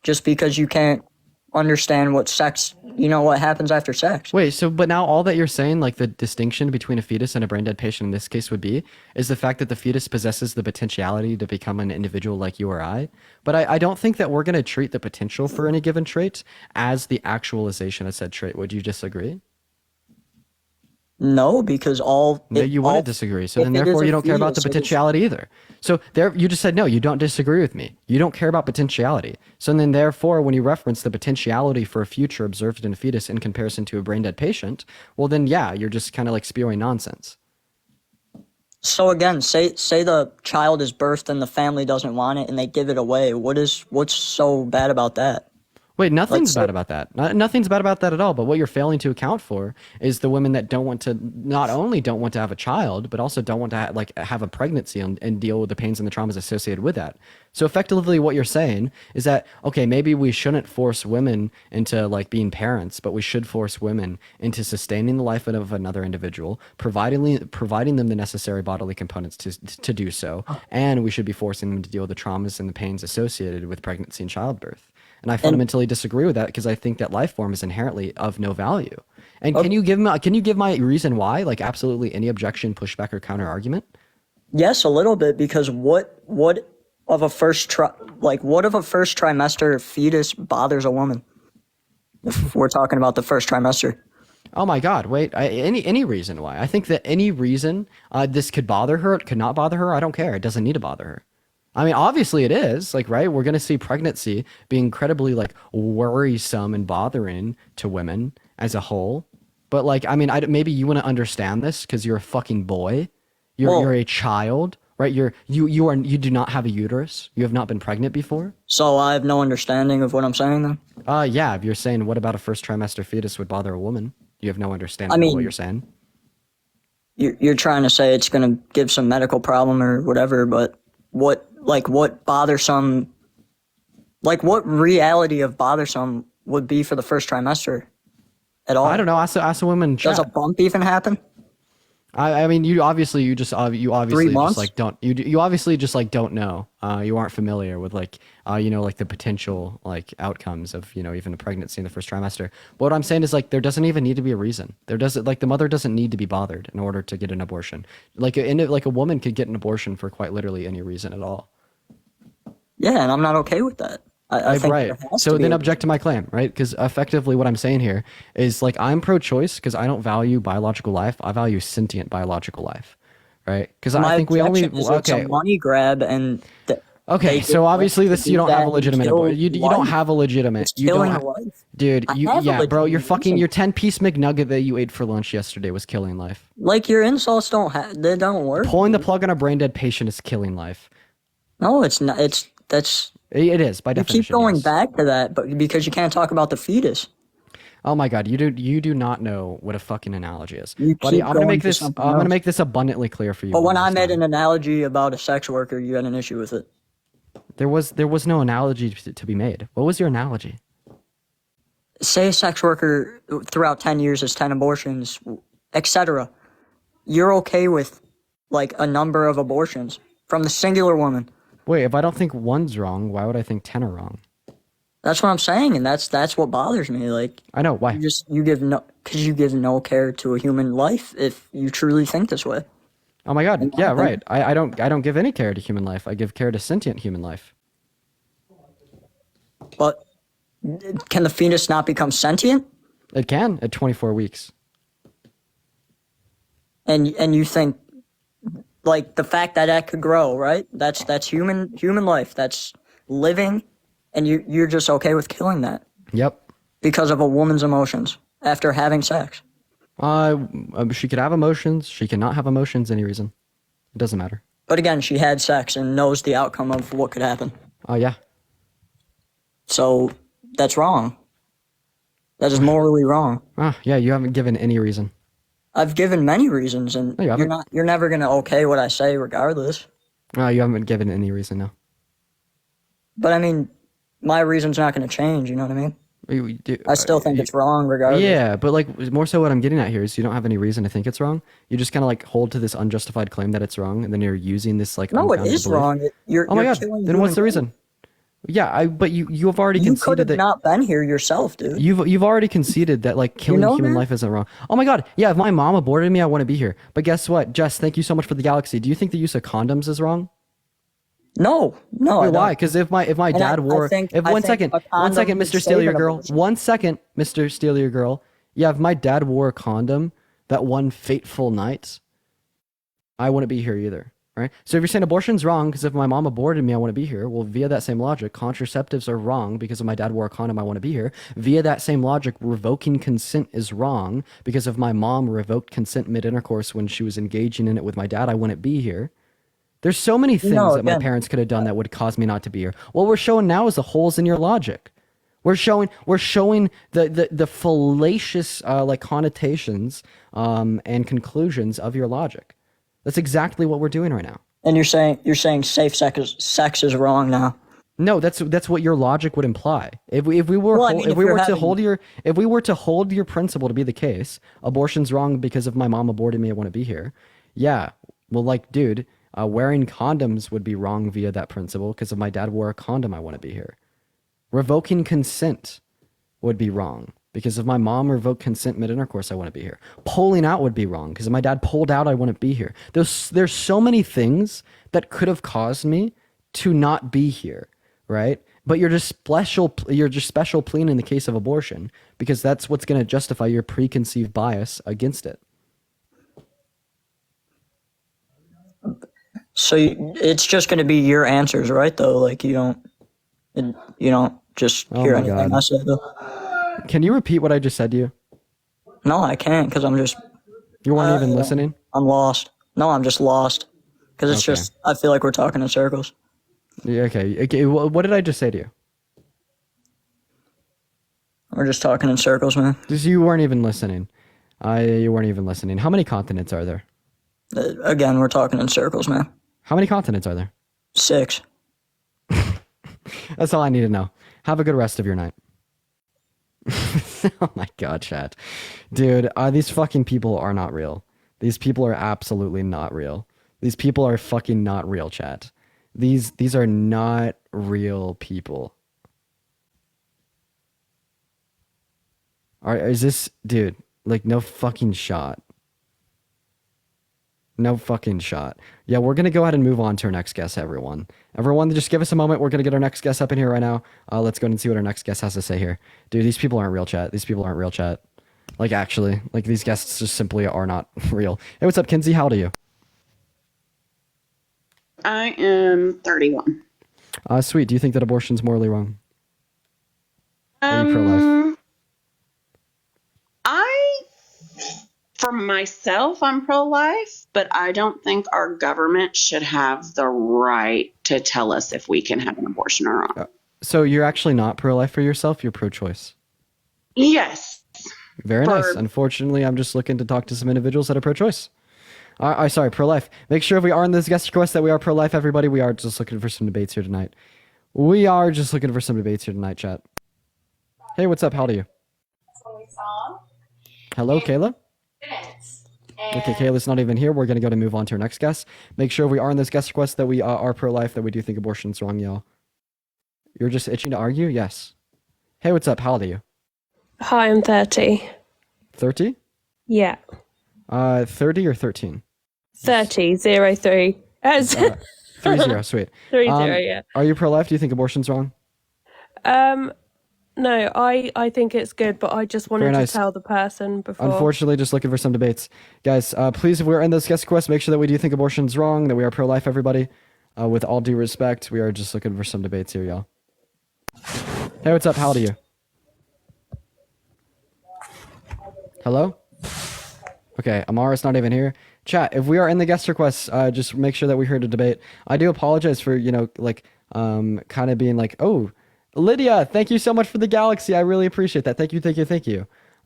just because you can't understand what sex, what happens after sex. Wait, so but now all that you're saying, like the distinction between a fetus and a brain dead patient in this case would be, is the fact that the fetus possesses the potentiality to become an individual like you or I. But I don't think that we're going to treat the potential for any given trait as the actualization of said trait. Would you disagree? No, because No, you wouldn't disagree. So if then it is therefore a you don't care about the fetus, it is. potentiality either. So there you just said no, you don't disagree with me. You don't care about potentiality. So then therefore when you reference the potentiality for a future observed in a fetus in comparison to a brain dead patient, well then yeah, you're just kind of like spewing nonsense. So again, say the child is birthed and the family doesn't want it and they give it away. What's so bad about that? Wait, nothing's Let's say bad about that. Nothing's bad about that at all. But what you're failing to account for is the women that don't want to, not only don't want to have a child, but also don't want to have a pregnancy and deal with the pains and the traumas associated with that. So effectively, what you're saying is that okay, maybe we shouldn't force women into like being parents, but we should force women into sustaining the life of another individual, providing them the necessary bodily components to do so, and we should be forcing them to deal with the traumas and the pains associated with pregnancy and childbirth. And I fundamentally disagree with that because I think that life form is inherently of no value. And can you give my reason why? Like absolutely any objection, pushback, or counter argument? Yes, a little bit, because what of a first trimester fetus bothers a woman? If we're talking about the first trimester. Oh my God! Wait, any reason why? I think that any reason this could bother her, it could not bother her. I don't care. It doesn't need to bother her. I mean, obviously it is, like, right? We're going to see pregnancy be incredibly, like, worrisome and bothering to women as a whole. But, like, I mean, maybe you want to understand this because you're a fucking boy. You're a child, right? You do not have a uterus. You have not been pregnant before. So I have no understanding of what I'm saying then? Yeah, if you're saying what about a first trimester fetus would bother a woman, you have no understanding I of mean, what you're saying. You're trying to say it's going to give some medical problem or whatever, but what bothersome, like what reality of bothersome would be for the first trimester at all? I don't know. Ask a woman. Does a bump even happen? I mean, you obviously just 3 just months? like don't you obviously just like don't know. You aren't familiar with like like the potential like outcomes of even a pregnancy in the first trimester. But what I'm saying is like there doesn't even need to be a reason. There doesn't like the mother doesn't need to be bothered in order to get an abortion. Like a woman could get an abortion for quite literally any reason at all. Yeah, and I'm not okay with that. I think right. there has So to be then a- object to my claim, right? Because effectively what I'm saying here is like I'm pro-choice because I don't value biological life. I value sentient biological life, right? Because My I think we only objection is it's a money grab, and Okay, they so get obviously money this to you do don't have that a and legitimate kill you don't life. have a legitimate It's you don't killing have, a life. dude I you have a yeah bro your legitimate fucking reason. your 10-piece McNugget that you ate for lunch yesterday was killing life. Like your insults they don't work. Pulling the plug on a brain dead patient is killing life. No, it's not. It is by You definition. keep going yes. back to that, but because you can't talk about the fetus. Oh my God, you do not know what a fucking analogy is, You buddy. keep I'm gonna going make to this something I'm gonna else. make this abundantly clear for you. But one when I last made time. an analogy about a sex worker, you had an issue with it. There was no analogy to be made. What was your analogy? Say a sex worker throughout 10 years has 10 abortions, etc. You're okay with like a number of abortions from the singular woman. Wait, if I don't think one's wrong, why would I think 10 are wrong? That's what I'm saying, and that's what bothers me. Like I know why. you give no care to a human life if you truly think this way. Oh my God, yeah, right. I don't give any care to human life. I give care to sentient human life. But can the fetus not become sentient? It can at 24 weeks. And you think like the fact that that could grow, right? That's human life. That's living, and you're just okay with killing that. Yep. Because of a woman's emotions after having sex. She could have emotions. She cannot have emotions. Any reason. It doesn't matter. But again, she had sex and knows the outcome of what could happen. Oh, yeah. So that's wrong. That is morally wrong. Yeah, you haven't given any reason. I've given many reasons, and No, you haven't. you're never gonna okay what I say regardless. No, you haven't given any reason, no. But I mean, my reason's not gonna change, you know what I mean? I still think it's wrong regardless. Yeah, but like more so what I'm getting at here is you don't have any reason to think it's wrong. You just kind of like hold to this unjustified claim that it's wrong, and then you're using this like No, it unfounded is belief. wrong. Oh my You're god! killing Then what's the human reason? Yeah, but you have already You could conceded have that not been here yourself, dude. you've already conceded that like killing know human that? life isn't wrong. Oh my god! Yeah, if my mom aborted me, I wouldn't be here. But guess what, Jess? Thank you so much for the galaxy. Do you think the use of condoms is wrong? No. Wait, why? Because if my dad wore one second, Mr. Steal Your Girl, 1 second, Mr. Steal Your Girl. Yeah, if my dad wore a condom that one fateful night, I wouldn't be here either, right? So if you're saying abortion's wrong because if my mom aborted me, I wouldn't be here. Well, via that same logic, contraceptives are wrong because if my dad wore a condom, I wouldn't be here. Via that same logic, revoking consent is wrong because if my mom revoked consent mid-intercourse when she was engaging in it with my dad, I wouldn't be here. There's so many things that my parents could have done that would cause me not to be here. What we're showing now is the holes in your logic. We're showing the fallacious like connotations and conclusions of your logic. That's exactly what we're doing right now. And you're saying safe sex is wrong now. No, that's what your logic would imply. If we were to hold your principle to be the case, abortion's wrong because if my mom aborted me, I wouldn't be here. Yeah, well, like, dude. Wearing condoms would be wrong via that principle because if my dad wore a condom, I wouldn't be here. Revoking consent would be wrong because if my mom revoked consent mid-intercourse, I wouldn't be here. Pulling out would be wrong because if my dad pulled out, I wouldn't be here. There's so many things that could have caused me to not be here, right? But you're just special pleading in the case of abortion because that's what's going to justify your preconceived bias against it. So it's just going to be your answers, right? Though, like you don't just hear anything I say. Though. Can you repeat what I just said to you? No, I can't because I'm just. You weren't even listening. I'm lost. No, I'm just lost because it's just. I feel like we're talking in circles. Yeah, okay. What did I just say to you? We're just talking in circles, man. Because you weren't even listening. You weren't even listening. How many continents are there? Again, we're talking in circles, man. How many continents are there? 6. That's all I need to know. Have a good rest of your night. Oh my god, chat. Dude, these fucking people are not real. These people are absolutely not real. These people are fucking not real, chat. These are not real people. Is this, dude, like no fucking shot. No fucking shot. Yeah, we're going to go ahead and move on to our next guest, everyone. Everyone, just give us a moment. We're going to get our next guest up in here right now. Let's go and see what our next guest has to say here. Dude, these people aren't real, chat. These people aren't real, chat. Like, actually. Like, these guests just simply are not real. Hey, what's up, Kinsey? How old are you? I am 31. Sweet. Do you think that abortion's morally wrong? Are you pro-life? For myself, I'm pro-life, but I don't think our government should have the right to tell us if we can have an abortion or not. So you're actually not pro-life for yourself? You're pro-choice? Yes. Very nice. Unfortunately, I'm just looking to talk to some individuals that are pro-choice. Sorry, pro-life. Make sure if we are in this guest request that we are pro-life, everybody. We are just looking for some debates here tonight. Chat. Hey, what's up? How old are you? Hello, Kayla? Okay, Kayla's not even here. We're going to move on to our next guest. Make sure we are in this guest request that we are pro-life, that we do think abortion's wrong, y'all. You're just itching to argue? Yes. Hey, what's up? How old are you? Hi, I'm 30. 30? Yeah. 30 or 13? 30, 03. 30, sweet. 30, yeah. Are you pro-life? Do you think abortion's wrong? No, I think it's good, but I just wanted Very to nice. tell the person before. Unfortunately, just looking for some debates. Guys, please, if we're in those guest requests, make sure that we do think abortion's wrong, that we are pro-life, everybody. With all due respect, we are just looking for some debates here, y'all. Hey, what's up? How old are you? Hello? Okay, Amara's not even here. Chat, if we are in the guest requests, just make sure that we heard a debate. I do apologize for, kind of being like, oh, Lydia, thank you so much for the galaxy. I really appreciate that. Thank you.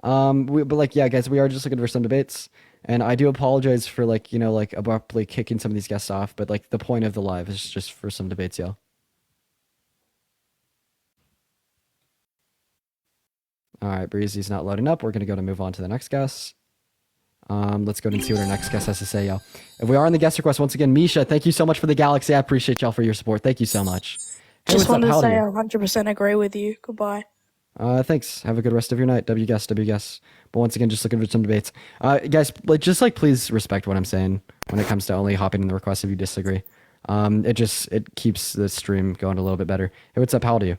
But yeah, guys, we are just looking for some debates. And I do apologize for abruptly kicking some of these guests off. But the point of the live is just for some debates, y'all. All right, Breezy's not loading up. We're going to move on to the next guest. Let's go and see what our next guest has to say, y'all. If we are in the guest request, once again, Misha, thank you so much for the galaxy. I appreciate y'all for your support. Thank you so much. Hey, Just what's up? wanted to How old say are I 100% agree with you. Goodbye. you? Thanks. Have a good rest of your night. W guess. But once again, just looking for some debates. Guys, please respect what I'm saying when it comes to only hopping in the request if you disagree. It keeps the stream going a little bit better. Hey, what's up? How old are you?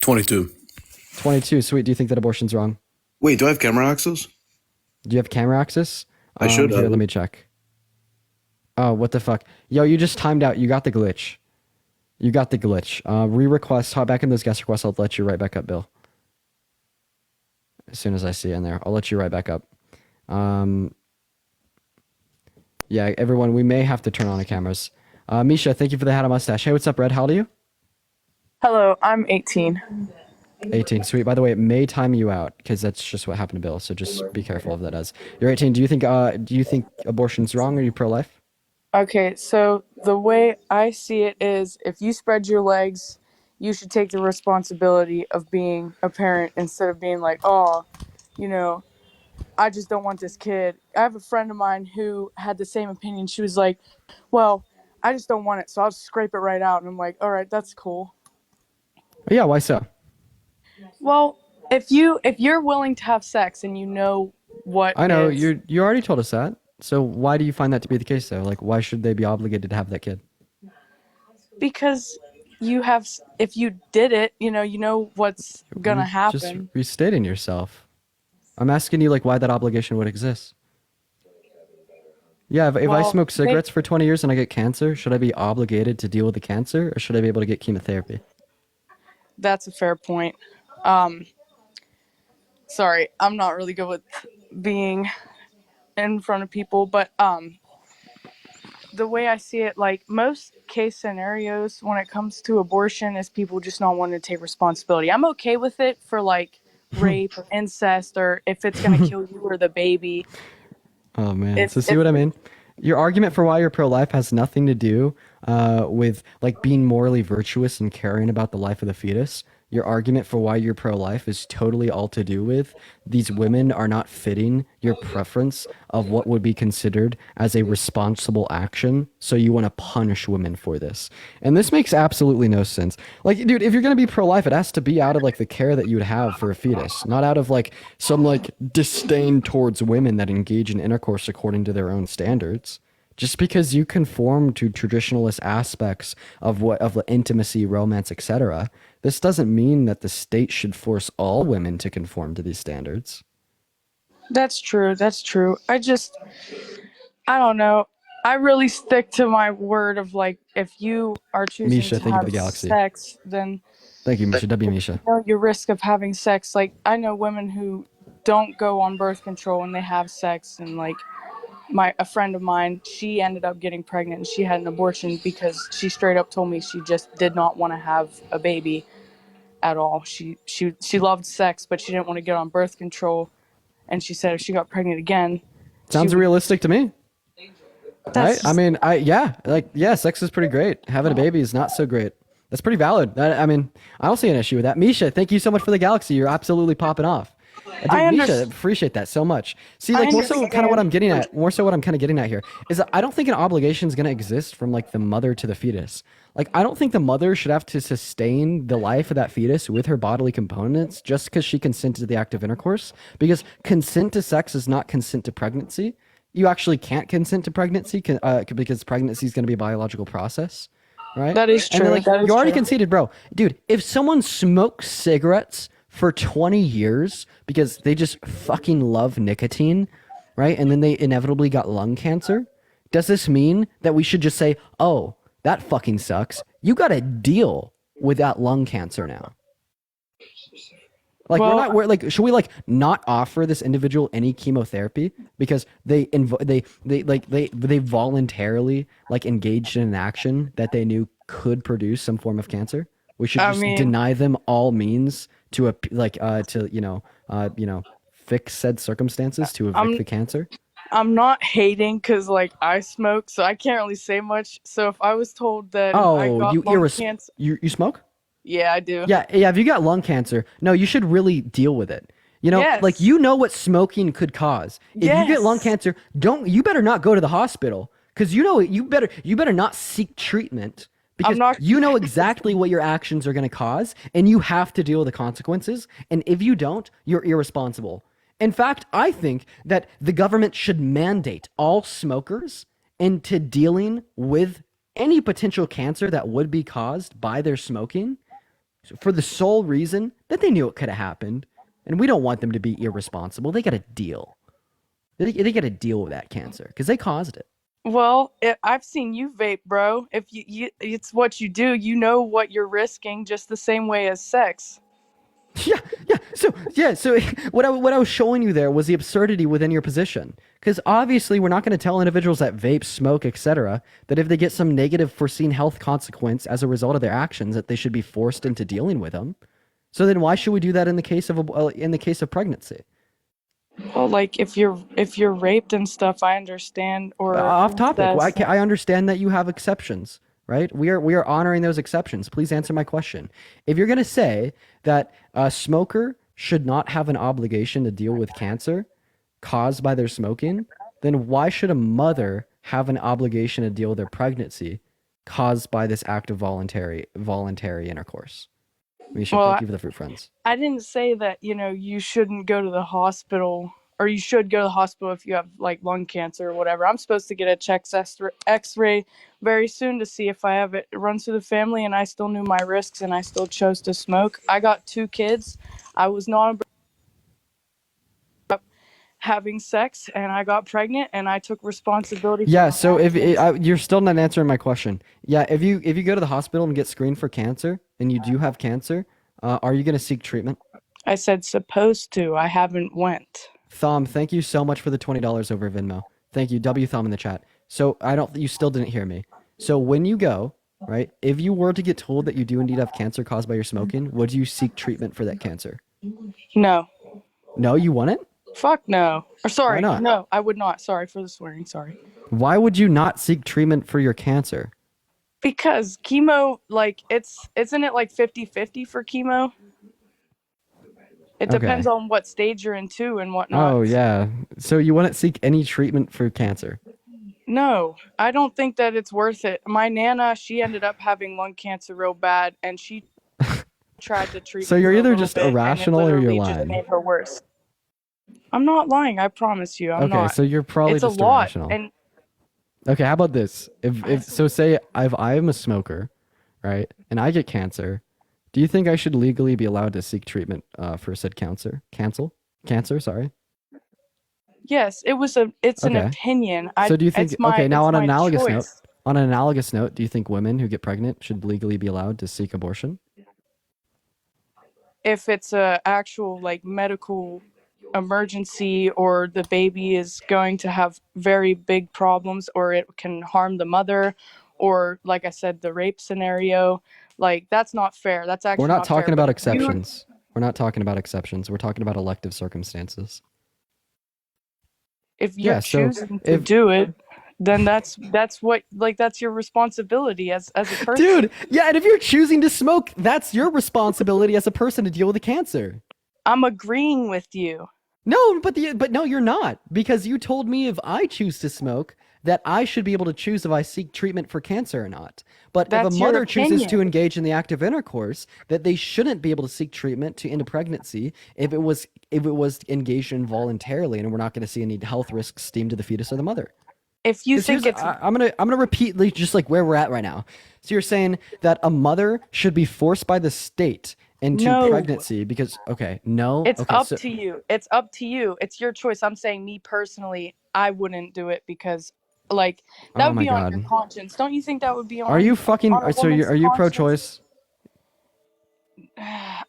22. 22. Sweet. Do you think that abortion's wrong? Wait, do I have camera access? Do you have camera access? I should Here, have. let me check. Oh, what the fuck? Yo, you just timed out. You got the glitch. Re-request. Hop back in those guest requests. I'll let you right back up, Bill. As soon as I see it in there, I'll let you right back up. Yeah, everyone, we may have to turn on the cameras. Misha, thank you for the hat and mustache. Hey, what's up, Red? How old are you? Hello, I'm 18. 18. Sweet. By the way, it may time you out because that's just what happened to Bill. So just be careful if that does. You're 18. Do you think abortion's wrong? Or are you pro-life? Okay, so the way I see it is if you spread your legs, you should take the responsibility of being a parent instead of being like, oh, I just don't want this kid. I have a friend of mine who had the same opinion. She was like, well, I just don't want it, so I'll just scrape it right out. And I'm like, all right, that's cool. Yeah, why so? Well, if you're willing to have sex and you know what I know is, you already told us that. So why do you find that to be the case though? Like, why should they be obligated to have that kid? because if you did it, you know what's gonna Just happen. restating yourself. I'm asking you why that obligation would exist. Yeah, if I Well, smoke cigarettes for 20 years and I get cancer, should I be obligated to deal with the cancer or should I be able to get chemotherapy? That's a fair point. Sorry, I'm not really good with being in front of people, but the way I see it, most case scenarios when it comes to abortion is people just not wanting to take responsibility. I'm okay with it for rape or incest or if it's gonna kill you or the baby. Oh man. So see what I mean? Your argument for why you're pro-life has nothing to do with being morally virtuous and caring about the life of the fetus. Your argument for why you're pro-life is totally all to do with these women are not fitting your preference of what would be considered as a responsible action. So you want to punish women for this. And this makes absolutely no sense. Dude, if you're going to be pro-life, it has to be out of the care that you would have for a fetus, not out of some disdain towards women that engage in intercourse according to their own standards. Just because you conform to traditionalist aspects of the intimacy, romance, etc., this doesn't mean that the state should force all women to conform to these standards. That's true. I don't know. I really stick to my word of if you are choosing Misha, to thank you for have the galaxy. sex, then Thank you, Misha. W Misha. you know your risk of having sex. I know women who don't go on birth control and they have sex, and a friend of mine, she ended up getting pregnant and she had an abortion because she straight up told me she just did not want to have a baby at all. She loved sex, but she didn't want to get on birth control, and she said if she got pregnant again, Sounds realistic to me. Right? I mean, sex is pretty great. Having a baby is not so great. That's pretty valid. I don't see an issue with that. Misha, thank you so much for the galaxy. You're absolutely popping off. Dude, Misha, appreciate that so much. See, more so kind of what I'm getting at, here is that I don't think an obligation is going to exist from the mother to the fetus. I don't think the mother should have to sustain the life of that fetus with her bodily components just because she consented to the act of intercourse, because consent to sex is not consent to pregnancy. You actually can't consent to pregnancy because pregnancy is going to be a biological process, right? That is true. And then, you already conceded, bro. Dude, if someone smokes cigarettes for 20 years because they just fucking love nicotine, right? And then they inevitably got lung cancer. Does this mean that we should just say, oh, that fucking sucks? You got to deal with that lung cancer now. Like, we're like, should we like not offer this individual any chemotherapy because they voluntarily like engaged in an action that they knew could produce some form of cancer? We should just deny them all means to fix said circumstances to evict the cancer. I'm not hating because like I smoke, so I can't really say much. So if I was told that I got lung cancer, you smoke? Yeah, I do. Yeah. If you got lung cancer, no, you should really deal with it. You know, like you know what smoking could cause. If you get lung cancer, you better not go to the hospital because you better not seek treatment because you know exactly what your actions are going to cause and you have to deal with the consequences. And if you don't, you're irresponsible. In fact, I think that the government should mandate all smokers into dealing with any potential cancer that would be caused by their smoking for the sole reason that they knew it could have happened. And we don't want them to be irresponsible. They got to deal. They got to deal with that cancer because they caused it. Well, I've seen you vape, bro. If you it's what you do, you know what you're risking just the same way as sex. So what I was showing you there was the absurdity within your position. Because obviously we're not going to tell individuals that vape, smoke, etc., that if they get some negative foreseen health consequence as a result of their actions, that they should be forced into dealing with them. So then why should we do that in the case of pregnancy? Well, like if you're raped and stuff, I understand. Or off topic, I understand that you have exceptions. Right? We are honoring those exceptions. Please answer my question. If you're going to say that a smoker should not have an obligation to deal with cancer caused by their smoking, then why should a mother have an obligation to deal with their pregnancy caused by this act of voluntary intercourse? We should thank you for the fruit friends. I didn't say that, you shouldn't go to the hospital or you should go to the hospital if you have like lung cancer or whatever. I'm supposed to get a chest x-ray very soon to see if I have it. It runs through the family and I still knew my risks and I still chose to smoke. I got 2 kids. I was not having sex and I got pregnant and I took responsibility for Yeah, so if you're still not answering my question. Yeah, if you go to the hospital and get screened for cancer and you do have cancer, are you going to seek treatment? I said supposed to. I haven't went. Thom, thank you so much for the $20 over Venmo. Thank you, W Thom in the chat. So you still didn't hear me. So when you go, right, if you were to get told that you do indeed have cancer caused by your smoking, would you seek treatment for that cancer? No. No, you wouldn't? Fuck no. Or sorry, Why not? no, I would not. Sorry for the swearing, sorry. Why would you not seek treatment for your cancer? Because chemo, like, isn't it like 50-50 for chemo? It depends on what stage you're in too and whatnot. Oh, yeah. So you wouldn't seek any treatment for cancer? No, I don't think that it's worth it. My Nana, she ended up having lung cancer real bad, and she tried to treat So me you're for a either little just bit, and it irrational or you're literally just lying. made her worse. I'm not lying, I promise you. I'm not. Okay, so you're probably it's just a lot, irrational. and Okay, how about this? Say I'm a smoker, right, and I get cancer, do you think I should legally be allowed to seek treatment for said cancer? Cancer, sorry. yes, it's an opinion. So do you think? Now on an choice. analogous note, do you think women who get pregnant should legally be allowed to seek abortion? If it's a actual like medical emergency or the baby is going to have very big problems or it can harm the mother or like I said the rape scenario, like that's not fair. That's actually We're not talking fair, about but exceptions. We're not talking about exceptions. We're talking about elective circumstances. if you're choosing to do it, then that's what that's your responsibility as a person. Dude, yeah, and if you're choosing to smoke, that's your responsibility as a person to deal with the cancer. I'm agreeing with you. No, but no, you're not, because you told me if I choose to smoke that I should be able to choose if I seek treatment for cancer or not. But That's if a your mother chooses to opinion. engage in the act of intercourse, that they shouldn't be able to seek treatment to end a pregnancy if it was engaged in voluntarily, and we're not going to see any health risks steamed to the fetus or the mother. If you think it's I'm gonna repeat just like where we're at right now. So you're saying that a mother should be forced by the state into No. pregnancy because no, It's okay, up so to you. It's up to you. It's your choice. I'm saying me personally, I wouldn't do it because like that oh would my be on your god, conscience. Don't you think that would be are you on a so woman's are you conscience? pro-choice?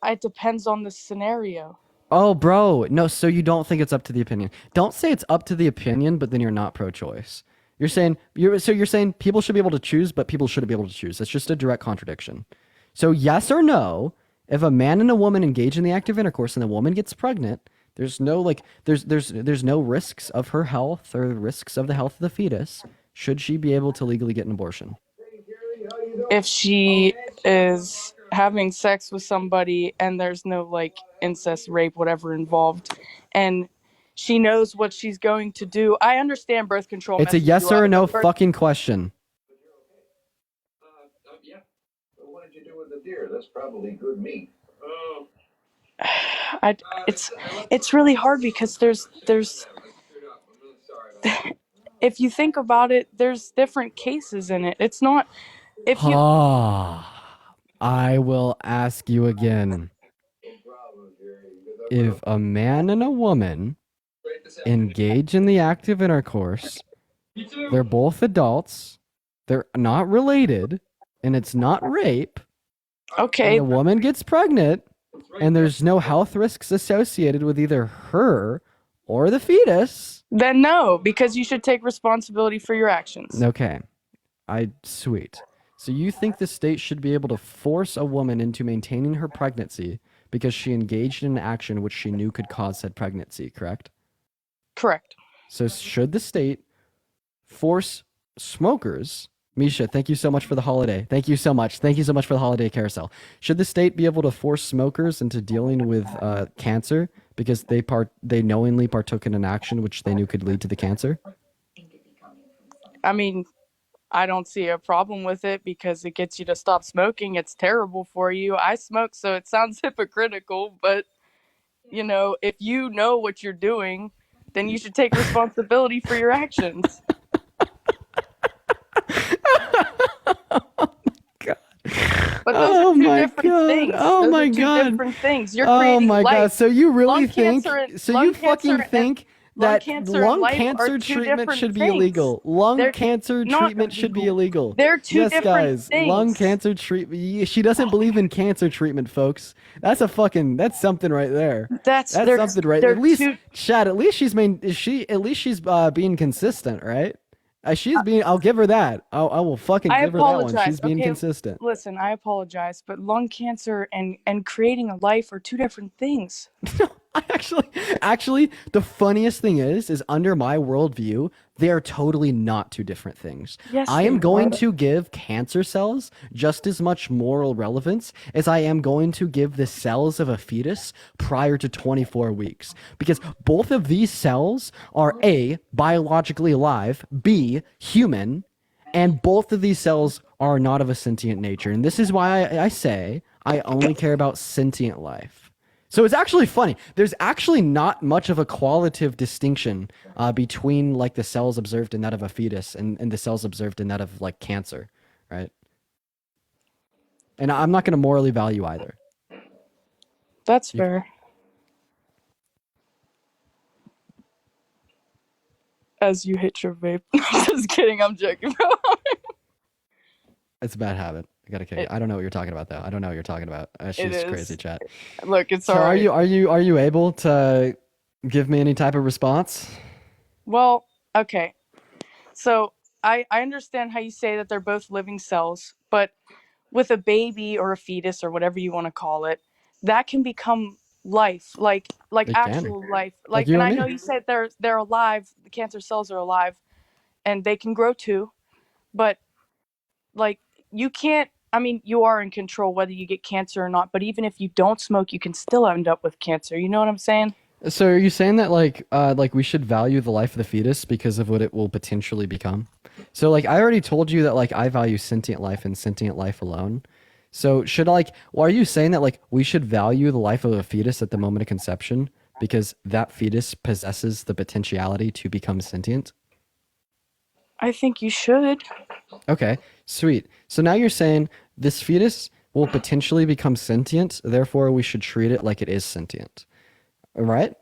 It depends on the scenario. Oh, bro, no. So you don't think it's up to the opinion? Don't say it's up to the opinion, but then you're not pro-choice. You're saying you're saying people should be able to choose, but people shouldn't be able to choose. That's just a direct contradiction. So yes or no? If a man and a woman engage in the act of intercourse and the woman gets pregnant, there's no like there's no risks of her health or risks of the health of the fetus. Should she be able to legally get an abortion? If she is having sex with somebody and there's no like incest, rape, whatever involved, and she knows what she's going to do. I understand birth control It's a messes yes you or up, a no but birth fucking question. What did you do with the deer? That's probably good meat. I, it's really hard because there's if you think about it, there's different cases in it. It's not if you I will ask you again. If a man and a woman engage in the act of intercourse, they're both adults, they're not related, and it's not rape, okay, and the woman gets pregnant, and there's no health risks associated with either her or the fetus. then no, because you should take responsibility for your actions. Okay. Sweet. So you think the state should be able to force a woman into maintaining her pregnancy because she engaged in an action which she knew could cause said pregnancy, correct? Correct. So should the state force smokers? Misha, thank you so much for the holiday. Thank you so much. Thank you so much for the holiday carousel. Should the state be able to force smokers into dealing with cancer because they knowingly partook in an action which they knew could lead to the cancer? I mean, I don't see a problem with it because it gets you to stop smoking. It's terrible for you. I smoke, so it sounds hypocritical, but you know, if you know what you're doing, then you should take responsibility for your actions. But those are two different things. Oh Those my are two god. different things. You're Oh creating my life. god. So you really Lung think cancer and- so lung you cancer fucking and- think lung that cancer and lung life cancer are two treatment different should be things. illegal. Lung They're cancer not treatment should be illegal. They're two yes, different guys. things. Lung cancer treatment. She doesn't believe in cancer treatment, folks. That's something right there. That's something right. At least Chad, at least she's being consistent, right? She's being. I'll give her that. I will fucking I give her that one. apologize. She's being Okay, consistent. Listen, I apologize, but lung cancer and creating a life are two different things. Actually, the funniest thing is under my worldview, they are totally not two different things. Yes, I am they going are. to give cancer cells just as much moral relevance as I am going to give the cells of a fetus prior to 24 weeks. Because both of these cells are A, biologically alive, B, human, and both of these cells are not of a sentient nature. And this is why I say I only care about sentient life. So it's actually funny. There's actually not much of a qualitative distinction between like the cells observed in that of a fetus and the cells observed in that of like cancer, right? And I'm not going to morally value either. That's fair. As you hit your vape. Just kidding, I'm joking, bro. It's a bad habit. I gotta kick it. I don't know what you're talking about though. I don't know what you're talking about. She's is. crazy, chat. Look, it's So alright. are you able to give me any type of response? Well, okay. So I understand how you say that they're both living cells, but with a baby or a fetus or whatever you want to call it, that can become life, like It can. actual life. Like Like, you and and I know me. you said they're alive. The cancer cells are alive, and they can grow too, but like you can't. I mean, you are in control whether you get cancer or not. But even if you don't smoke, you can still end up with cancer. You know what I'm saying? So are you saying that like we should value the life of the fetus because of what it will potentially become? So like I already told you that like I value sentient life and sentient life alone. So are you saying that like we should value the life of a fetus at the moment of conception because that fetus possesses the potentiality to become sentient? I think you should. Okay, sweet. So now you're saying this fetus will potentially become sentient. Therefore, we should treat it like it is sentient. Right?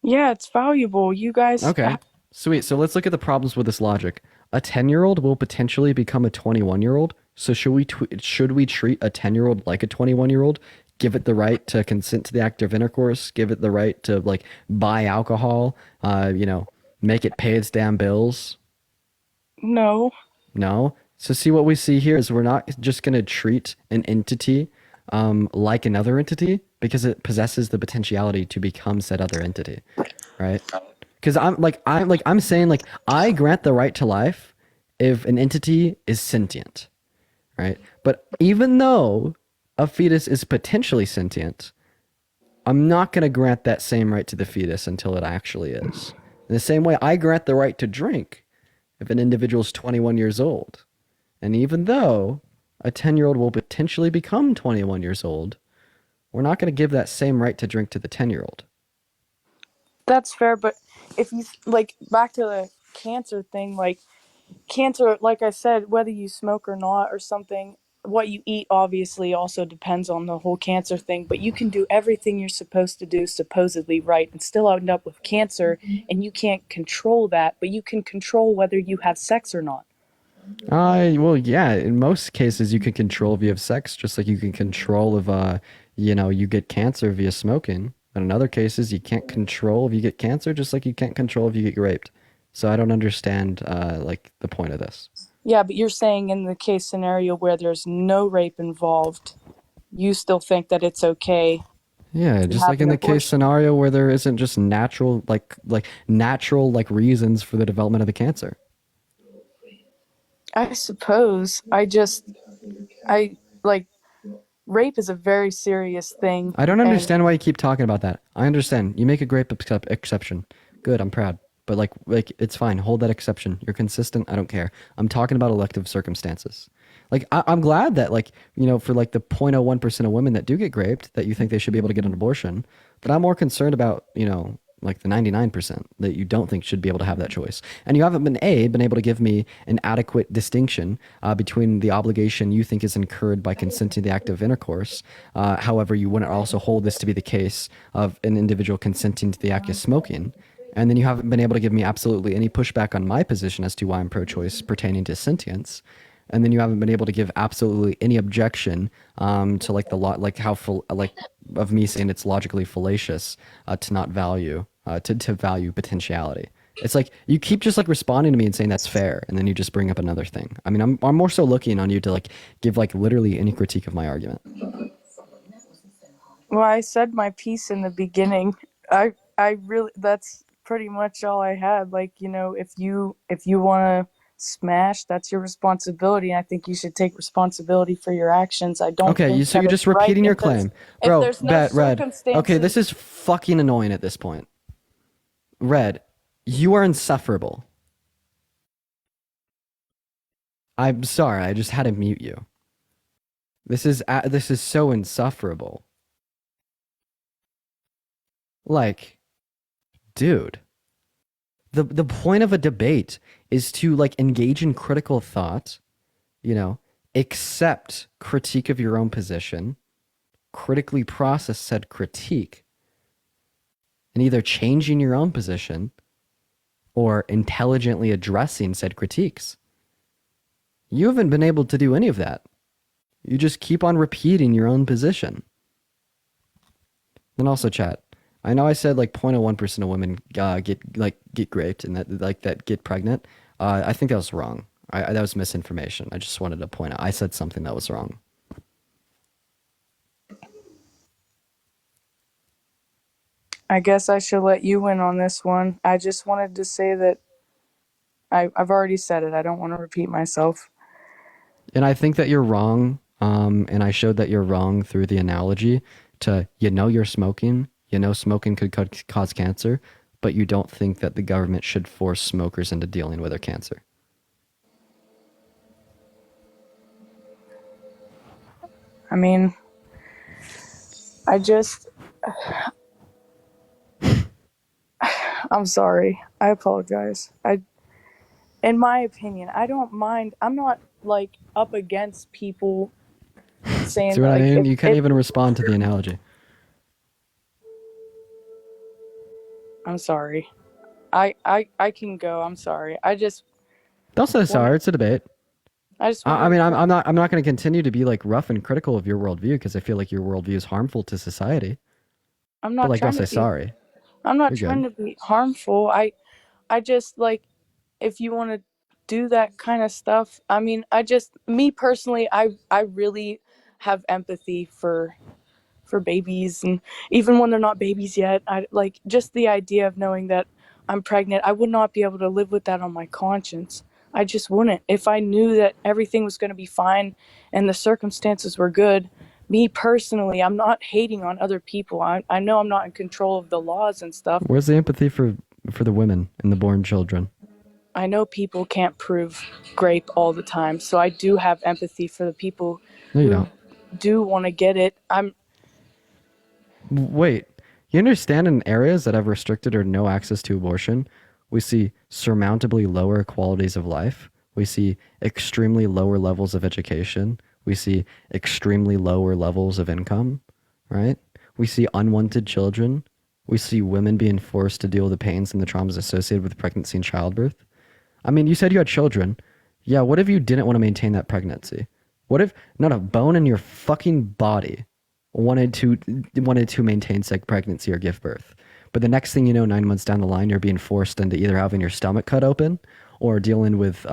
Yeah, it's valuable. You guys. Okay. Sweet. So let's look at the problems with this logic. A 10-year-old will potentially become a 21-year-old. So should we treat a 10-year-old like a 21-year-old? Give it the right to consent to the act of intercourse. Give it the right to like buy alcohol. Make it pay its damn bills. No. No. So see what we see here is we're not just going to treat an entity like another entity because it possesses the potentiality to become said other entity, right? Because I'm saying like I grant the right to life if an entity is sentient, right? But even though a fetus is potentially sentient, I'm not going to grant that same right to the fetus until it actually is. In the same way, I grant the right to drink if an individual is 21 years old. And even though a 10-year-old will potentially become 21 years old, we're not going to give that same right to drink to the 10-year-old. That's fair, but if you like back to the cancer thing, like cancer, like I said, whether you smoke or not or something, what you eat obviously also depends on the whole cancer thing, but you can do everything you're supposed to do supposedly right and still end up with cancer, and you can't control that, but you can control whether you have sex or not. Well, yeah, in most cases you can control if you have sex, just like you can control if you get cancer via smoking. But in other cases, you can't control if you get cancer, just like you can't control if you get raped. So I don't understand like the point of this. Yeah, but you're saying in the case scenario where there's no rape involved, you still think that it's okay. Yeah, just like in the case scenario where there isn't just natural reasons for the development of the cancer. I suppose. Rape is a very serious thing. I don't understand why you keep talking about that. I understand. You make a great exception. Good, I'm proud. But like it's fine. Hold that exception. You're consistent. I don't care. I'm talking about elective circumstances. Like I'm glad that for like the 0.01% of women that do get raped, that you think they should be able to get an abortion. But I'm more concerned about like the 99% that you don't think should be able to have that choice. And you haven't been able to give me an adequate distinction between the obligation you think is incurred by consenting to the act of intercourse. However, you wouldn't also hold this to be the case of an individual consenting to the act of smoking. And then you haven't been able to give me absolutely any pushback on my position as to why I'm pro-choice pertaining to sentience. And then you haven't been able to give absolutely any objection to like of me saying it's logically fallacious to not value to value potentiality. It's like you keep just like responding to me and saying that's fair, and then you just bring up another thing. I mean, I'm more so looking on you to like give like literally any critique of my argument. Well, I said my piece in the beginning. I really that's pretty much all I had. Like, if you want to smash, that's your responsibility, and I think you should take responsibility for your actions. I don't think So you're just repeating your claim. Bro, if there's no Red. circumstances. Okay, this is fucking annoying at this point. Red, you are insufferable. I'm sorry, I just had to mute you. This is so insufferable. Like, dude, the point of a debate is to like engage in critical thought, accept critique of your own position, critically process said critique, and either changing your own position or intelligently addressing said critiques. You haven't been able to do any of that. You just keep on repeating your own position. Then also, chat, I know I said like 0.01% of women get raped and that get pregnant. I think that was wrong. That was misinformation. I just wanted to point out. I said something that was wrong. I guess I should let you in on this one. I just wanted to say that I've already said it. I don't want to repeat myself. And I think that you're wrong. And I showed that you're wrong through the analogy to, you're smoking. Smoking could cause cancer, but you don't think that the government should force smokers into dealing with their cancer. I mean, I'm sorry. I apologize. In my opinion, I don't mind. I'm not like up against people saying See what I like mean? You can't if even respond to the analogy. I'm sorry. I can go. I'm sorry. I just Don't say want sorry. It's a debate. I just I wanted mean, to I'm not going to continue to be like rough and critical of your worldview because I feel like your worldview is harmful to society. I'm But not like, don't trying to say be sorry. I'm not You're trying good. to be harmful. I just like if you want to do that kind of stuff. I mean, me personally, I really have empathy for babies, and even when they're not babies yet, I like just the idea of knowing that I'm pregnant. I would not be able to live with that on my conscience. I just wouldn't. If I knew that everything was going to be fine and the circumstances were good, me personally, I'm not hating on other people. I know I'm not in control of the laws and stuff. Where's the empathy for the women and the born children? I know people can't prove grape all the time, so I do have empathy for the people No, you who don't. do want to get it. Wait, you understand in areas that have restricted or no access to abortion, we see surmountably lower qualities of life. We see extremely lower levels of education. We see extremely lower levels of income, right? We see unwanted children. We see women being forced to deal with the pains and the traumas associated with pregnancy and childbirth. I mean, you said you had children. Yeah, what if you didn't want to maintain that pregnancy? What if not a bone in your fucking body wanted to maintain said pregnancy or give birth? But the next thing you know, 9 months down the line, you're being forced into either having your stomach cut open or dealing with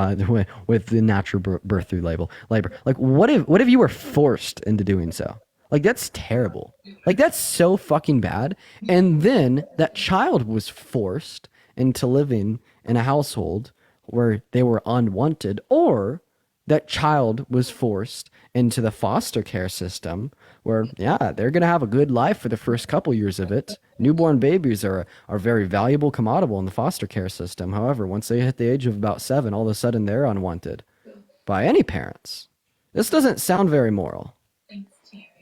with the natural birth through labor. Like, what if you were forced into doing so? Like, that's terrible. Like, that's so fucking bad. And then that child was forced into living in a household where they were unwanted, or that child was forced into the foster care system where, yeah, they're going to have a good life for the first couple years of it. Newborn babies are very valuable, commodable in the foster care system. However, once they hit the age of about 7, all of a sudden they're unwanted by any parents. This doesn't sound very moral.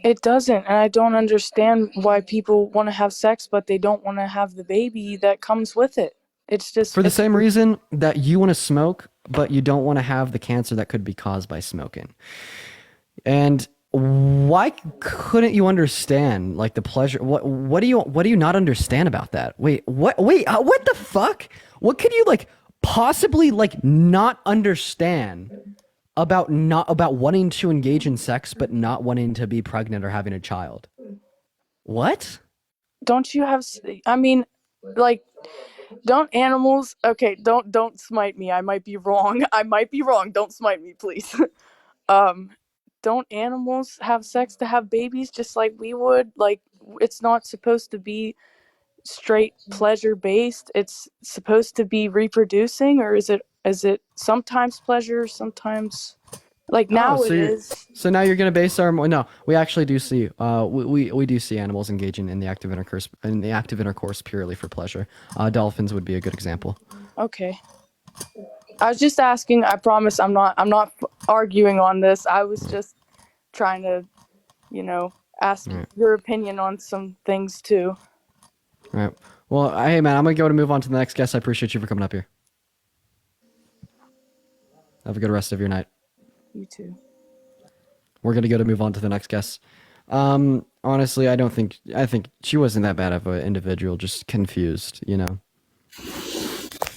It doesn't, and I don't understand why people want to have sex, but they don't want to have the baby that comes with it. It's just For the same reason that you want to smoke, but you don't want to have the cancer that could be caused by smoking. And why couldn't you understand like the pleasure? What do you not understand about that? Wait, what the fuck? What could you like possibly like not understand about wanting to engage in sex but not wanting to be pregnant or having a child? What? don't you have? I mean, like, don't animals? Okay, don't smite me. I might be wrong. I might be wrong. Don't smite me, please. um, don't animals have sex to have babies just like we would? Like, it's not supposed to be straight pleasure based. It's supposed to be reproducing, or is it sometimes pleasure, sometimes like now it is. So now you're gonna base our no. We actually do see we do see animals engaging in the active intercourse purely for pleasure. Dolphins would be a good example. Okay. I was just asking. I promise I'm not arguing on this. I was just trying to, ask All right. your opinion on some things too. All right. Well, hey man, I'm gonna go to move on to the next guest. I appreciate you for coming up here. Have a good rest of your night. You too. We're gonna go to move on to the next guest. Honestly, I think she wasn't that bad of an individual, just confused, you know.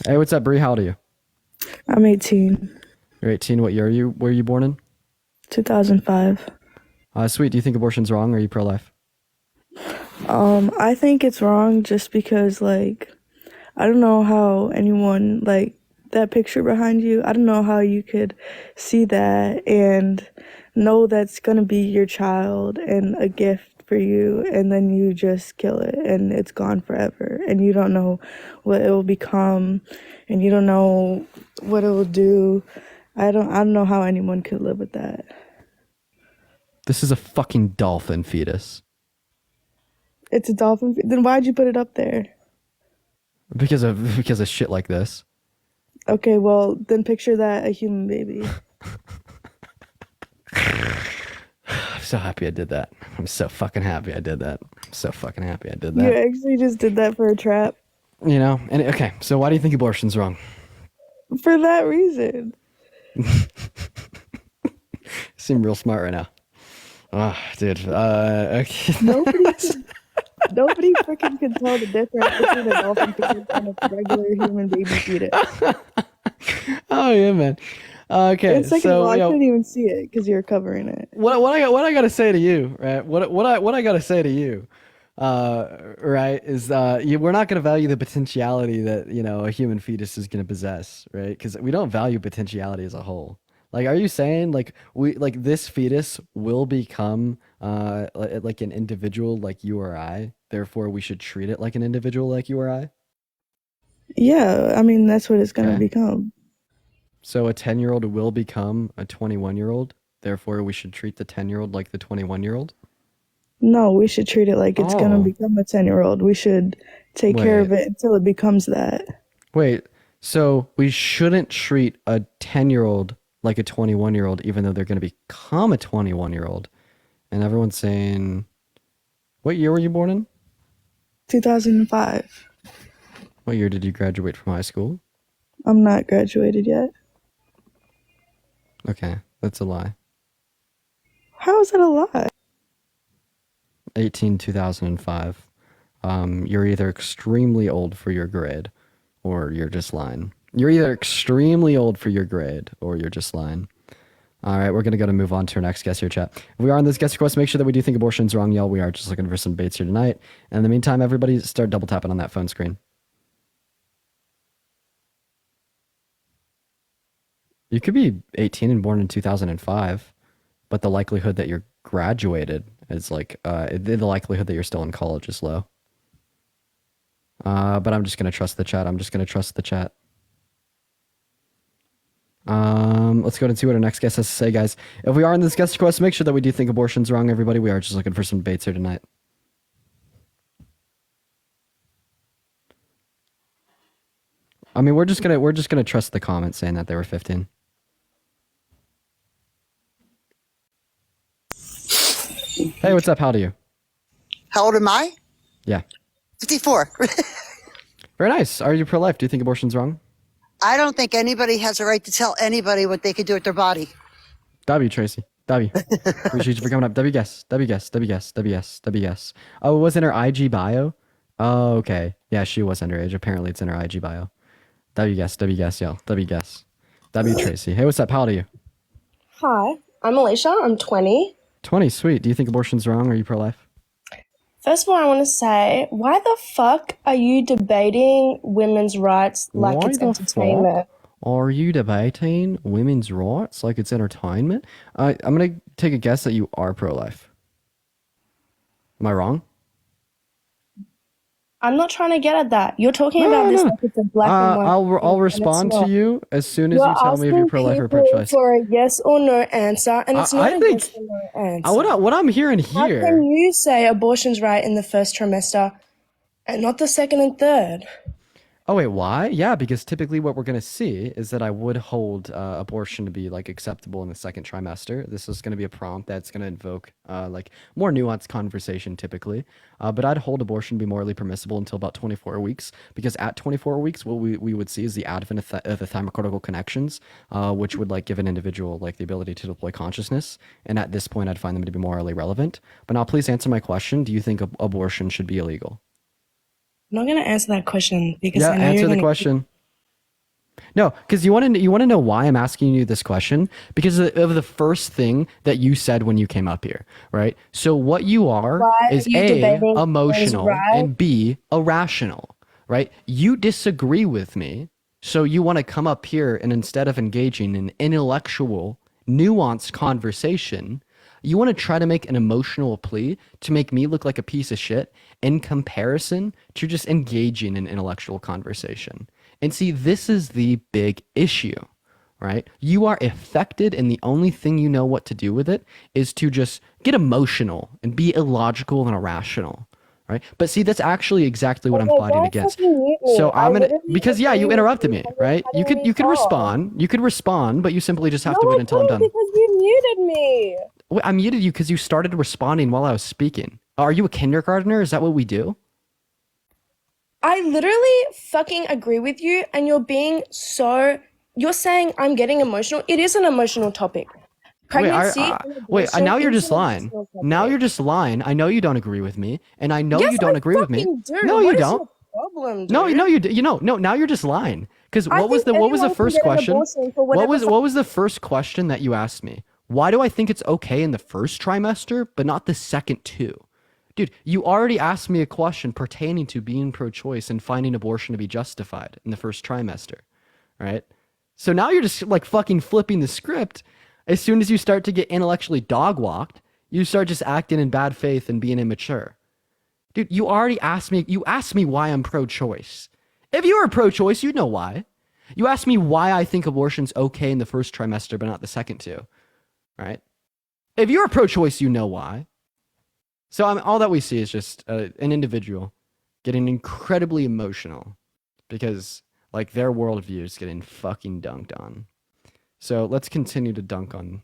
Hey, what's up, Bree? How old are you? I'm 18. You're 18. What year are you? Where are you born in? 2005. Sweet. Do you think abortion's wrong, or are you pro-life? I think it's wrong just because, like, I don't know how anyone, like, that picture behind you, I don't know how you could see that and know that's gonna be your child and a gift for you, and then you just kill it and it's gone forever, and you don't know what it will become, and you don't know what it will do. I don't know how anyone could live with that. This is a fucking dolphin fetus. It's a dolphin. Then why'd you put it up there? Because of shit like this. Okay, well, then picture that a human baby. I'm so happy I did that. I'm so fucking happy I did that. I'm so fucking happy I did You that. actually just did that for a trap. You know, and okay, so why do you think abortion's wrong? For that reason. You seem real smart right now. Oh, dude. Okay. Nobody freaking can tell the difference between a dolphin fetus and a regular human baby fetus. Oh yeah, man. Okay, And second of all, so I you couldn't know, even see it because you're covering it. what I gotta say to you, right? What I gotta say to you, right, is we're not gonna value the potentiality that a human fetus is gonna possess, right? Because we don't value potentiality as a whole. Like, are you saying like this fetus will become like an individual like you or I? Therefore, we should treat it like an individual like you or I? Yeah, I mean that's what it's gonna Okay. become. So a 10-year-old will become a 21-year-old. Therefore, we should treat the 10-year-old like the 21-year-old. No, we should treat it like it's gonna Oh, become a 10-year-old. We should take care of wait. it until it becomes that. Wait. So we shouldn't treat a 10-year-old like a 21-year-old, even though they're going to become a 21-year-old. And everyone's saying, what year were you born in? 2005. What year did you graduate from high school? I'm not graduated yet. Okay, that's a lie. How is that a lie? 2005. You're either extremely old for your grade, or you're just lying. You're either extremely old for your grade, or you're just lying. All right, we're going to move on to our next guest here, chat. If we are on this guest request, make sure that we do think abortion's wrong, y'all. We are just looking for some baits here tonight. And in the meantime, everybody start double tapping on that phone screen. You could be 18 and born in 2005, but the likelihood that you're graduated is like, the likelihood that you're still in college is low. But I'm just going to trust the chat. Let's go and see what our next guest has to say, guys. If we are on this guest request, make sure that we do think abortion's wrong, everybody. We are just looking for some debates here tonight. I mean, we're just gonna trust the comments saying that they were 15. Hey, what's up? How old are you? How old am I? Yeah. 54. Very nice. Are you pro-life? Do you think abortion's wrong? I don't think anybody has a right to tell anybody what they can do with their body. W, Tracy. W. Appreciate you for coming up. W guess. W guess. W guess. W guess. W guess. Oh, it was in her IG bio? Oh, okay. Yeah, she was underage. Apparently it's in her IG bio. W guess. W guess, y'all. W guess. W Tracy. Hey, what's up? How old are you? Hi, I'm Alicia. I'm 20. 20. Sweet. Do you think abortion's wrong? Or are you pro-life? First of all, I want to say, why the fuck are you debating women's rights like Why it's the entertainment? fuck are you debating women's rights like it's entertainment? I'm going to take a guess that you are pro-life. Am I wrong? I'm not trying to get at that. You're talking about this like it's a black and white thing, I'll and it's respond to not. you as soon as You're you tell me if you're asking pro-life or people pro-choice. for a yes or no answer, and it's not I a think yes or no answer. what I'm hearing How here. can you say abortion's right in the first trimester and not the second and third? Oh wait, why? Yeah, because typically what we're gonna see is that I would hold abortion to be like acceptable in the second trimester. This is gonna be a prompt that's gonna invoke like more nuanced conversation typically. But I'd hold abortion to be morally permissible until about 24 weeks, because at 24 weeks, what we would see is the advent of the thymocortical connections, which would like give an individual like the ability to deploy consciousness. And at this point, I'd find them to be morally relevant. But now, please answer my question: do you think abortion should be illegal? I'm not going to answer that question because Yeah, I know answer you're the going to. question. No, because you want to know why I'm asking you this question, because of the first thing that you said when you came up here, right? So what you are Why are is you A, debating women's emotional, rights? and B, irrational, right? You disagree with me, so you want to come up here and instead of engaging in intellectual, nuanced conversation, you want to try to make an emotional plea to make me look like a piece of shit in comparison to just engaging in intellectual conversation. And see, this is the big issue, right? You are affected, and the only thing you know what to do with it is to just get emotional and be illogical and irrational, right? But see, that's actually exactly what I'm Okay, fighting don't against. fucking mute me. So I I'm gonna, literally because yeah, agree you with interrupted you me, and you're right? You cutting me could off. respond, but you simply just have No, to I wait until I'm couldn't done. because you muted me. Wait, I muted you because you started responding while I was speaking. Are you a kindergartner? Is that what we do? I literally fucking agree with you, and you're being so. You're saying I'm getting emotional. It is an emotional topic. Pregnancy, wait. Now you're just insurance lying. is still Now separate. you're just lying. I know you don't agree with me, and I know Yes, you don't I agree with me. fucking do. No, you What is don't. your problem, dude? No, no. Now you're just lying. Because I what was think the anyone can first get an question? abortion for whatever What was the first question that you asked me? Why do I think it's okay in the first trimester, but not the second two? Dude, you already asked me a question pertaining to being pro-choice and finding abortion to be justified in the first trimester, right? So now you're just like fucking flipping the script. As soon as you start to get intellectually dog-walked, you start just acting in bad faith and being immature. Dude, you already asked me, why I'm pro-choice. If you were pro-choice, you'd know why. You asked me why I think abortion's okay in the first trimester, but not the second two, right? If you're pro-choice, you know why. So all that we see is just an individual getting incredibly emotional because like their worldview is getting fucking dunked on. So let's continue to dunk on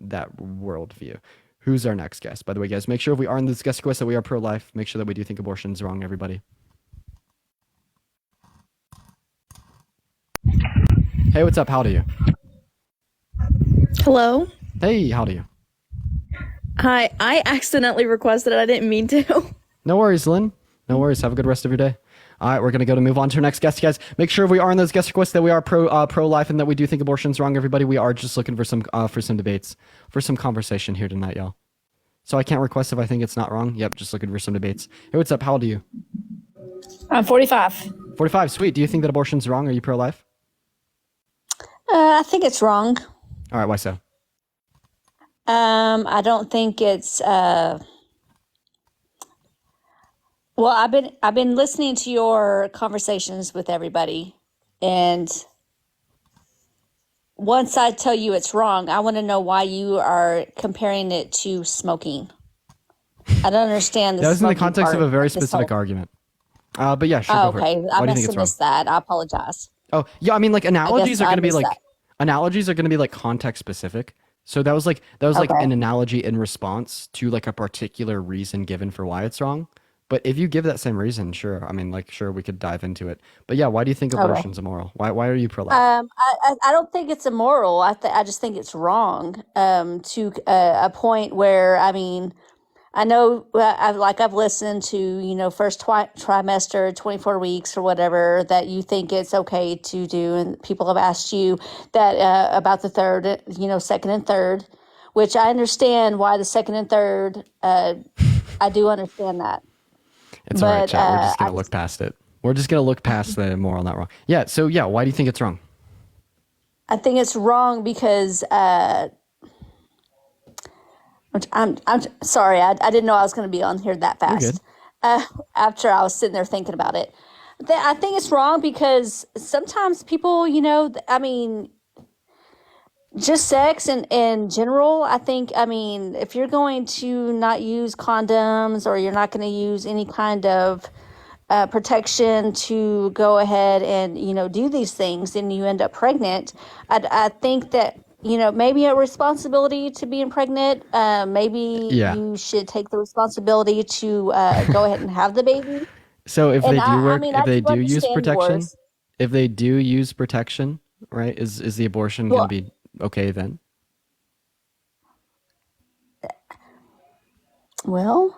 that worldview. Who's our next guest? By the way, guys, make sure if we are in this guest request that we are pro-life. Make sure that we do think abortion's wrong, everybody. Hey, what's up? How do you? Hello. Hey, how do you? Hi. I accidentally requested it. I didn't mean to. No worries, Lynn. No worries. Have a good rest of your day. All right, we're gonna move on to our next guest, guys. Make sure if we are in those guest requests that we are pro-life and that we do think abortion's wrong, everybody. We are just looking for some debates, for some conversation here tonight, y'all. So I can't request if I think it's not wrong. Yep, just looking for some debates. Hey, what's up? How old are you? I'm 45. 45. Sweet. Do you think that abortion's wrong? Are you pro-life? I think it's wrong. All right. Why so? I don't think it's. Well, I've been listening to your conversations with everybody, and once I tell you it's wrong, I want to know why you are comparing it to smoking. I don't understand the That was in the smoking context of part a very of this specific whole- argument. But yeah, sure. Oh, Go for okay. it. I Why do you think must it's have wrong? missed that. I apologize. Oh, yeah. I mean, like analogies are I going to be missed like that. context specific. So that was like Okay. an analogy in response to like a particular reason given for why it's wrong. But if you give that same reason, sure. I mean, like, sure, we could dive into it. But yeah, why do you think Okay. abortion's immoral? Why are you pro-life? I don't think it's immoral. I just think it's wrong. To a point where I mean, I know I've listened to first trimester, 24 weeks or whatever that you think it's okay to do, and people have asked you that about the third, second and third, which I understand why the second and third. I do understand that. It's all right, chat. We're just I gonna look past it. We're just gonna look past the moral, not wrong. Yeah. So yeah, why do you think it's wrong? I think it's wrong because I'm sorry. I didn't know I was going to be on here that You're fast. After I was sitting there thinking about it, I think it's wrong because sometimes people, I mean, just sex in general. I think, I mean, if you're going to not use condoms or you're not going to use any kind of protection to go ahead and do these things, and you end up pregnant. I think that maybe a responsibility to being pregnant. Maybe Yeah. you should take the responsibility to go ahead and have the baby. So if And they do work, mean, if I they do do use understand protection, yours. if they do use protection, right? Is the abortion Well, gonna be okay then? well,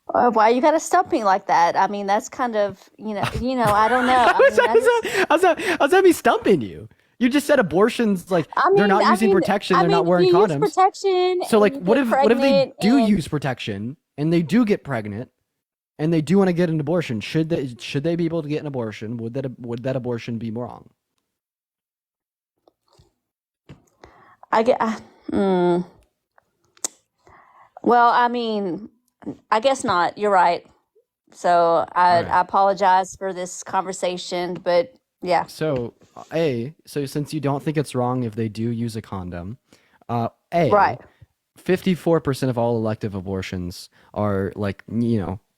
why you gotta stump me like that? I mean, that's kind of I don't know. How's that me stumping you? You just said abortions like they're not using protection, they're not wearing you condoms. use protection. So like, and you what get if they pregnant do and- use protection and they do get pregnant and they do want to get an abortion? Should they be able to get an abortion? Would that abortion be wrong? I get. Well, I mean, I guess not. You're right. So I apologize for this conversation, but yeah. So since you don't think it's wrong if they do use a condom, Right. 54% of all elective abortions are like,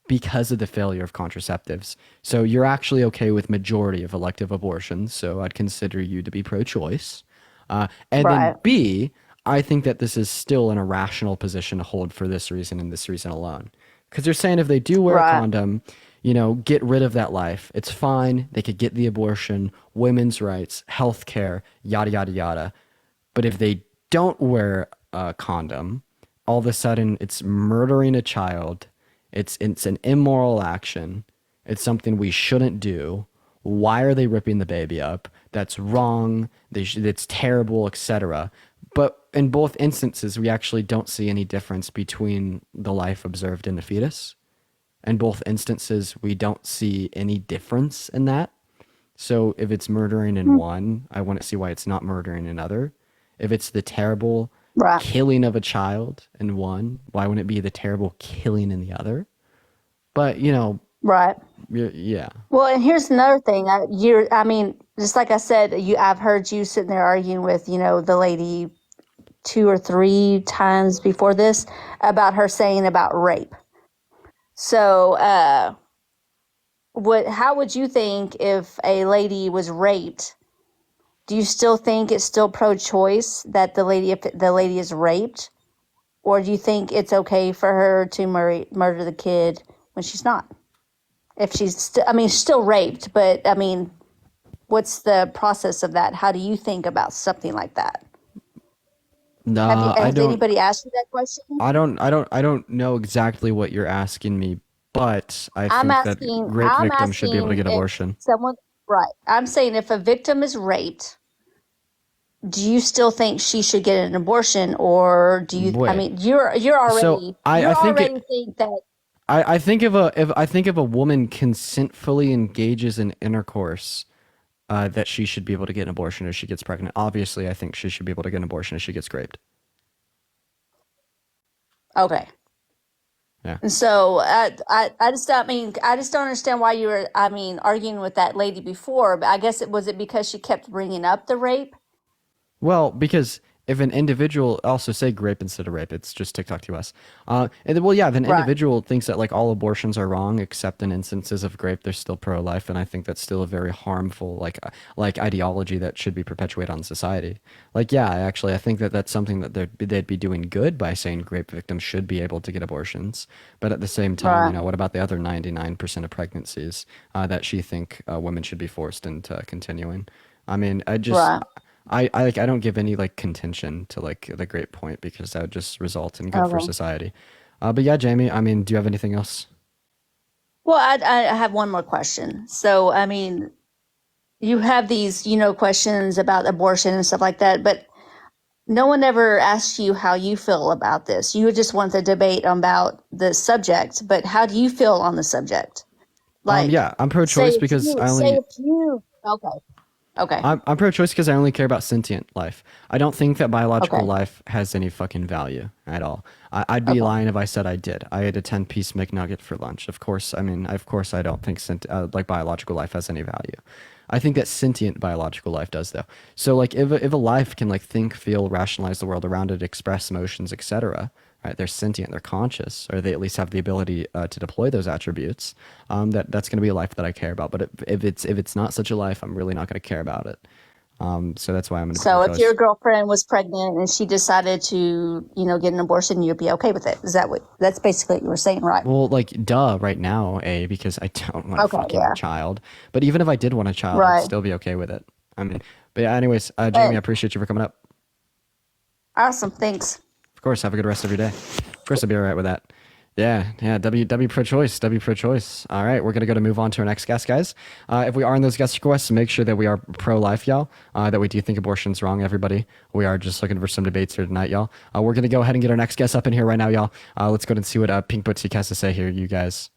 because of the failure of contraceptives. So you're actually okay with majority of elective abortions. So I'd consider you to be pro-choice. And then Right. B, I think that this is still an irrational position to hold for this reason and this reason alone. Because you're saying if they do wear a Right. condom, get rid of that life. It's fine. They could get the abortion, women's rights, health care, yada, yada, yada. But if they don't wear a condom, all of a sudden it's murdering a child. It's an immoral action. It's something we shouldn't do. Why are they ripping the baby up? That's wrong. It's terrible, etc. But in both instances, we actually don't see any difference between the life observed in the fetus. In both instances, we don't see any difference in that. So if it's murdering in one, I want to see why it's not murdering another. If it's the terrible killing of a child in one, why wouldn't it be the terrible killing in the other? But, Right. yeah. Well, and here's another thing. Just like I said, I've heard you sitting there arguing with, the lady 2 or 3 times before this about her saying about rape. So, how would you think if a lady was raped? Do you still think it's still pro-choice that if the lady is raped, or do you think it's okay for her to murder the kid when she's not? If she's still raped, but what's the process of that? How do you think about something like that? Has anybody asked you that question? I don't know exactly what you're asking me, but I think that rape victims should be able to get abortion. I'm saying if a victim is raped, do you still think she should get an abortion, or do you? Wait. You're already. So I think that. I think if a woman consentfully engages in intercourse, that she should be able to get an abortion if she gets pregnant. Obviously, I think she should be able to get an abortion if she gets raped. Okay. Yeah. And so I just don't understand why you were arguing with that lady before. But I guess was it because she kept bringing up the rape? Well, because if an individual also say grape instead of rape, it's just TikTok to us. If an individual thinks that like all abortions are wrong except in instances of grape, they're still pro-life, and I think that's still a very harmful like ideology that should be perpetuated on society. I think that that's something that they'd be doing good by saying grape victims should be able to get abortions, but at the same time, what about the other 99% of pregnancies that she think women should be forced into continuing? I don't give any contention to the great point, because that would just result in good for society. But yeah, Jamie, do you have anything else? Well, I have one more question. So, you have these, questions about abortion and stuff like that, but no one ever asked you how you feel about this. You just want the debate about the subject, but how do you feel on the subject? I'm pro-choice because Okay. I'm pro-choice because I only care about sentient life. I don't think that biological life has any fucking value at all. I'd be lying if I said I did. I ate a 10-piece McNugget for lunch. Of course I don't think biological life has any value. I think that sentient biological life does, though. So if a life can think, feel, rationalize the world around it, express emotions, etc., right? They're sentient, they're conscious, or they at least have the ability to deploy those attributes. That's going to be a life that I care about. But if it's not such a life, I'm really not going to care about it. So that's why I'm going to. So if your girlfriend was pregnant and she decided to, get an abortion, you'd be okay with it. That's basically what you were saying, right? Well, duh, right now, because I don't want a child. But even if I did want a child, I'd still be okay with it. But yeah, anyways, Jamie, I appreciate you for coming up. Awesome, thanks. Of course, have a good rest of your day. Of course, I'll be all right with that. Yeah, W pro-choice. All right, we're going to move on to our next guest, guys. If we are in those guest requests, make sure that we are pro-life, y'all, that we do think abortion's wrong, everybody. We are just looking for some debates here tonight, y'all. We're going to go ahead and get our next guest up in here right now, y'all. Let's go ahead and see what Pink Boutique has to say here, you guys.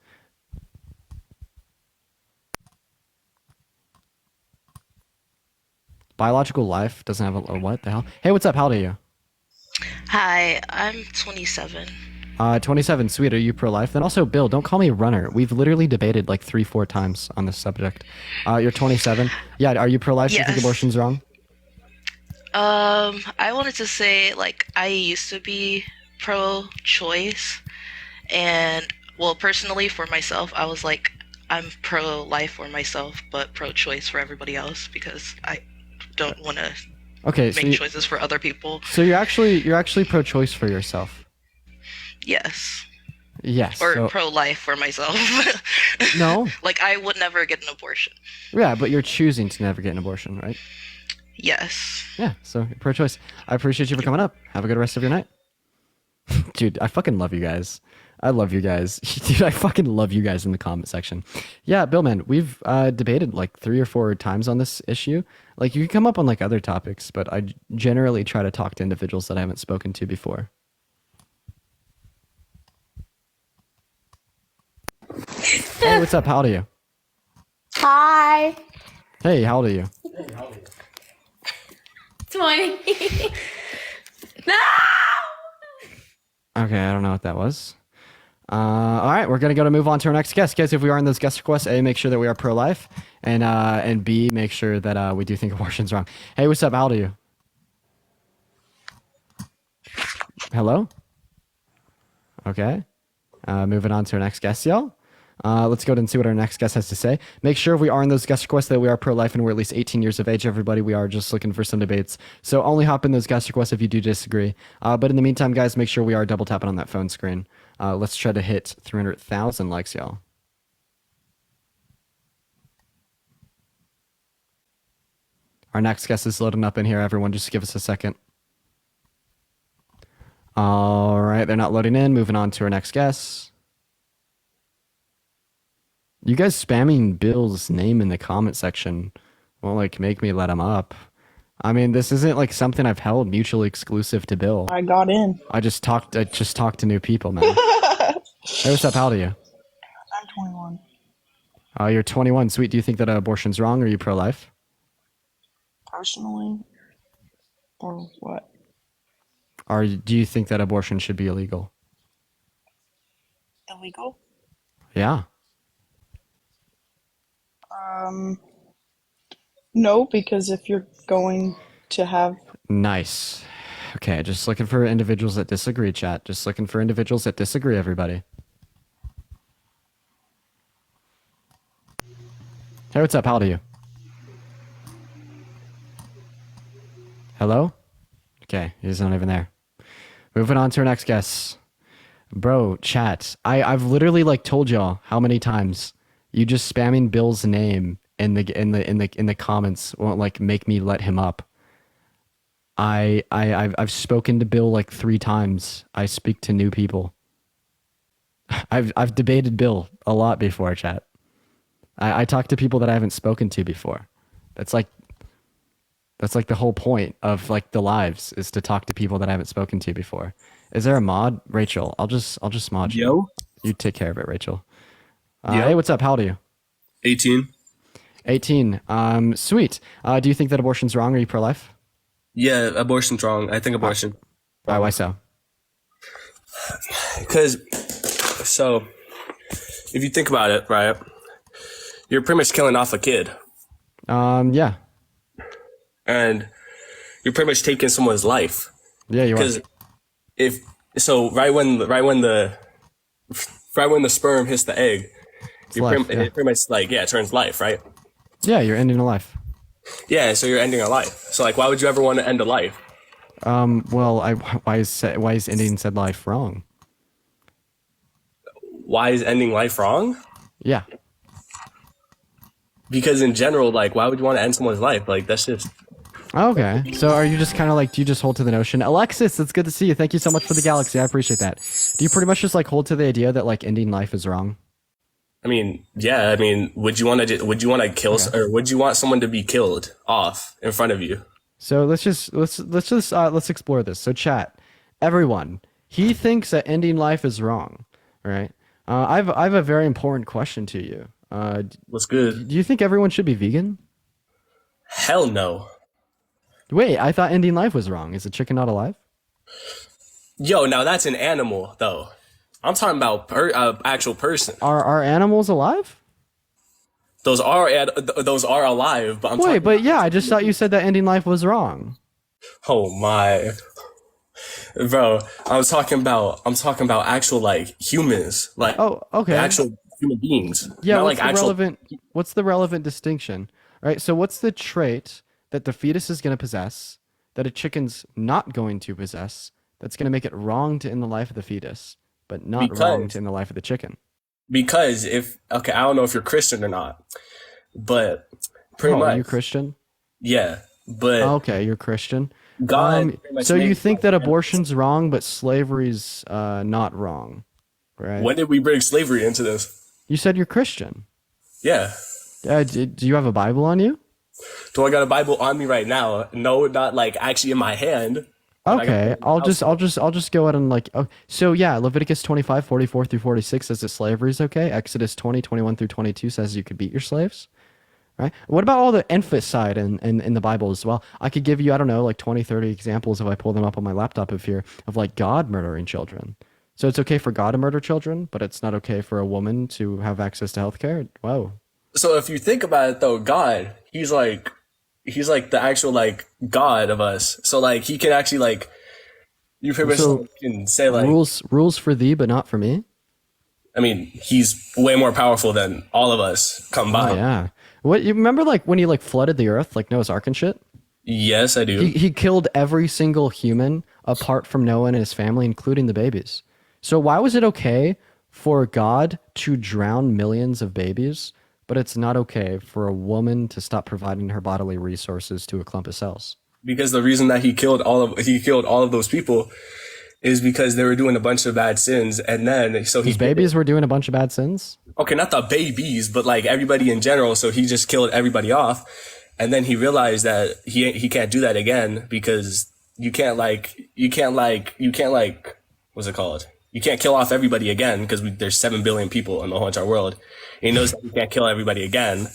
Biological life doesn't have a what the hell? Hey, what's up? How old are you? Hi, I'm 27. 27, sweet. Are you pro-life? Then also, Bill, don't call me runner. We've literally debated 3-4 times on this subject. You're 27. Yeah, are you pro-life? Yes. Do you think abortion's wrong? I wanted to say, I used to be pro-choice, and, well, personally, for myself, I was I'm pro-life for myself, but pro-choice for everybody else, because I don't want to make choices for other people. So you're actually pro-choice for yourself? Yes. Yes. Or So, pro-life for myself. no. Like I would never get an abortion. Yeah, but you're choosing to never get an abortion, right? Yes. Yeah. So you're pro-choice. I appreciate you for coming up. Have a good rest of your night. Dude, I fucking love you guys. I love you guys. Dude, I fucking love you guys in the comment section. Yeah, Bill, man, we've debated like 3 or 4 times on this issue. Like, you can come up on like other topics, but I generally try to talk to individuals that I haven't spoken to before. Hey, what's up? How old are you? Hi. Hey, how old are you? 20. No! Okay, I don't know what that was. All right, we're gonna move on to our next guest, guys. If we are in those guest requests, A, make sure that we are pro-life, and B, make sure that we do think abortion's wrong. Hey, what's up? How old are you? Hello. Okay. Moving on to our next guest, y'all. Let's go ahead and see what our next guest has to say. Make sure if we are in those guest requests that we are pro-life and we're at least 18 years of age, everybody. We are just looking for some debates. So only hop in those guest requests if you do disagree. But in the meantime, guys, make sure we are double tapping on that phone screen. Let's try to hit 300,000 likes, y'all. Our next guest is loading up in here, everyone. Just give us a second. All right, they're not loading in. Moving on to our next guest. You guys spamming Bill's name in the comment section won't like make me let him up. I mean, this isn't like something I've held mutually exclusive to Bill. I got in. I just talked to new people, man. Hey, what's up? How old are you? I'm 21. You're 21. Sweet. Do you think that abortion's wrong, or are you pro-life? Personally, or what? Or do you think that abortion should be illegal? Illegal? Yeah. No, because if you're going to have... Nice. Okay, just looking for individuals that disagree, chat. Just looking for individuals that disagree, everybody. Hey, what's up? How old are you? Hello? Okay, he's not even there. Moving on to our next guest. Bro, chat. I've literally like told y'all how many times you just spamming Bill's name in the comments won't like make me let him up. I've spoken to Bill like 3 times. I speak to new people. I've debated Bill a lot before, chat. I talk to people that I haven't spoken to before. That's like the whole point of like the lives is to talk to people that I haven't spoken to before. Is there a mod? Rachel, I'll just mod you. Yo. You take care of it, Rachel. Yo. Hey, what's up? How old are you? 18. 18. Sweet. Do you think that abortion's wrong? Are you pro-life? Yeah, abortion's wrong. I think abortion. Why so? Because, so, if you think about it, right, you're pretty much killing off a kid. Yeah. And you're pretty much taking someone's life. Yeah, you are. Because right when the sperm hits the egg, it pretty much like, yeah, it turns life, right? Yeah, you're ending a life. Yeah, so you're ending a life. So like, why would you ever want to end a life? Well, why is ending said life wrong? Why is ending life wrong? Yeah. Because in general, like, why would you want to end someone's life? Like, that's just... Okay. So are you just kind of like, do you just hold to the notion? Alexis, it's good to see you. Thank you so much for the galaxy. I appreciate that. Do you pretty much just like hold to the idea that like ending life is wrong? I mean, yeah. I mean, would you want to kill, or would you want someone to be killed off in front of you? So let's explore this. So chat, everyone, he thinks that ending life is wrong, right? I've a very important question to you. What's good? Do you think everyone should be vegan? Hell no. Wait, I thought ending life was wrong. Is a chicken not alive? Yo, now that's an animal, though. I'm talking about actual person. Are animals alive? Those are alive, but I just thought you said that ending life was wrong. Oh my, bro! I'm talking about actual like humans, like actual human beings. Yeah, not what's the relevant distinction? Right. So what's the trait that the fetus is going to possess that a chicken's not going to possess? That's going to make it wrong to end the life of the fetus. but not wrong Because in the life of the chicken. because if okay, I don't know if you're Christian or not, but pretty Oh, are much, you Christian? yeah. But Okay, you're Christian. God pretty much So you made think that abortion's wrong, but slavery's not wrong, right? when did we bring slavery into this? You said you're Christian. Yeah. Do you have a Bible on you? Do I got a Bible on me right now? No, not like actually in my hand. Okay, I'll just go ahead and like, oh, so yeah, Leviticus 25:44 through 46 says that slavery is okay. Exodus 20:21 through 22 says you could beat your slaves, right? What about all the infanticide in the Bible as well? I could give you, I don't know, like 20, 30 examples if I pull them up on my laptop of here of like God murdering children. So it's okay for God to murder children, but it's not okay for a woman to have access to healthcare? Whoa. So if you think about it though, God, he's like the actual like God of us. So like he can actually like you pretty much can say like rules for thee, but not for me. I mean, he's way more powerful than all of us combined. Oh, yeah. What you remember like when he like flooded the earth, like Noah's Ark and shit? Yes, I do. He killed every single human apart from Noah and his family, including the babies. So why was it okay for God to drown millions of babies, but it's not okay for a woman to stop providing her bodily resources to a clump of cells? Because the reason that he killed all of those people is because they were doing a bunch of bad sins, and then His babies were doing a bunch of bad sins? Okay, not the babies, but like everybody in general. So he just killed everybody off, and then he realized that he can't do that again because you can't what's it called? You can't kill off everybody again because there's 7 billion people in the whole entire world. And he knows that you can't kill everybody again.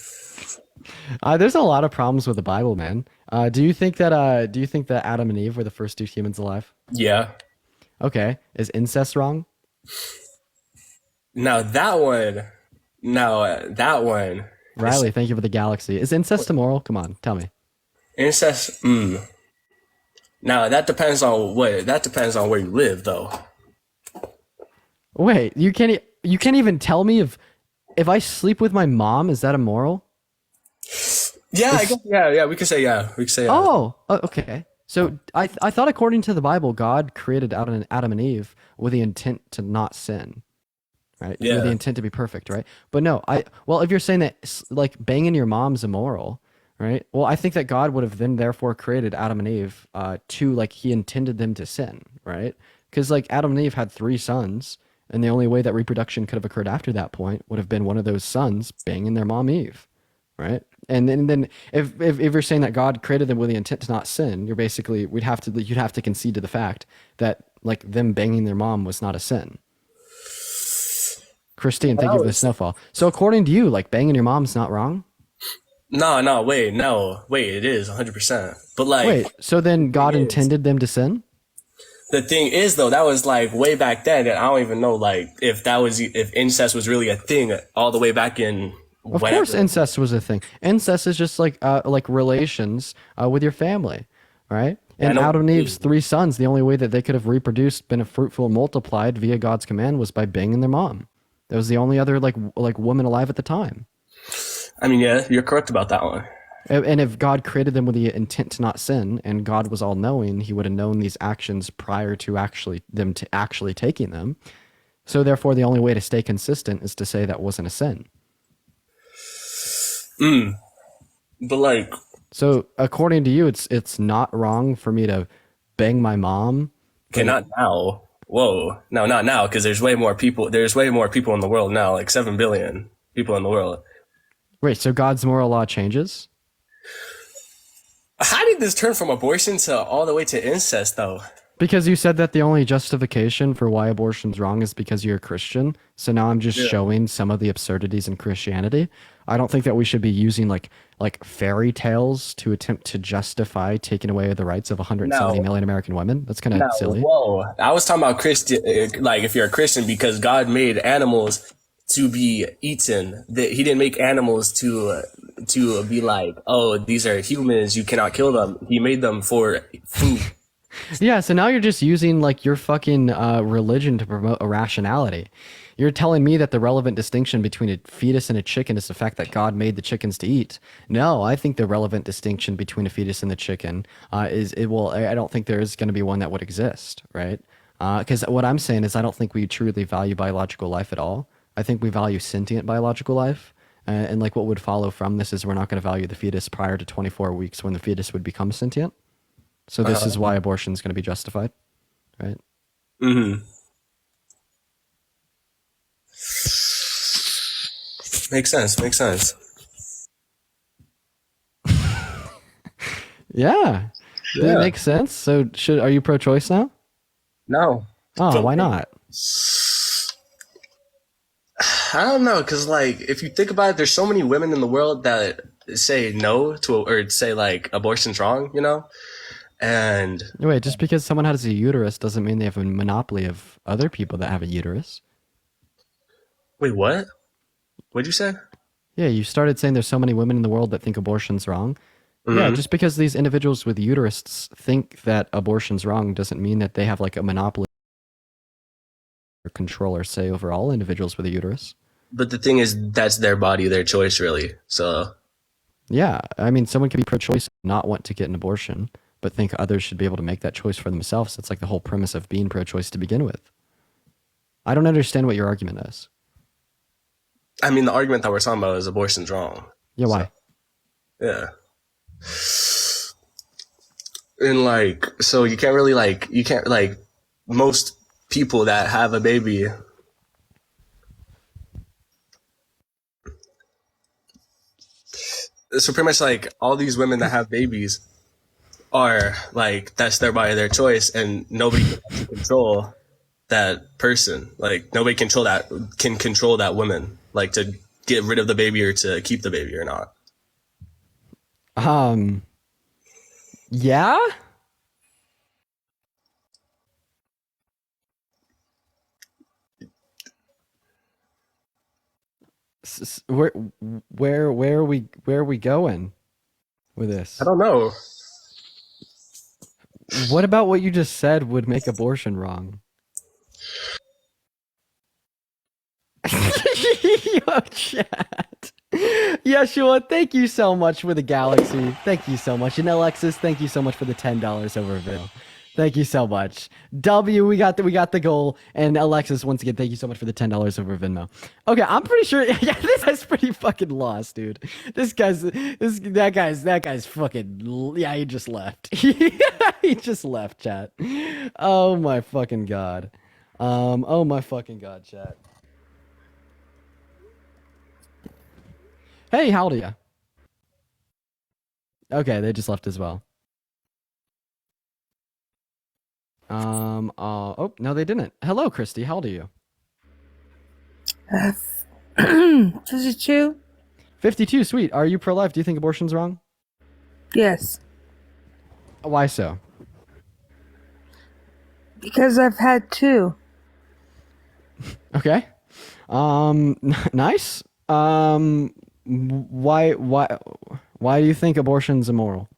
There's a lot of problems with the Bible, man. Do you think that Adam and Eve were the first two humans alive? Yeah. Okay. Is incest wrong? Now that one. Riley, thank you for the galaxy. Is incest immoral? Come on, tell me. Incest. Now that depends on where you live, though. Wait, you can't even tell me if I sleep with my mom, is that immoral? Yeah, I guess, yeah. We could say yeah. Oh, okay. So I thought according to the Bible, God created Adam and Eve with the intent to not sin, right? Yeah. With the intent to be perfect, right? But no, if you're saying that like banging your mom's immoral, right? Well, I think that God would have then therefore created Adam and Eve to like he intended them to sin, right? Because like Adam and Eve had 3 sons, and the only way that reproduction could have occurred after that point would have been one of those sons banging their mom Eve, right? And then if you're saying that God created them with the intent to not sin, you're basically you'd have to concede to the fact that like them banging their mom was not a sin. Christine, thank you for the snowfall. So according to you, like banging your mom's not wrong? No, wait, it is 100%. But like, wait, so then God intended them to sin? The thing is, though, that was like way back then, and I don't even know like if incest was really a thing all the way back in. Of course, incest was a thing. Incest is just like relations with your family, right? And Adam and Eve's 3 sons, the only way that they could have reproduced, been fruitful, and multiplied via God's command was by banging their mom. That was the only other like woman alive at the time. I mean, yeah, you're correct about that one. And if God created them with the intent to not sin, and God was all knowing, he would have known these actions prior to them taking them. So therefore, the only way to stay consistent is to say that wasn't a sin. But like, so according to you, it's not wrong for me to bang my mom. Okay, not now. Whoa, no, not now, because there's way more people. There's way more people in the world now, like 7 billion people in the world. Wait, so God's moral law changes? How did this turn from abortion to all the way to incest, though? Because you said that the only justification for why abortion's wrong is because you're a Christian. So now I'm just showing some of the absurdities in Christianity. I don't think that we should be using like fairy tales to attempt to justify taking away the rights of 170 million American women. That's kind of silly. Whoa, I was talking about Christian, like if you're a Christian, because God made animals to be eaten. He didn't make animals to be like, oh, these are humans, you cannot kill them. He made them for food. Yeah, so now you're just using like your fucking religion to promote irrationality. You're telling me that the relevant distinction between a fetus and a chicken is the fact that God made the chickens to eat. No, I think the relevant distinction between a fetus and the chicken I don't think there is going to be one that would exist, right? Because what I'm saying is I don't think we truly value biological life at all. I think we value sentient biological life. And like what would follow from this is we're not going to value the fetus prior to 24 weeks when the fetus would become sentient. So this is why abortion is going to be justified, right? Mm-hmm. Makes sense. Makes sense. Yeah. Does it make sense? So are you pro-choice now? No. Oh, why not? I don't know, because like if you think about it, there's so many women in the world that say no to or say like abortion's wrong, you know? And Wait, just because someone has a uterus doesn't mean they have a monopoly of other people that have a uterus. wait, what? What'd you say? Yeah, you started saying there's so many women in the world that think abortion's wrong. Yeah, just because these individuals with uteruses think that abortion's wrong doesn't mean that they have like a monopoly or control or say over all individuals with a uterus. But the thing is, that's their body, their choice, really. So Yeah, I mean, someone can be pro-choice, not want to get an abortion, but think others should be able to make that choice for themselves. That's like the whole premise of being pro-choice to begin with. I don't understand what your argument is. I mean, the argument that we're talking about is abortion's wrong. Yeah, why? Yeah. And like, so you can't really most people that have a baby. So pretty much like all these women that have babies are like, that's their body, their choice, and nobody can control that person. Like nobody can control that woman, like to get rid of the baby or to keep the baby or not. Yeah? Where are we going with this? I don't know. What about what you just said would make abortion wrong? Yo, chat. Yeshua, thank you so much for the galaxy. Thank you so much. And Alexis, thank you so much for the $10 over Bill. Thank you so much. W, we got the goal. And Alexis, once again, thank you so much for the $10 over Venmo. Okay, I'm pretty sure. Yeah, this guy's pretty fucking lost, dude. That guy's fucking. Yeah, he just left. He just left, chat. Oh my fucking god. Oh my fucking god, chat. Hey, how old are you? Okay, they just left as well. Oh, no, they didn't. Hello, Christy. How old are you? 52? 52, sweet. Are you pro-life? Do you think abortion's wrong? Yes. Why so? Because I've had two. Okay. Nice. Why do you think abortion's immoral?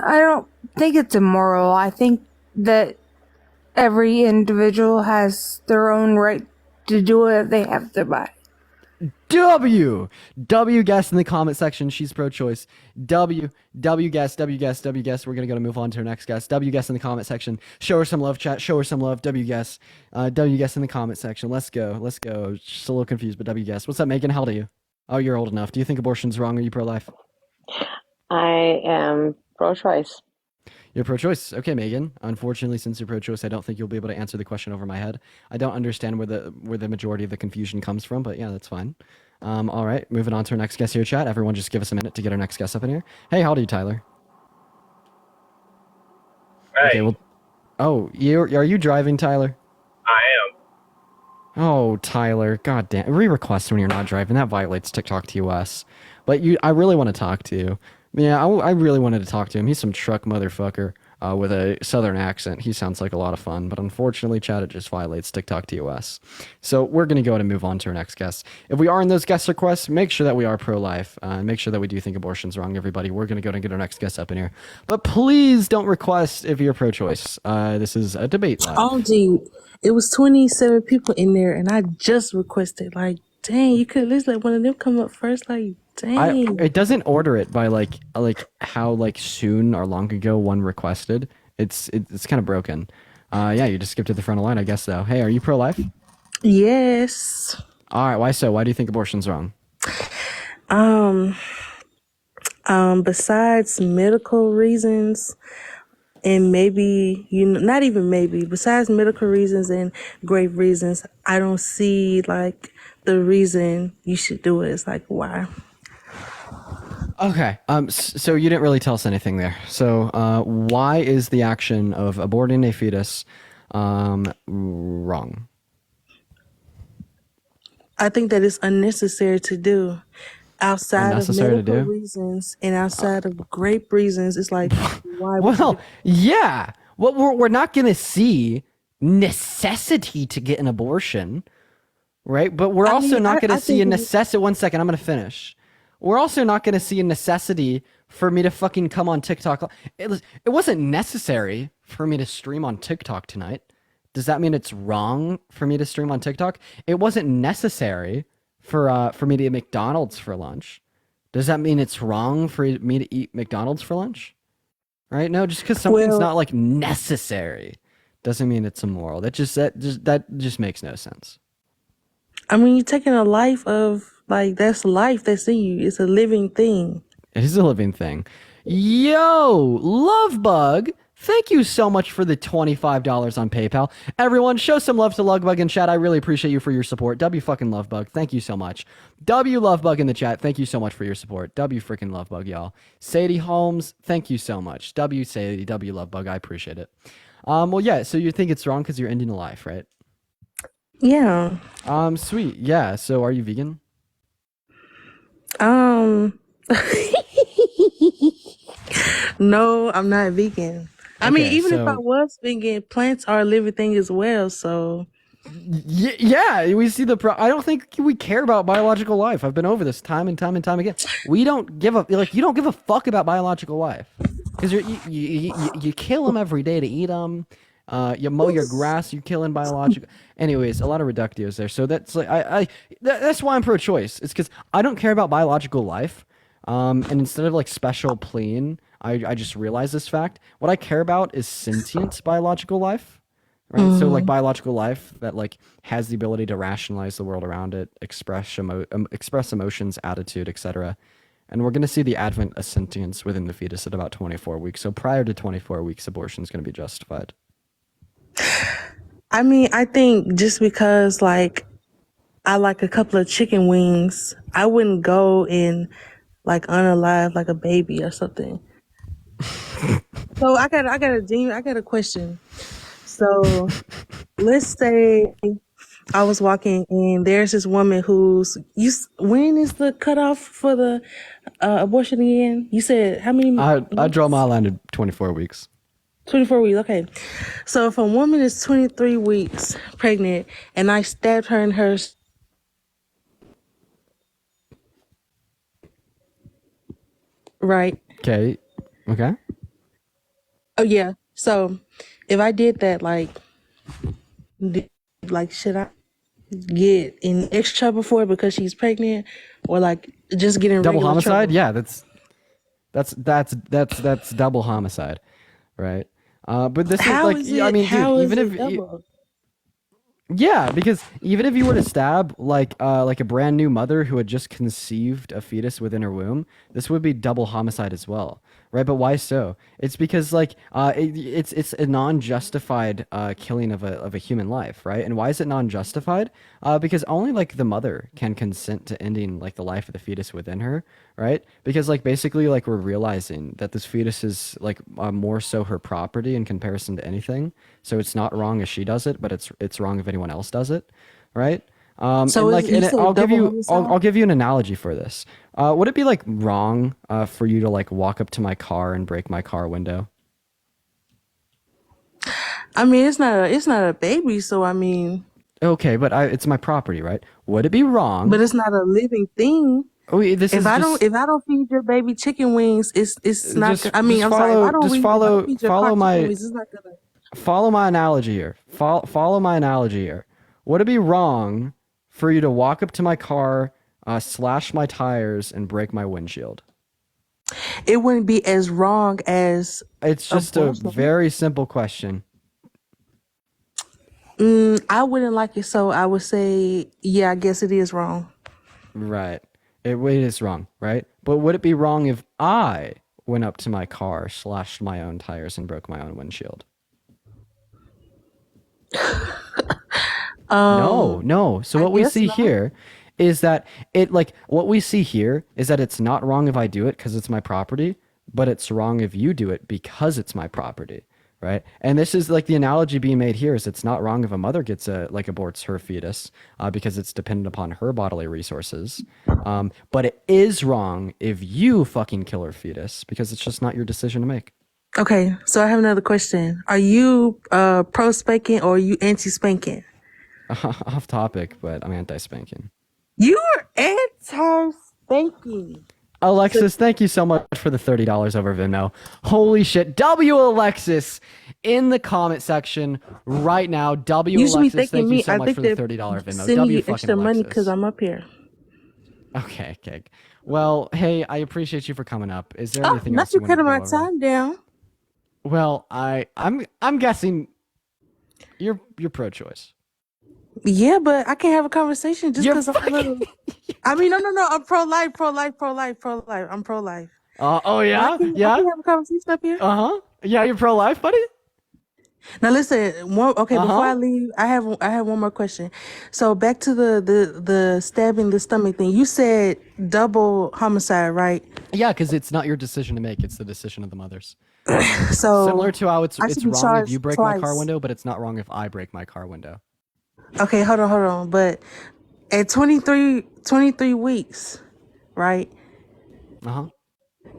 I don't think it's immoral. I think that every individual has their own right to do what they have their body. W guess in the comment section. She's pro-choice. W guess. We're gonna move on to our next guest. W guess in the comment section. Show her some love, chat. Show her some love. W guess. W guess in the comment section. Let's go. She's a little confused, but W guess. What's up, Megan? How old are you? Oh, you're old enough. Do you think abortion's wrong? Or are you pro-life? I am pro-choice. You're pro-choice. Okay, Megan. Unfortunately, since you're pro-choice, I don't think you'll be able to answer the question over my head. I don't understand where the majority of the confusion comes from, but yeah, that's fine. All right, moving on to our next guest here, chat. Everyone just give us a minute to get our next guest up in here. Hey, how old are you, Tyler? Hey. Okay, well, are you driving, Tyler? I am. Oh, Tyler, god damn. Re-request when you're not driving. That violates TikTok TOS. But I really want to talk to you. Yeah, I really wanted to talk to him. He's some truck motherfucker with a southern accent. He sounds like a lot of fun, but unfortunately, chat, it just violates TikTok TOS. So we're going to go ahead and move on to our next guest. If we are in those guest requests, make sure that we are pro-life. Make sure that we do think abortion's wrong, everybody. We're going to go ahead and get our next guest up in here. But please don't request if you're pro-choice. This is a debate live. Oh, gee, it was 27 people in there, and I just requested like dang, you could at least let one of them come up first. Like, dang. It doesn't order it by like how like soon or long ago one requested. It's kind of broken. Yeah, you just skip to the front of the line, I guess. Though. Hey, are you pro-life? Yes. All right. Why so? Why do you think abortion's wrong? Besides medical reasons, and maybe not even maybe, besides medical reasons and grave reasons, I don't see like the reason you should do it. It's like, why? Okay. So you didn't really tell us anything there. So why is the action of aborting a fetus wrong? I think that it's unnecessary to do. Outside of medical reasons and outside of grave reasons, it's like, why? Well, yeah. Well, we're not going to see necessity to get an abortion, right? But we're also not going to see a necessity. One second, I'm going to finish. We're also not going to see a necessity for me to fucking come on TikTok. It wasn't necessary for me to stream on TikTok tonight. Does that mean it's wrong for me to stream on TikTok? It wasn't necessary for me to eat McDonald's for lunch. Does that mean it's wrong for me to eat McDonald's for lunch? Right? No, just because something's not like necessary doesn't mean it's immoral. That just makes no sense. I mean, you're taking a life of like that's life that's in you. It's a living thing. It is a living thing. Yo, Lovebug. Thank you so much for the $25 on PayPal. Everyone, show some love to Lovebug in chat. I really appreciate you for your support. W fucking Lovebug. Thank you so much. W Lovebug in the chat. Thank you so much for your support. W freaking Lovebug, y'all. Sadie Holmes, thank you so much. W Sadie, W Lovebug. I appreciate it. Well, yeah, so you think it's wrong because you're ending a life, right? Yeah. Sweet. Yeah, so are you vegan? No, I'm not vegan. I mean, even if I was vegan, plants are a living thing as well. So, yeah, we see I don't think we care about biological life. I've been over this time and time and time again. We don't give you don't give a fuck about biological life because you kill them every day to eat them. You mow your grass, you're killing biological. Anyways, a lot of reductios there. So that's like that's why I'm pro-choice. It's because I don't care about biological life. And instead of like special plein, I just realized this fact. What I care about is sentient biological life, right? So like biological life that like has the ability to rationalize the world around it, express emotions, attitude, etc. And we're going to see the advent of sentience within the fetus at about 24 weeks. So prior to 24 weeks, abortion is going to be justified. I mean, I think just because like I like a couple of chicken wings, I wouldn't go and like unalive like a baby or something. So I got a question. So let's say I was walking and there's this woman when is the cutoff for the abortion again? You said how many? I draw my line at 24 weeks. 24 weeks, okay. So if a woman is 23 weeks pregnant and I stabbed her in her right. Okay. Oh yeah. So if I did that, like should I get in extra trouble for it because she's pregnant, or like just getting double homicide? Trouble? Yeah, that's double homicide, right? But this how is like, I mean, dude, even if yeah, because even if you were to stab like a brand new mother who had just conceived a fetus within her womb, this would be double homicide as well, right? But why so? It's because like it's a non-justified killing of a human life, right? And why is it non-justified? Because only like the mother can consent to ending like the life of the fetus within her, right? Because like basically like we're realizing that this fetus is like more so her property in comparison to anything. So it's not wrong if she does it, but it's wrong if anyone else does it, right? So I'll give you an analogy for this. Would it be like wrong for you to like walk up to my car and break my car window? I mean, it's not a baby, so I mean. Okay, but it's my property, right? Would it be wrong? But it's not a living thing. Oh, if I don't feed your baby chicken wings, it's not. I mean, I'm sorry. If I don't feed your car chicken wings, it's not gonna. Follow my analogy here. Follow my analogy here. Would it be wrong for you to walk up to my car, slash my tires, and break my windshield? It wouldn't be as wrong as It's just a very simple question. I wouldn't like it, so I would say, yeah, I guess it is wrong. Right. It is wrong, right? But would it be wrong if I went up to my car, slashed my own tires, and broke my own windshield? No. So what we guess see not. here is that it's not wrong if I do it because it's my property, but it's wrong if you do it because it's my property, right? And this is like the analogy being made here is it's not wrong if a mother gets aborts her fetus because it's dependent upon her bodily resources, but it is wrong if you fucking kill her fetus because it's just not your decision to make. Okay, so I have another question. Are you pro spanking or are you anti spanking? Off topic, but I'm anti-spanking. You're anti spanking. Alexis, thank you so much for the $30 over Venmo. Holy shit. W Alexis in the comment section right now. W You should be Alexis, thanking thank me. you so I much think for the they're $30 Venmo. sending W you fucking extra money Alexis. because I'm up here. Okay. Well, hey, I appreciate you for coming up. Is there Oh, anything not else you you wanted to cutting go my over? time down. Well, I'm guessing you're pro-choice. Yeah, but I can't have a conversation just You're because I'm a little. I mean, no. I'm pro-life. I'm pro-life. Oh yeah? I can Yeah? have a conversation up here. Uh-huh. Yeah, you're pro-life, buddy? Now listen, before I leave, I have one more question. So back to the stabbing the stomach thing. You said double homicide, right? Yeah, because it's not your decision to make. It's the decision of the mothers. So Similar to how it's I should be wrong if you charged break my car twice. window, but it's not wrong if I break my car window. Okay, hold on. But at 23 weeks, right? Uh-huh.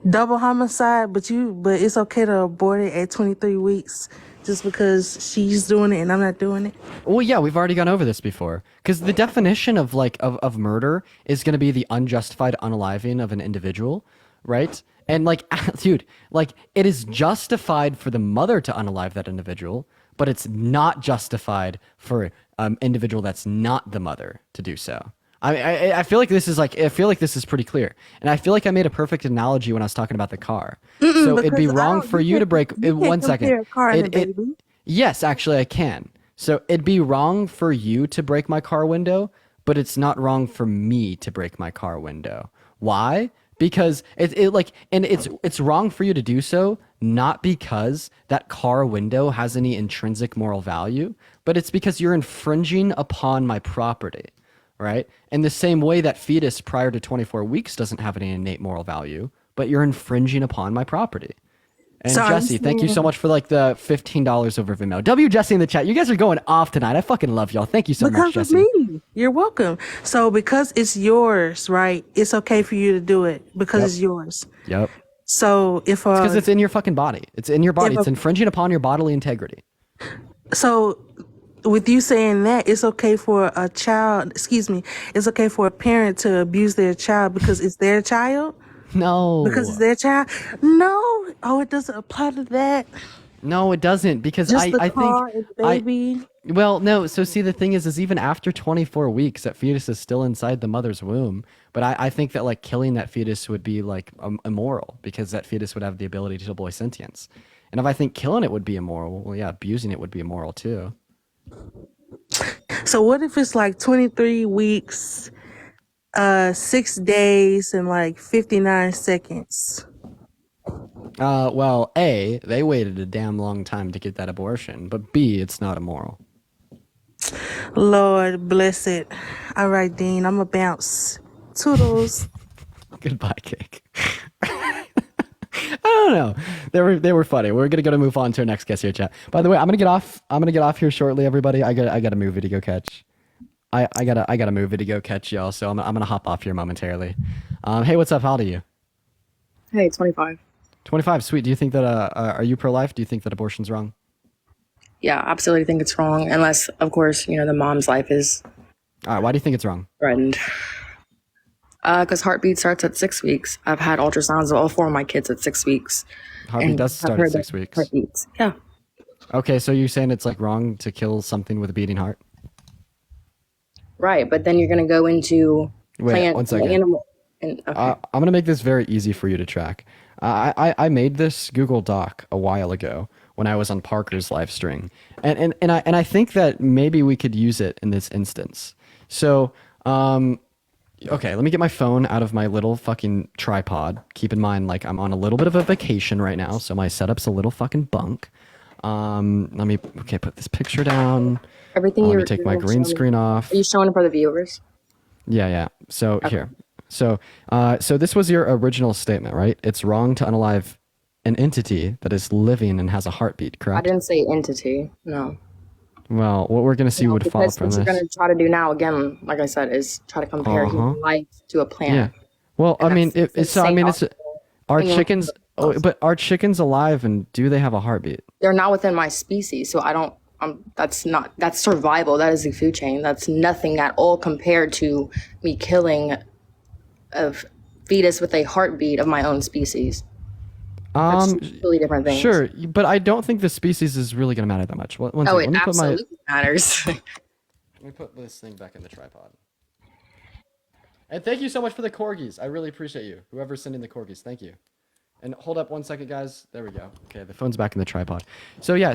Double homicide, but it's okay to abort it at 23 weeks just because she's doing it and I'm not doing it. Well, yeah, we've already gone over this before. Because the definition of murder is going to be the unjustified unaliving of an individual, right? And dude, it is justified for the mother to unalive that individual, but it's not justified for individual that's not the mother to do so. I feel like this is pretty clear, and I feel like I made a perfect analogy when I was talking about the car. So it'd be wrong for you to break. One second. A car and a baby. Yes, actually, I can. So it'd be wrong for you to break my car window, but it's not wrong for me to break my car window. Why? Because it's wrong for you to do so, not because that car window has any intrinsic moral value, but it's because you're infringing upon my property, right? In the same way that fetus prior to 24 weeks doesn't have any innate moral value, but you're infringing upon my property. And So Jesse, thank you so much for the $15 over Vimeo. W Jesse in the chat. You guys are going off tonight. I fucking love y'all. Thank you so much, Because Jesse. of me. You're welcome. So because it's yours, right? It's okay for you to do it because it's yours. Yep. So if It's because it's in your fucking body. It's in your body. if It's a- infringing upon your bodily integrity. So with you saying that, it's okay for a child, it's okay for a parent to abuse their child because it's their child? No. Because it's their child? No. Oh, it doesn't apply to that. No, it doesn't, because Just the I car think and the baby. well, no. So see, the thing is even after 24 weeks, that fetus is still inside the mother's womb. But I think that killing that fetus would be immoral, because that fetus would have the ability to deploy sentience. And if I think killing it would be immoral, well, yeah, abusing it would be immoral too. So what if it's 23 weeks, 6 days, and 59 seconds? Well, A, they waited a damn long time to get that abortion, but B, it's not immoral. Lord bless it. All right, Dean, I'm a bounce. Toodles. Goodbye, cake. I don't know. They were funny. We're gonna move on to our next guest here, chat. By the way, I'm gonna get off here shortly, everybody. I got a movie to go catch. I got a movie to go catch, y'all. So I'm gonna hop off here momentarily. Hey, what's up? How old are you? Hey, 25. 25. Sweet. Do you think that are you pro-life? Do you think that abortion's wrong? Yeah, absolutely think it's wrong, unless, of course, the mom's life is All right. Why do you think it's wrong? threatened. Because heartbeat starts at 6 weeks. I've had ultrasounds of all 4 of my kids at 6 weeks. Heartbeat and does I've start heard at 6 that weeks. Heartbeats. Yeah. Okay, so you're saying it's wrong to kill something with a beating heart? Right, but then you're going to go into Wait, plant one and second. animal. And, okay. I'm gonna make this very easy for you to track. I made this Google Doc a while ago when I was on Parker's live string, and I think that maybe we could use it in this instance. So, okay, let me get my phone out of my little fucking tripod. Keep in mind, like, I'm on a little bit of a vacation right now, so my setup's a little fucking bunk. Let me put this picture down. Everything Let you're me take my you're green showing- screen off. Are you showing it for the viewers? Yeah. So here. So this was your original statement, right? It's wrong to unalive an entity that is living and has a heartbeat, I correct? didn't say entity. No. Well, what we're gonna see would follow Because from what you're this. going to try to do now, again, like I said, is try to compare human life to a plant. Yeah. Well, I mean, that's the it's I same mean, it's are Hang on. chickens? Oh, but are chickens alive and do they have a heartbeat? They're not within my species, so I don't. That's survival. That is the food chain. That's nothing at all compared to me killing a fetus with a heartbeat of my own species. That's completely different things. Sure, but I don't think the species is really gonna matter that much. One Oh, second, it let me put my absolutely matters. let me put this thing back in the tripod. And thank you so much for the corgis. I really appreciate you. Whoever's sending the corgis, thank you. And hold up one second, guys. There we go. Okay, the phone's back in the tripod. So yeah,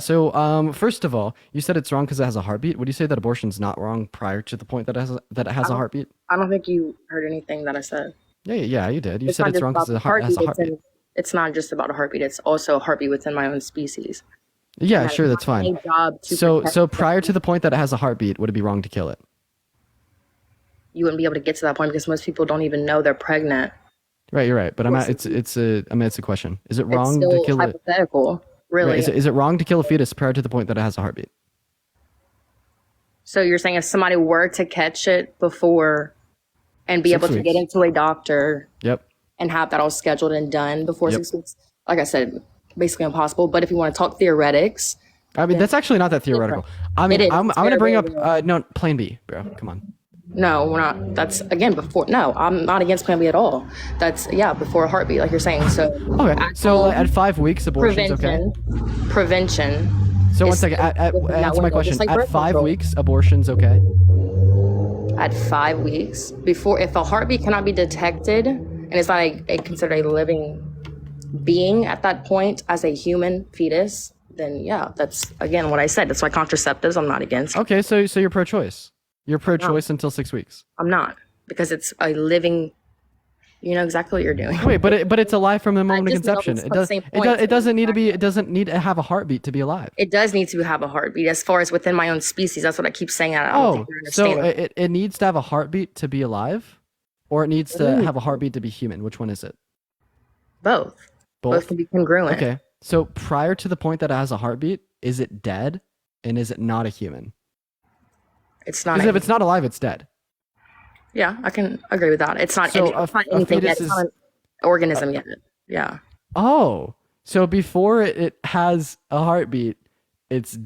first of all, you said it's wrong because it has a heartbeat. Would you say that abortion's not wrong prior to the point that it has a heartbeat? I don't think you heard anything that I said. Yeah, you did. You It's said not it's just wrong about because the it has a heartbeat. heartbeat. It's not just about a heartbeat. It's also a heartbeat within my own species. Yeah, And sure, it's that's my fine. job to So protect prior to the point that it has a heartbeat, would it be wrong to kill it? you wouldn't be able to get to that point because most people don't even know they're pregnant. Right, you're right. But it's a question. Is it It's wrong still to kill it? hypothetical, really. Right, is it wrong to kill a fetus prior to the point that it has a heartbeat? So you're saying if somebody were to catch it before and be 6 able to get weeks. into a doctor Yep. and have that all scheduled and done before Yep. 6 weeks, like I said, basically impossible. But if you want to talk theoretics, I mean, that's actually not that theoretical. I mean, It is. I'm It's going to very, bring very up no plan B, bro. Come on. no, we're not. That's again before. No, I'm not against Plan B at all. That's before a heartbeat, like you're saying. So Okay. So at 5 weeks, abortion's okay. Prevention. So one is second. within that Answer my window, question. just like At birth 5 control. weeks, abortion's okay. At 5 weeks, before, if a heartbeat cannot be detected and it's not considered a living being at that point as a human fetus, then yeah, that's again what I said. That's why contraceptives I'm not against. Okay. So you're pro-choice. You're pro-choice until 6 weeks. I'm not, because it's a living. You know exactly what you're doing. Wait, but it's alive from the moment of just know conception. it's It the does. same It, point, does, it so doesn't need to be. It doesn't need to have a heartbeat to be alive. It does need to have a heartbeat as far as within my own species. That's what I keep saying. I don't Oh, think you're so understanding. it needs to have a heartbeat to be alive, or it needs to have a heartbeat to be human. Which one is it? Both. Both can be congruent. Okay. So prior to the point that it has a heartbeat, is it dead, and is it not a human? It's not. Because if it's not alive, it's dead. Yeah, I can agree with that. It's not. So it's not a anything fetus yet. It's not an organism yet. Yeah. Oh, so before it has a heartbeat, it's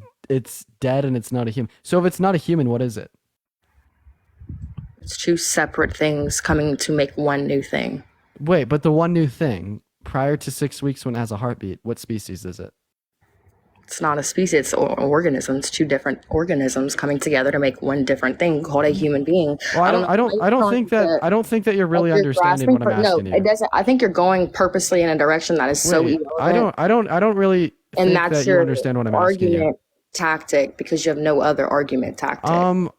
dead and it's not a human. So if it's not a human, what is it? It's two separate things coming to make one new thing. Wait, but the one new thing prior to 6 weeks when it has a heartbeat, what species is it? It's not a species. It's an organism. It's two different organisms coming together to make one different thing called a human being. Well, I don't think that you're really understanding what I'm asking you. No, it doesn't. I think you're going purposely in a direction that is so Wait, irrelevant. I don't really And think that's that you your understand what I'm asking you. argument tactic because you have no other argument tactic.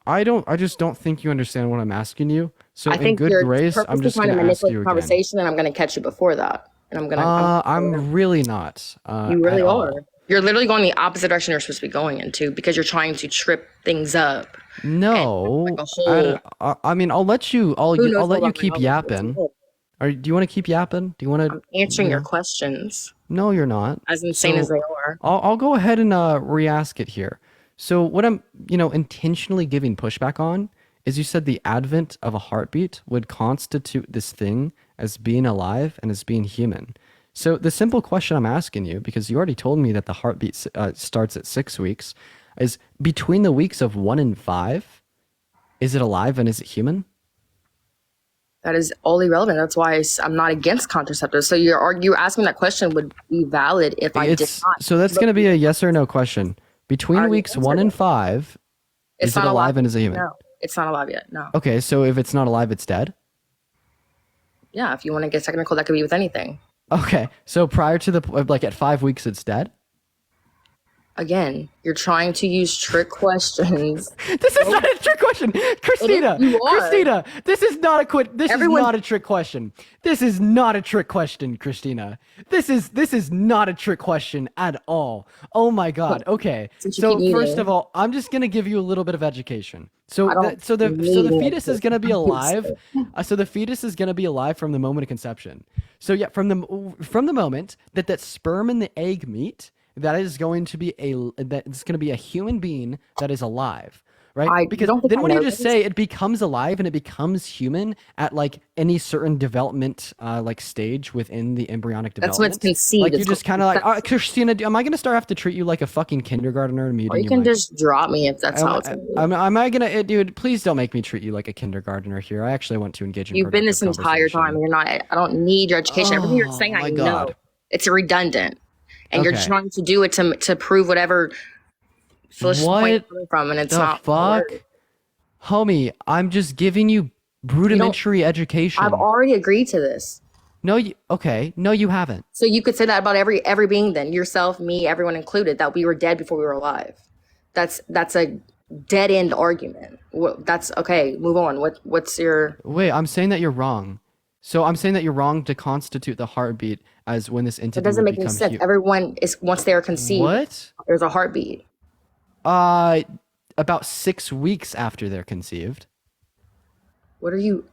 I just don't think you understand what I'm asking you. So I in think good you're grace, I'm purposely just trying going to to ask manipulate you the again. conversation, and I'm going to catch you before that. And I'm going to. I'm really not. You really at all. are. You're literally going the opposite direction you're supposed to be going into because you're trying to trip things up. No, Like a whole- I mean, I'll let you. I'll Who knows let what you I'm keep going yapping. Do you want to keep yapping? Do you want to answering your questions. No, you're not. As insane as they are. I'll go ahead and re-ask it here. So what I'm, intentionally giving pushback on is you said the advent of a heartbeat would constitute this thing as being alive and as being human. So the simple question I'm asking you, because you already told me that the heartbeat starts at 6 weeks, is between the weeks of 1 and 5, is it alive and is it human? That is all irrelevant. That's why I'm not against contraceptives. So you're asking that question would be valid if I did not. So that's going to be a yes or no question. Between already weeks 1 answered and it. 5, It's is it not alive allowed and is it human? No. It's not alive yet. No. Okay, so if it's not alive, it's dead? Yeah, if you want to get technical, that could be with anything. Okay, so prior to like at 5 weeks, it's dead? Again, you're trying to use trick questions. This is not a trick question, Christina. You are. Christina, this is not a This Everyone- is not a trick question. This is not a trick question, Christina. This is not a trick question at all. Oh my God. Okay. Since you So keep first muting. of all, I'm just gonna give you a little bit of education. So I don't so the need fetus is gonna be it. alive. So the fetus is gonna be alive from the moment of conception. So yeah, from the moment that sperm and the egg meet, that is going to be a human being that is alive, right? Because don't think then I when you know just this. say it becomes alive and it becomes human at like any certain development like stage within the embryonic That's development, when it's conceived. like you It's just kind of like, Christina, am I gonna have to treat you like a fucking kindergartner and Or muting you can like, just drop me if that's how it's going to be. am I gonna, dude? Please don't make me treat you like a kindergartner here. I actually want to engage in. You've been this productive entire conversation. time and you're not, I don't need your education. Everything you're saying, I my know. God. It's redundant. And you're Okay. trying to do it to prove whatever foolish point you're coming from, and it's the not. fuck, homie? I'm just giving you rudimentary education. I've already agreed to this. No, you haven't. So you could say that about every being then, yourself, me, everyone included, that we were dead before we were alive. That's a dead end argument. That's okay. Move on. What's your? Wait, I'm saying that you're wrong. So I'm saying that you're wrong to constitute the heartbeat as when this entity It doesn't would make any become sense. Everyone is once they are conceived. What? There's a heartbeat. About 6 weeks after they're conceived. What are you?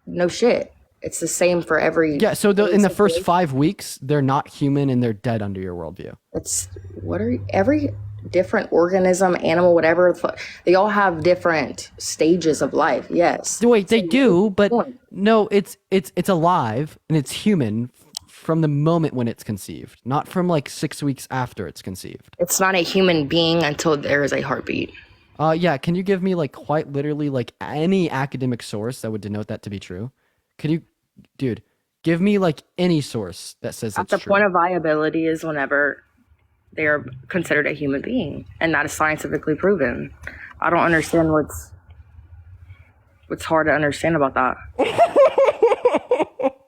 No shit. It's the same for every. Yeah. So in the first situation. 5 weeks, they're not human and they're dead under your worldview. It's every different organism, animal, whatever. They all have different stages of life. Yes. Wait, they do, but no, it's alive and it's human from the moment when it's conceived, not from like 6 weeks after it's conceived. It's not a human being until there is a heartbeat. Yeah, can you give me like quite literally like any academic source that would denote that to be true? Could you, dude, give me like any source that says At it's the true. point of viability is whenever they are considered a human being, and that is scientifically proven. I don't understand what's hard to understand about that.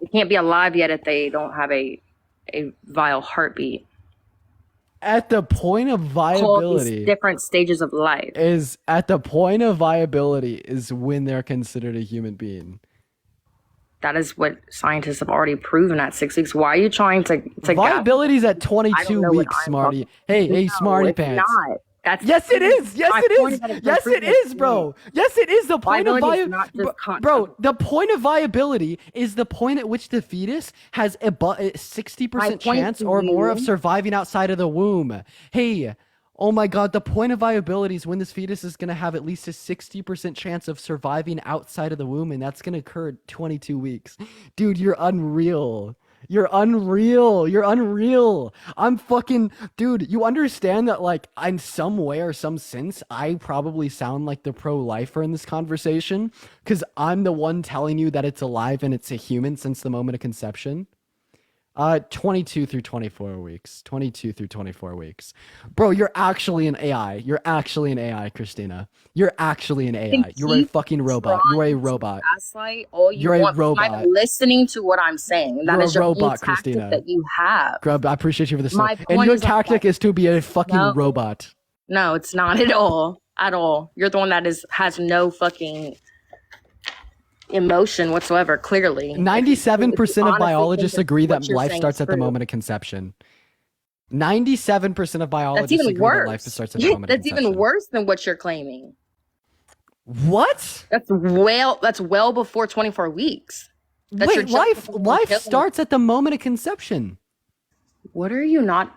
You can't be alive yet if they don't have a vile heartbeat. At the point of Called these viability different stages of life. is when they're considered a human being. That is what scientists have already proven at 6 weeks. Why are you trying to Viability is at I 22 don't know what weeks, I'm Smarty. talking- Hey, No, Smarty it's Pants. not. That's Yes, it is. Yes, my it point is. that it's Yes, it proven is, bro. Yes, it is. The point of Viability is not just bro. The point of viability is the point at which the fetus has a 60% My point chance to or more you- of surviving outside of the womb. Hey, oh my God, the point of viability is when this fetus is gonna have at least a 60% chance of surviving outside of the womb, and that's gonna occur at 22 weeks. Dude, you're unreal. You're unreal. You're unreal. I'm fucking, dude, you understand that, like, in some way or some sense, I probably sound like the pro-lifer in this conversation because I'm the one telling you that it's alive and it's a human since the moment of conception. 22 through 24 weeks. 22 through 24 weeks. Bro, you're actually an AI. You're actually an AI, Christina. You're actually an AI. You're a fucking robot. You're a robot. Gaslight all you You're a want. You're not robot. even listening to what I'm saying. That You're is a your robot, only tactic Christina. that you have. Grub, I appreciate you for this. My And point your is that- tactic is to be a fucking No. robot. No, it's not at all. At all. You're the one that has no fucking emotion whatsoever, clearly. 97% of Honestly, biologists think agree what that you're life saying starts is at the true. moment of conception. 97% of That's biologists even agree that worse. life starts at the moment of That's conception. even worse than what you're claiming. What? That's well before 24 weeks. That's your Wait, life killing- starts at the moment of conception. What are you not?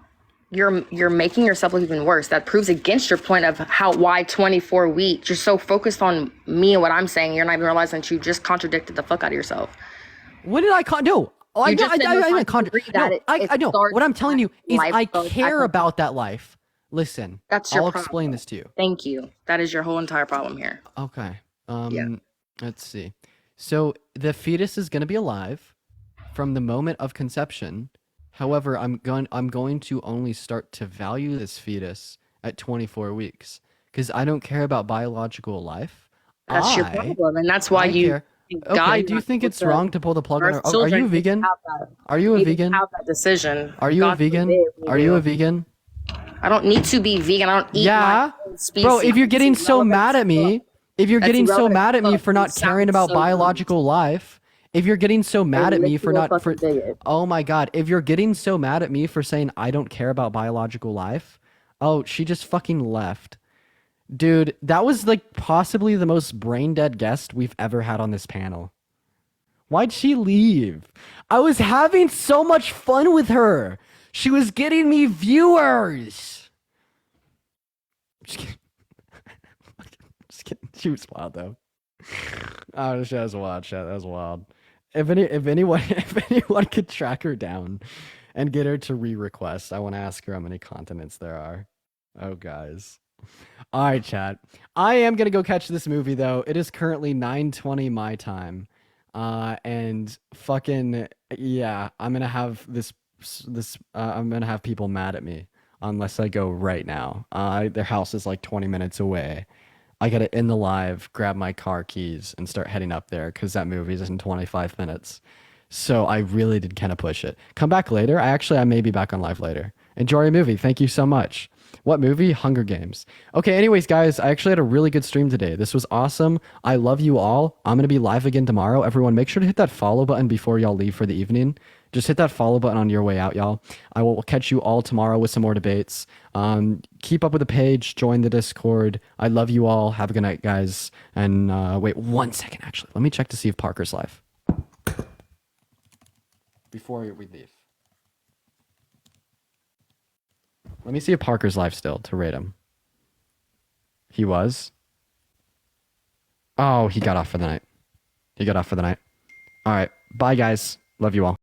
You're making yourself look even worse. That proves against your point of why 24 weeks. You're so focused on me and what I'm saying, you're not even realizing that you just contradicted the fuck out of yourself. What did I no? Oh, You just said you're trying to agree that no, it I know. starts What I'm telling you is life I goes care back- about that life. Listen, That's your I'll problem. explain this to you. Thank you. That is your whole entire problem here. Okay. Yeah. Let's see. So the fetus is going to be alive from the moment of conception. However, I'm going to only start to value this fetus at 24 weeks because I don't care about biological life. That's your I problem, and that's why I you care. thank God Okay, you're do you not think able it's to wrong to pull the plug on birth her? Are you children. a You didn't vegan? have that. Are you a You didn't vegan? have that decision. Are you a God vegan? forbid we Are you a do. vegan? I don't need to be vegan. I don't eat my Yeah. own Bro, species. if you're That's getting so irrelevant mad as at fuck. me, if you're That's getting so irrelevant mad as at me fuck. for You not caring sound about so dumb. biological life, if you're getting so A mad at me for literal not for fucking bigot. oh my god, if you're getting so mad at me for saying I don't care about biological life, oh, she just fucking left. Dude, that was like possibly the most brain dead guest we've ever had on this panel. Why'd she leave? I was having so much fun with her. She was getting me viewers. Just kidding. Just kidding. She was wild though. Oh, she was wild. That was wild. If anyone if anyone could track her down and get her to re-request, I want to ask her how many continents there are. Oh, guys. All right, chat. I am gonna go catch this movie though. It is currently 9:20 my time, and fucking yeah, I'm gonna have I'm gonna have people mad at me unless I go right now. Their house is like 20 minutes away. I gotta end the live, grab my car keys, and start heading up there because that movie is in 25 minutes. So I really did kind of push it. Come back later. I may be back on live later. Enjoy your movie. Thank you so much. What movie? Hunger Games. Okay, anyways, guys, I actually had a really good stream today. This was awesome. I love you all. I'm going to be live again tomorrow. Everyone, make sure to hit that follow button before y'all leave for the evening. Just hit that follow button on your way out, y'all. I will catch you all tomorrow with some more debates. Keep up with the page. Join the Discord. I love you all. Have a good night, guys. And wait 1 second, actually. Let me check to see if Parker's live before we leave. Let me see if Parker's live still to rate him. He was. Oh, he got off for the night. He got off for the night. All right. Bye, guys. Love you all.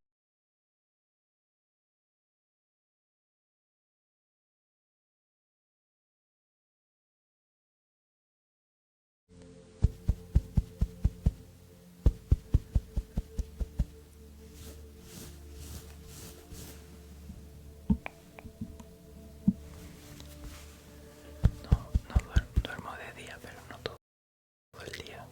Duermo de día, pero no todo el día.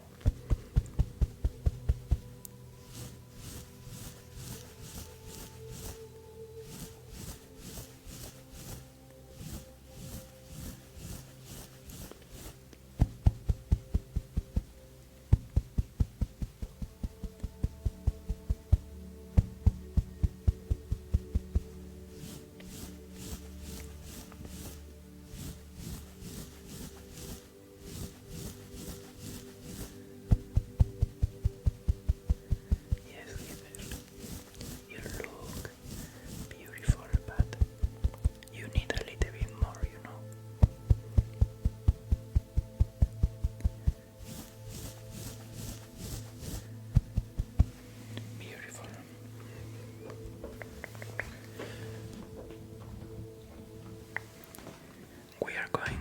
Yes, Giver. You look beautiful, but you need a little bit more, you know. Beautiful. We are going